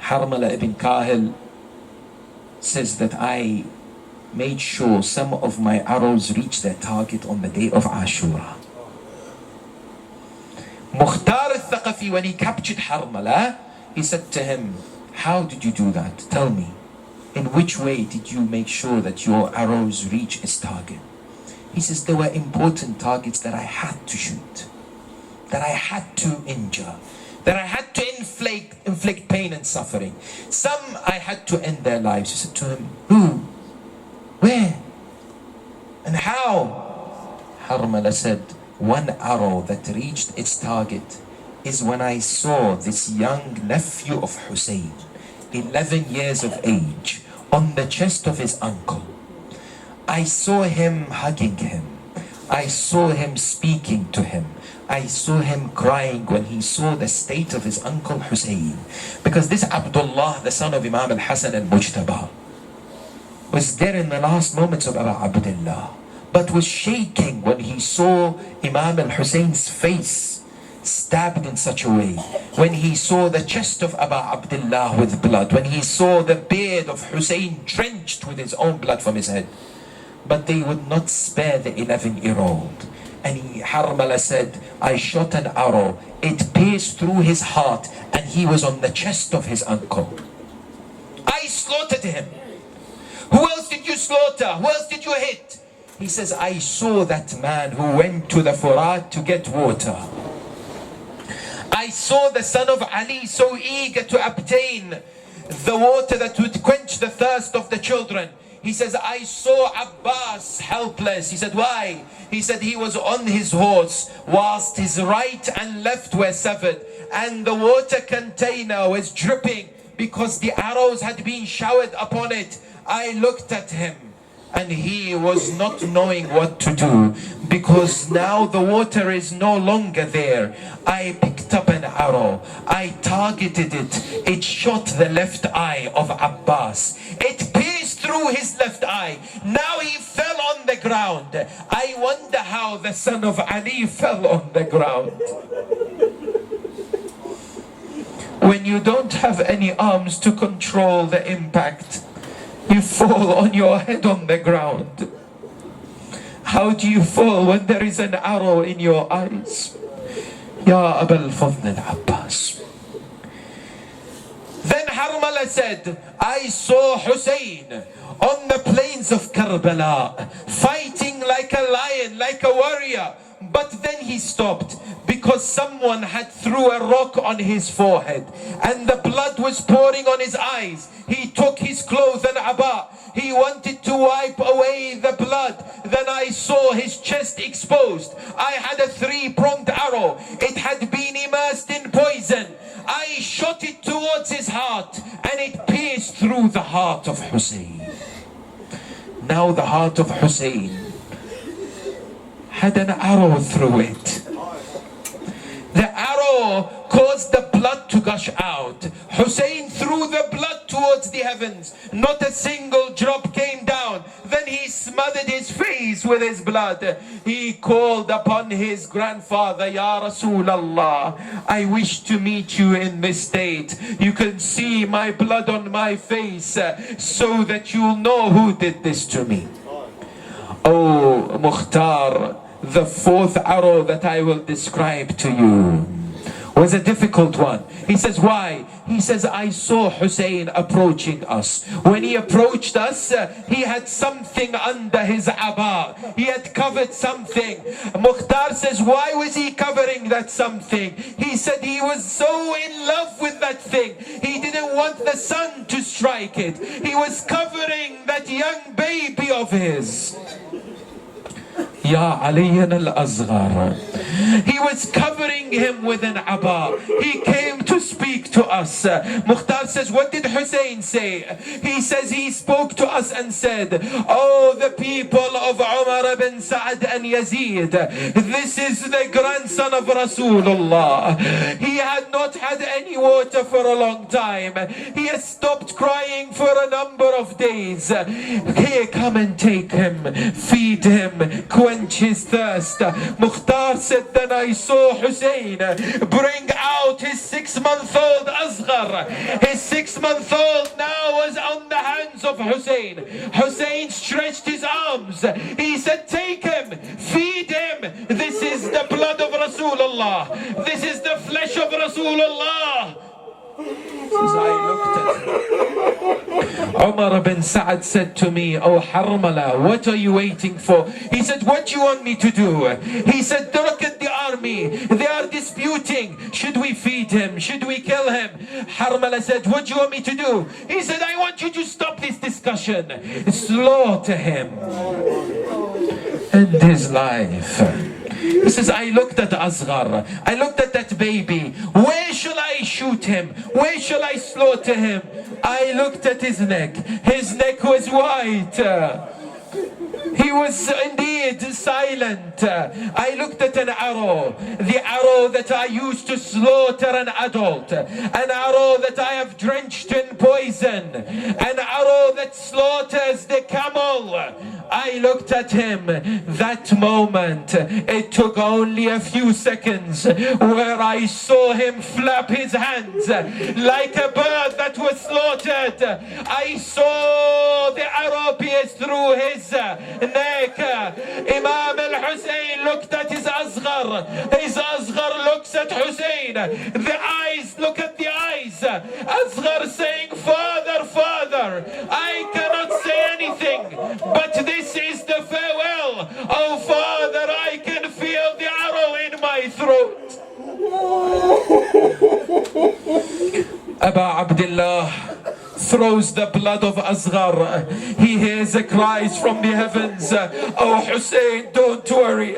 Speaker 9: Harmala ibn Kahil says that I made sure some of my arrows reached their target on the day of Ashura. Mukhtar al-Thaqafi, when he captured Harmala, he said to him, "How did you do that? Tell me. In which way did you make sure that your arrows reach its target?" He says, "There were important targets that I had to shoot, that I had to injure, that I had to inflict pain and suffering. Some I had to end their lives." He said to him, "Who? Where? And how?" Harmala said, "One arrow that reached its target is when I saw this young nephew of Hussein, 11 years of age, on the chest of his uncle. I saw him hugging him. I saw him speaking to him. I saw him crying when he saw the state of his uncle Hussein. Because this Abdullah, the son of Imam al-Hasan al-Mujtaba, was there in the last moments of Abu Abdullah, but was shaking when he saw Imam al-Hussein's face stabbed in such a way, when he saw the chest of Abu Abdullah with blood, when he saw the beard of Hussein drenched with his own blood from his head. But they would not spare the 11-year-old. And Harmala said, I shot an arrow, it pierced through his heart, and he was on the chest of his uncle. I slaughtered him. Who else did you slaughter? Who else did you hit? He says, I saw that man who went to the Furat to get water. I saw the son of Ali so eager to obtain the water that would quench the thirst of the children. He says, I saw Abbas helpless. He said, why? He said he was on his horse whilst his right and left were severed, and the water container was dripping because the arrows had been showered upon it. I looked at him and he was not knowing what to do, because now the water is no longer there. I picked up an arrow, I targeted it, it shot the left eye of Abbas. It pierced through his left eye. Now he fell on the ground. I wonder how the son of Ali fell on the ground. When you don't have any arms to control the impact, you fall on your head on the ground. How do you fall when there is an arrow in your eyes? Ya Abul Fadl al-Abbas. Then Harmala said, I saw Hussein on the plains of Karbala, fighting like a lion, like a warrior. But then he stopped because someone had threw a rock on his forehead and the blood was pouring on his eyes. He took his clothes and abba. He wanted to wipe away the blood. Then I saw his chest exposed. I had a 3-pronged arrow. It had been immersed in poison. I shot it towards his heart and it pierced through the heart of Hussein. Now the heart of Hussein had an arrow through it. The arrow caused the blood to gush out. Hussein threw the blood towards the heavens. Not a single drop came down. Then he smothered his face with his blood. He called upon his grandfather, Ya Rasulallah, I wish to meet you in this state. You can see my blood on my face so that you'll know who did this to me. Oh, Mukhtar, the 4th arrow that I will describe to you was a difficult one. He says, why? He says, I saw Hussein approaching us. When he approached us, he had something under his abba. He had covered something. Mukhtar says, why was he covering that something? He said he was so in love with that thing. He didn't want the sun to strike it. He was covering that young baby of his. Ya Aliyan al-Azghar. He was covering him with an abba. He came to speak to us. Mukhtar says, what did Hussein say? He says he spoke to us and said, oh, the people of Umar ibn Sa'ad and Yazid, this is the grandson of Rasulullah. He had not had any water for a long time. He has stopped crying for a number of days. Here, come and take him, feed him, quench his thirst. Mukhtar said, then I saw Hussein bring out his 6-month-old Asghar. His 6-month-old now was on the hands of Hussein. Hussein stretched his arms. He said, take him, feed him. This is the blood of Rasulullah. This is the flesh of Rasulullah. As I looked at him, Umar ibn Sa'ad said to me, oh Harmala, what are you waiting for? He said, what do you want me to do? He said, look at the army. They are disputing. Should we feed him? Should we kill him? Harmala said, what do you want me to do? He said, I want you to stop this discussion. Slaughter him. End his life. He says, I looked at Asghar. I looked at that baby. Where shall I shoot him? Where shall I slaughter him? I looked at his neck. His neck was white. He was indeed silent. I looked at an arrow, the arrow that I used to slaughter an adult, an arrow that I have drenched in poison, an arrow that slaughters the camel. I looked at him. That moment, it took only a few seconds where I saw him flap his hands like a bird that was slaughtered. I saw the arrow pierce through his neck. Imam al-Hussein looked at his asghar. His asghar looks at Hussein. The eyes look at the eyes. Asghar saying, Father, Father, I cannot say anything, but this is the farewell. Oh Father, I can feel the arrow in my throat. Aba Abdullah throws the blood of Asghar. He hears the cries from the heavens. Oh Hussein, don't worry.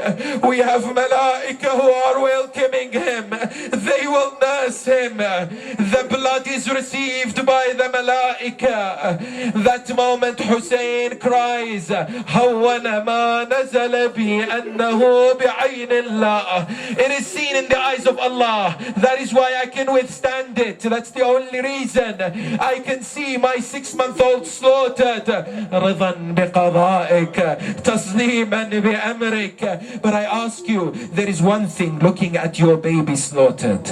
Speaker 9: We have malaika who are welcoming him. They will nurse him. The blood is received by the malaika. That moment Hussein cries, Hawwana ma nazala bi annahu bi'ayn Allah. It is seen in the eyes of Allah. That is why I can withstand it. That's the only reason I can see my 6-month-old slaughtered. Ridan biqada'ik, tasliman bi'amrik. But I ask you, there is one thing looking at your baby slaughtered,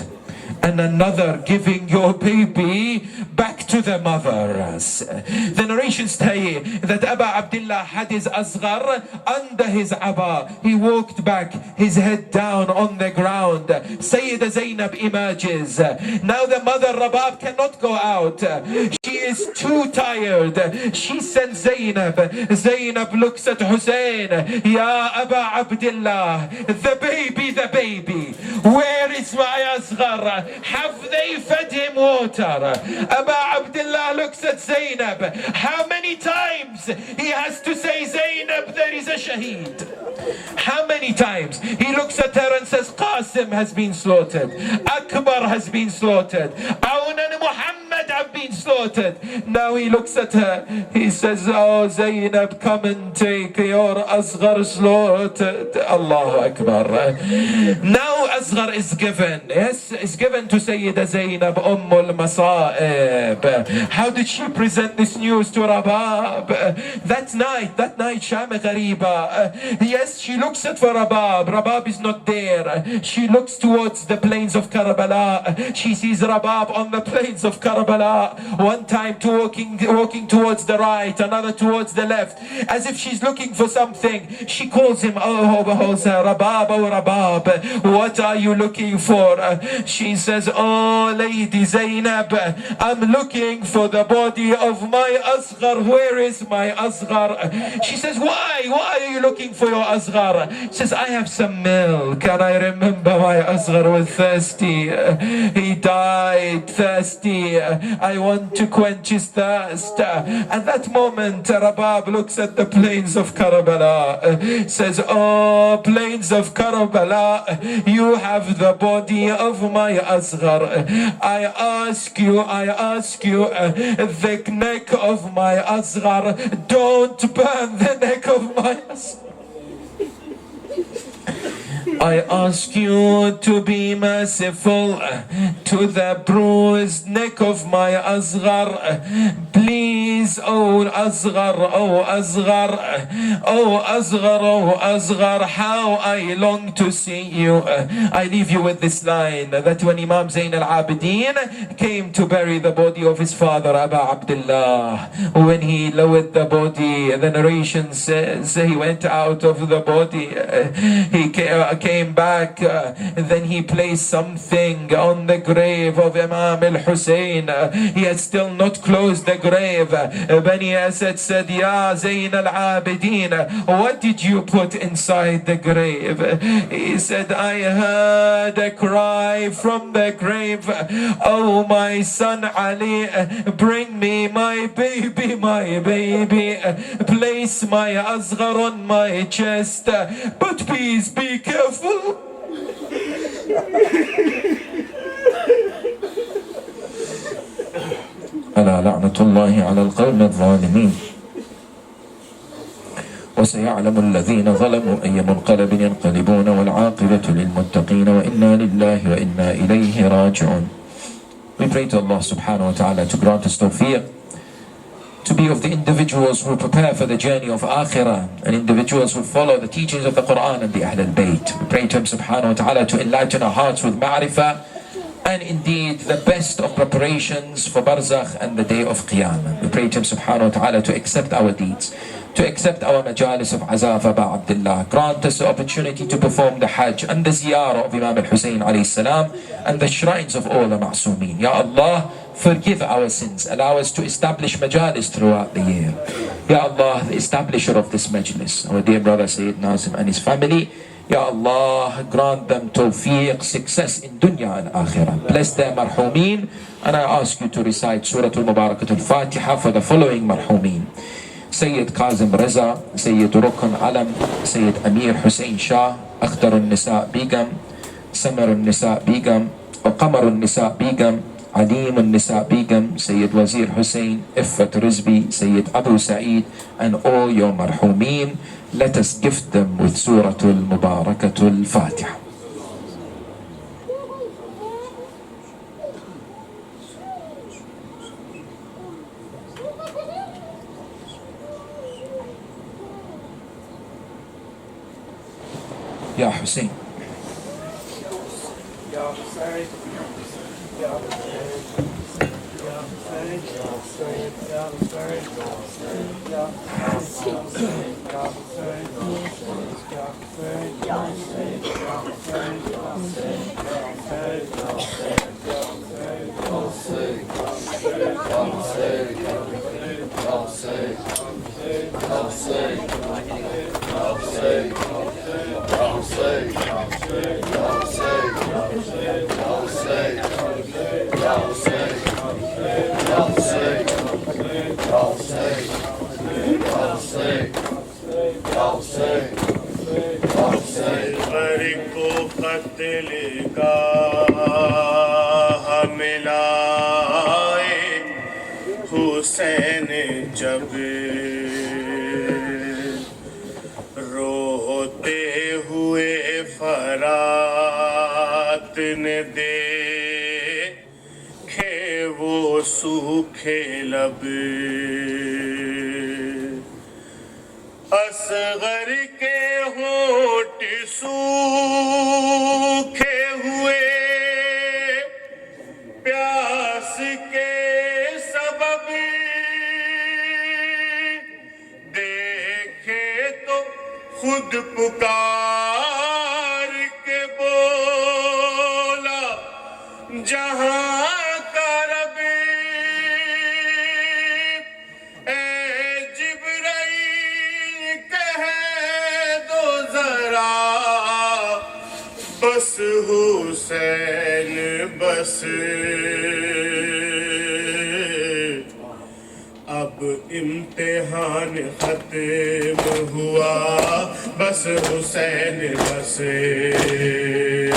Speaker 9: and another giving your baby back to the mothers. The narrations say that Aba Abdullah had his asghar under his aba. He walked back, his head down on the ground. Sayyida Zainab emerges. Now the mother Rabab cannot go out. She is too tired. She sends Zainab. Zainab looks at Hussein. Ya Aba Abdullah, the baby, the baby. Where is my asghar? Have they fed him water? Aba Abdullah looks at Zainab. How many times he has to say, Zainab, there is a shaheed? How many times? He looks at her and says, Qasim has been slaughtered. Akbar has been slaughtered. Aun and Muhammad have been slaughtered. Now he looks at her. He says, oh Zainab, come and take your asghar slaughtered. Allahu Akbar. Now asghar is given. Yes, is given to Sayyida Zainab, Ummul Masa'ib. How did she present this news to Rabab? That night, Sham Ghariba. Yes, she looks at for Rabab. Rabab is not there. She looks towards the plains of Karbala. She sees Rabab on the plains of Karbala. One time walking towards the right, another towards the left, as if she's looking for something. She calls him, oh Rabab, oh Rabab, what are you looking for? She says, oh Lady Zainab, I'm looking for the body of my asghar. Where is my asghar? She says, why are you looking for your asghar? She says, I have some milk and I remember my asghar was thirsty. He died thirsty. I want to quench his thirst. At that moment, Rabab looks at the plains of Karbala, says, oh plains of Karbala, you have the body of my asghar. I ask you, the neck of my asghar, don't burn the neck of my asghar. I ask you to be merciful to the bruised neck of my asghar. Please, oh asghar, oh asghar, oh asghar, oh asghar, how I long to see you. I leave you with this line, that when Imam Zain al-Abidin came to bury the body of his father, Aba Abdullah, when he lowered the body, the narration says he went out of the body. He came back, then he placed something on the grave of Imam al-Hussein. He had still not closed the grave. Bani Asad said, Ya Zain al-Abidin, what did you put inside the grave? He said, I heard a cry from the grave, oh my son Ali, bring me my baby, place my asghar on my chest, but please be careful. لعنة الله على القوم الظالمين وسيعلم الذين ظلموا أي منقلب ينقلبون والعاقبة للمتقين وإنا لله وإنا إليه راجعون. We pray to Allah subhanahu wa ta'ala to grant us tawfiq to be of the individuals who prepare for the journey of Akhirah and individuals who follow the teachings of the Quran and the Ahl al-Bayt. We pray to Him subhanahu wa ta'ala to enlighten our hearts with ma'rifah and indeed the best of preparations for Barzakh and the day of Qiyamah. We pray to Him subhanahu wa ta'ala to accept our deeds, to accept our majalis of Azaf Aba Abdullah. Grant us the opportunity to perform the Hajj and the ziyarah of Imam al-Hussein alayhi salam and the shrines of all the Ma'soomeen. Ya Allah, forgive our sins. Allow us to establish majalis throughout the year. Ya Allah, the establisher of this majlis, our dear brother Syed Nazim and his family, Ya Allah, grant them tawfiq, success in dunya and akhirah. Bless their marhumeen, and I ask you to recite Surah Al-Mubarakat Al-Fatiha for the following marhumeen: Sayyid Kazim Raza, Sayyid Rukn Alam, Sayyid Amir Hussein Shah, Akhtar al-Nisa Begum, Samar al-Nisa Begum, Qamar al-Nisa Begum, Alim al-Nisa Begum, Sayyid Wazir Hussein, Jaffer Rizvi, Sayyid Abu Sa'id, and all your marhumeen. Let us gift them with Surah Al-Mubarakat Al-Fatiha. Ya Hussein.
Speaker 10: Ya Hussein. Ya Hussein. Ya Hussein. Ya Hussein. Ya Hussein. Ya Hussein. Ya Hussein. Ya Hussein. Ya Hussein. Ya Hussein.
Speaker 7: को कत्ल का मिलाए हुसैन जब रोते हुए फरात ने देखे वो सूखे लब असगर के होठ सूखे हुए प्यास के सबब देखे तो खुद पुकार के बोला जहां का रब बस हुसैन बस अब इम्तिहान खत्म हुआ बस हुसैन बस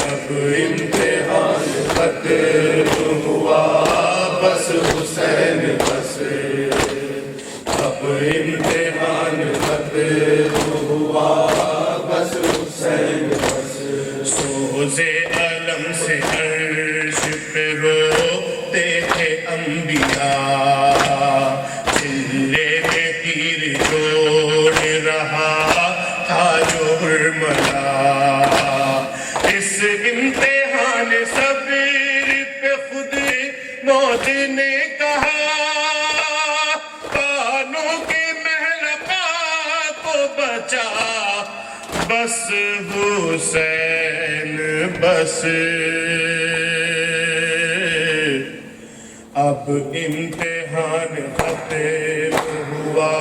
Speaker 7: अब इम्तिहान खत्म हुआ बस हुसैन बस अब इम्तिहान खत्म हुआ बस हुसैन बस सोज़े अलम से अर्श पे रोते थे अंबिया चिल्ले में तीर जोड़ रहा था जो हुर्मला इस इम्तिहान सबीर पे खुद मौत ने कहा कानों के महलका को बचा बस हुसैन बस अब इम्तिहान खत्म हुआ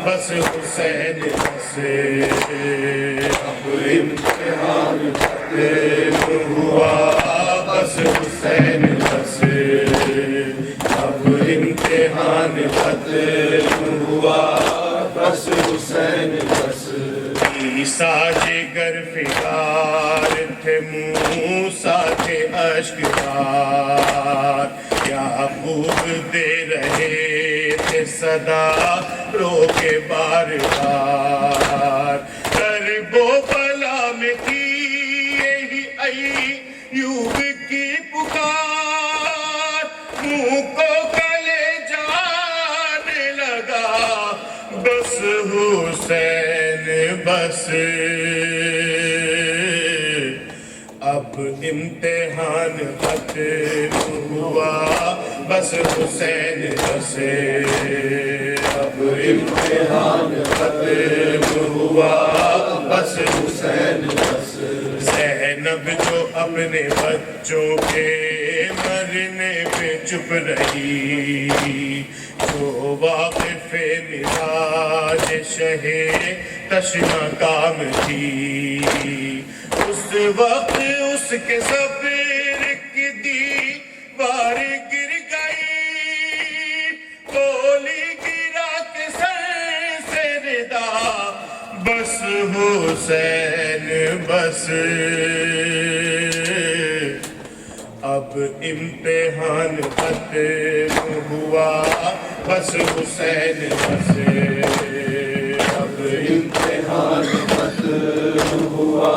Speaker 7: बस हुसैन बस अब इम्तिहान खत्म हुआ बस हुसैन बस अब इम्तिहान खत्म हुआ बस हुसैन बस साजिगर फिकार थे मूसा थे अश्कबार
Speaker 11: یعقوب دے رہے تھے صدا رو کے بار بار، کرب و بلا میں کی یہی ایوب کی پکار، منہ کو گلے جانے لگا بس حسین بس، اب امتحان ختم ہوا بس حسین بس، اب امتحان ختم ہوا بس حسین بس، زینب جو اپنے بچوں کے مرنے پہ چپ رہی، جو واقف مزاج شہ تشنا کام تھی، اس وقت اس کے صبر کی دیوار گر گئی، گولی گرا کے سر سے ردا بس حسین بس، اب امتحان ختم ہوا بس حسین بس، اب امتحان ختم ہوا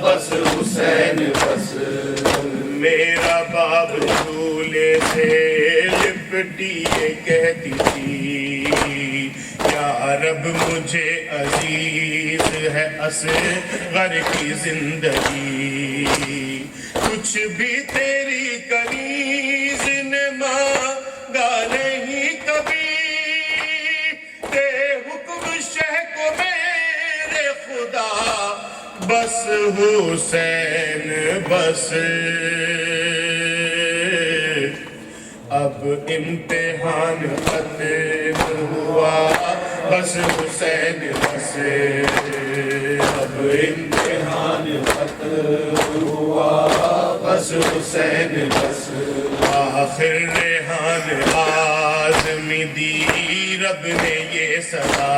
Speaker 11: بس حسین بس، میرا باب جھولے سے لپٹی یہ کہتی تھی، یا رب مجھے عزیز ہے اصغر کی زندگی، کچھ بھی تیری کنیز نے مانگا نہیں کبھی، دے حکم شہ کو میرے خدا بس حسین بس، اب امتحان ختم ہوا بس حسین بس، اب امتحان ختم ہوا بس حسین بس، آخر ریحان آزمی دی رب نے یہ صدا،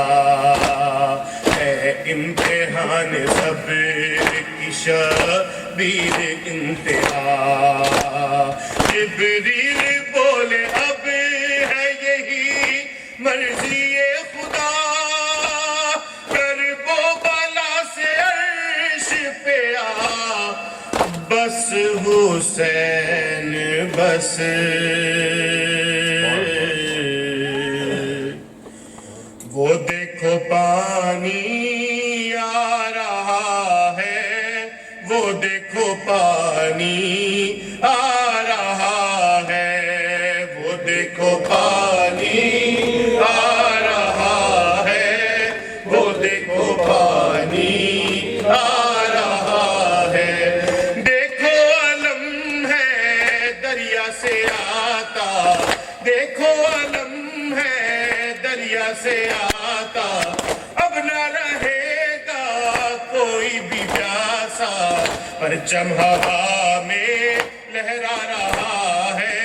Speaker 11: ہے امتحان صبر کی شبیر انتہا، جبریل بولے اب ہے یہی مرضی خدا، کرب و بلا سے عرش پہ آ بس حسین بس، وہ دیکھو پانی آ رہا ہے، وہ دیکھو پانی آ رہا ہے، وہ دیکھو پانی آ رہا ہے، وہ دیکھو پانی آ رہا ہے، دیکھو علم ہے دریا سے آتا، دیکھو علم ہے دریا سے آتا، اب نہ رہے گا کوئی بھی پیاسا، پرچم ہوا میں لہرا رہا ہے،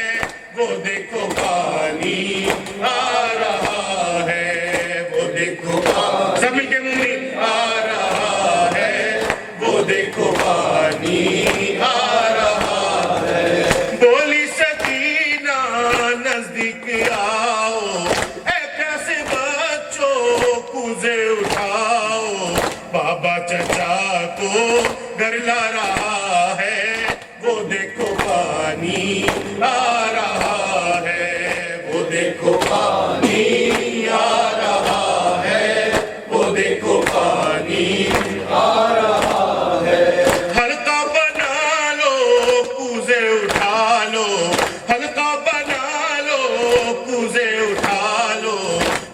Speaker 11: وہ دیکھو پانی آ رہا ہے، وہ دیکھو سب مل کے منہ آ رہا ہے، وہ دیکھو پانی آ رہا ہے، بولی سکینہ نزدیک آؤ، اے پیاسے بچوں کوزے اٹھاؤ، بابا چچا کو گھر لا رہا ہے، وہ دیکھو پانی آ رہا ہے، وہ دیکھو پانی آ رہا ہے، وہ دیکھو پانی آ رہا ہے، حلقہ بنا لو کوزے اٹھا لو، حلقہ بنا لو کوزے اٹھا لو،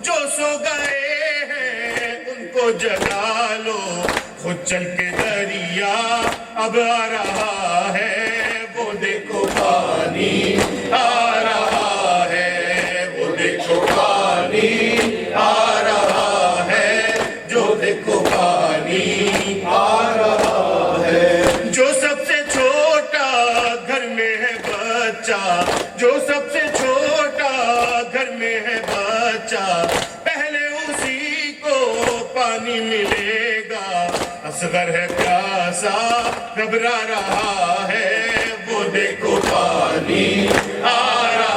Speaker 11: جو سو گئے ہیں ان کو جگا لو، خود چل کے دریا اب آ رہا ہے، وہ دیکھو پانی آ رہا ہے، وہ دیکھو پانی آ رہا ہے، جو دیکھو پانی آ رہا ہے، جو سب سے چھوٹا گھر میں ہے بچہ، جو سب سے چھوٹا گھر میں ہے بچہ، پہلے اسی کو پانی ملے گا، اصغر ہے پیاسا گھبرا رہا ہے، وہ دیکھو پانی آ رہا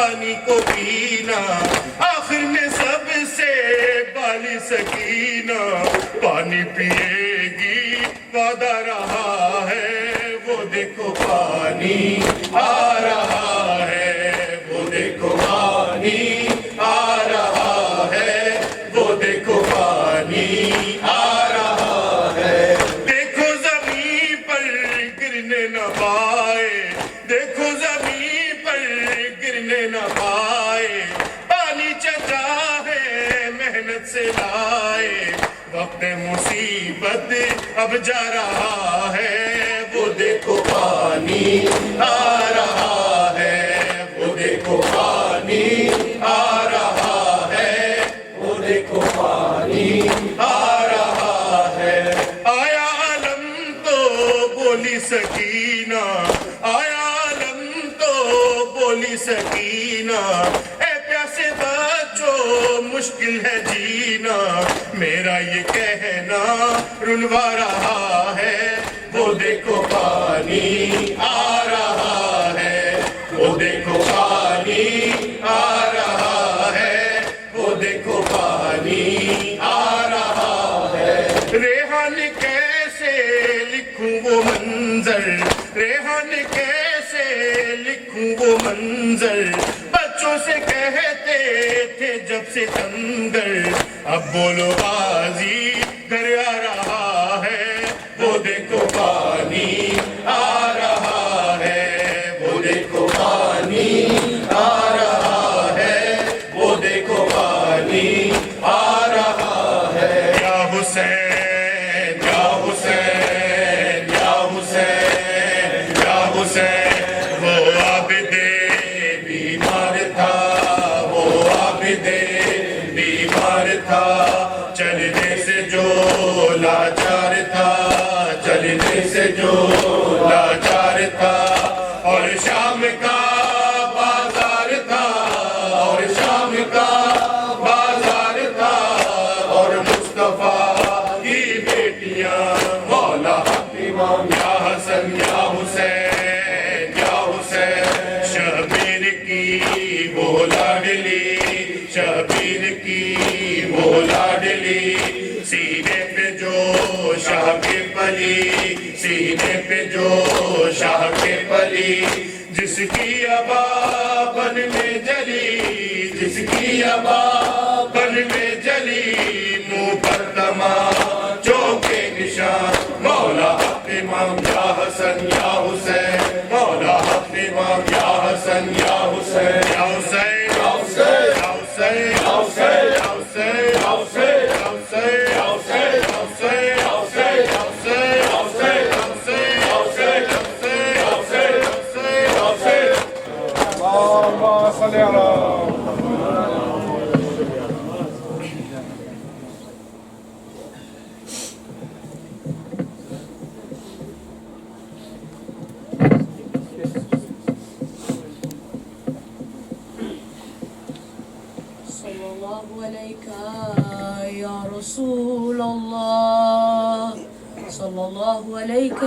Speaker 11: پانی کو پینا، آخر میں سب سے بالی سکینہ پانی پیے گی وعدہ رہا ہے، وہ دیکھو پانی آ رہا ہے، وہ دیکھو پانی آ رہا ہے، وہ دیکھو پانی آ رہا ہے۔ دیکھو زمین پر گرنے نہ پائے، دیکھو زمین پر گرنے نہ پائے، پانی چچا ہے محنت سے لائے، وقت مصیبت اب جا رہا ہے، وہ دیکھو پانی آ رہا ہے، وہ دیکھو پانی آ رہا ہے، وہ دیکھو پانی آ رہا ہے۔ آیا علم تو بولی سکینہ، آیا علم تو بولی سکینہ، اے پیاسے بچوں مشکل ہے جینا، میرا یہ کہنا رنوا رہا ہے، وہ دیکھو پانی آ رہا ہے، وہ دیکھو پانی آ رہا ہے، وہ دیکھو پانی آ رہا ہے۔ ریحان کیسے لکھوں وہ منظر، ریحان کیسے لکھوں وہ منظر، بچوں سے کہتے تھے جب سے تنگر، اب بولو غازی گھر آ رہا ہے، وہ دیکھو پانی آ رہا ہے، وہ دیکھو پانی آ رہا ہے، وہ دیکھو پانی آ رہا ہے۔ یا حسین یا حسین یا حسین یا حسین، وہ عابد بیمار تھا، وہ عابد بیمار تھا، چلنے سے جو لاچار تھا، چلنے سے جو لاچار تھا، اور شام کا بازار تھا، اور شام کا بازار تھا، اور مصطفیٰ کی بیٹیاں مولا امام یا حسن یا حسین یا حسین، شبیر کی وہ لاڈلی، شبیر کی وہ لاڈلی، سینے پہ جو شاہ کے پلی، سینے پہ جو شاہ کے پلی، جس کی ابا بن میں جلی، جس کی ابا بن میں جلی، منہ پر تماچوں کے نشان، مولا حق امام یا حسن یا حسین، مولا حق امام یا حسن یا حسین یا حسین یا حسین یا حسین یا حسین یا حسین یا حسین یا حسین یا حسین یا حسین یا حسین یا حسین یا حسین یا حسین یا حسین یا حسین یا حسین۔
Speaker 4: اللهم صل على
Speaker 12: صلى الله عليك يا رسول الله، صلى الله عليك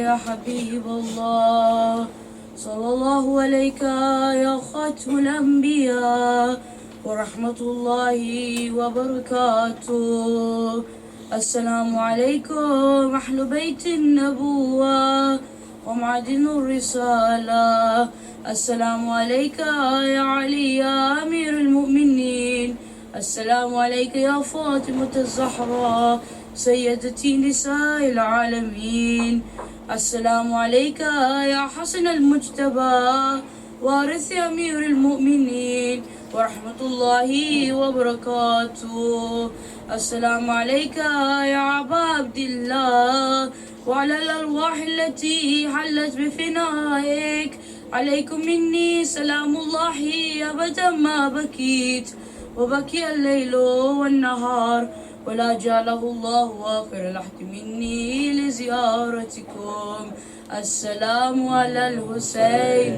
Speaker 12: يا حبيب الله، صلى الله عليك يا خاتم الأنبياء ورحمة الله وبركاته. السلام عليكم أهل بيت النبوة ومعدن الرسالة. السلام عليك يا علي يا أمير المؤمنين. السلام عليك يا فاطمة الزهراء سيدتي نساء العالمين. السلام عليك يا حسن المجتبى وارث أمير المؤمنين ورحمة الله وبركاته. السلام عليك يا أبا عبد الله وعلى الأرواح التي حلت بفنائك. عليكم مني سلام الله أبدا ما بكيت وبكي الليل والنهار ولا جعله الله آخر العهد مني لزيارتكم. السلام على الحسين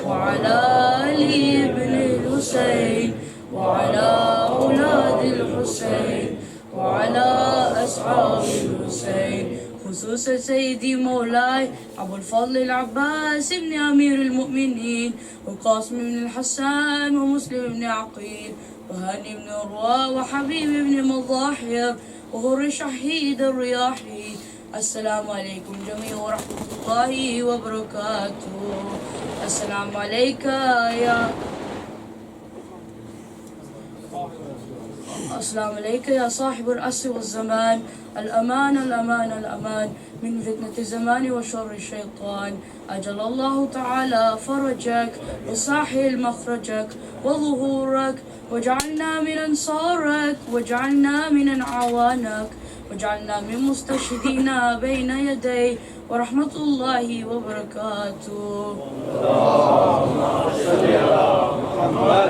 Speaker 12: وعلى علي بن الحسين وعلى أولاد الحسين وعلى أصحاب الحسين. خصوصا سيدي مولاي أبو الفضل العباس بن أمير المؤمنين وقاسم بن الحسن ومسلم بن عقيل وهاني بن عروة وحبيب بن مظاهر وهر شهيد الرياحي. السلام عليكم جميعا ورحمة الله وبركاته. السلام عليك يا صاحب العصر والزمان. الأمان الأمان الأمان من فتنة الزمان وشر الشيطان. أجل الله تعالى فرجك وساحل مخرجك وظهورك وجعلنا من أنصارك وجعلنا من أعوانك وجعلنا من مستشهدين بين يدي ورحمة الله وبركاته.
Speaker 4: اللهم صل على محمد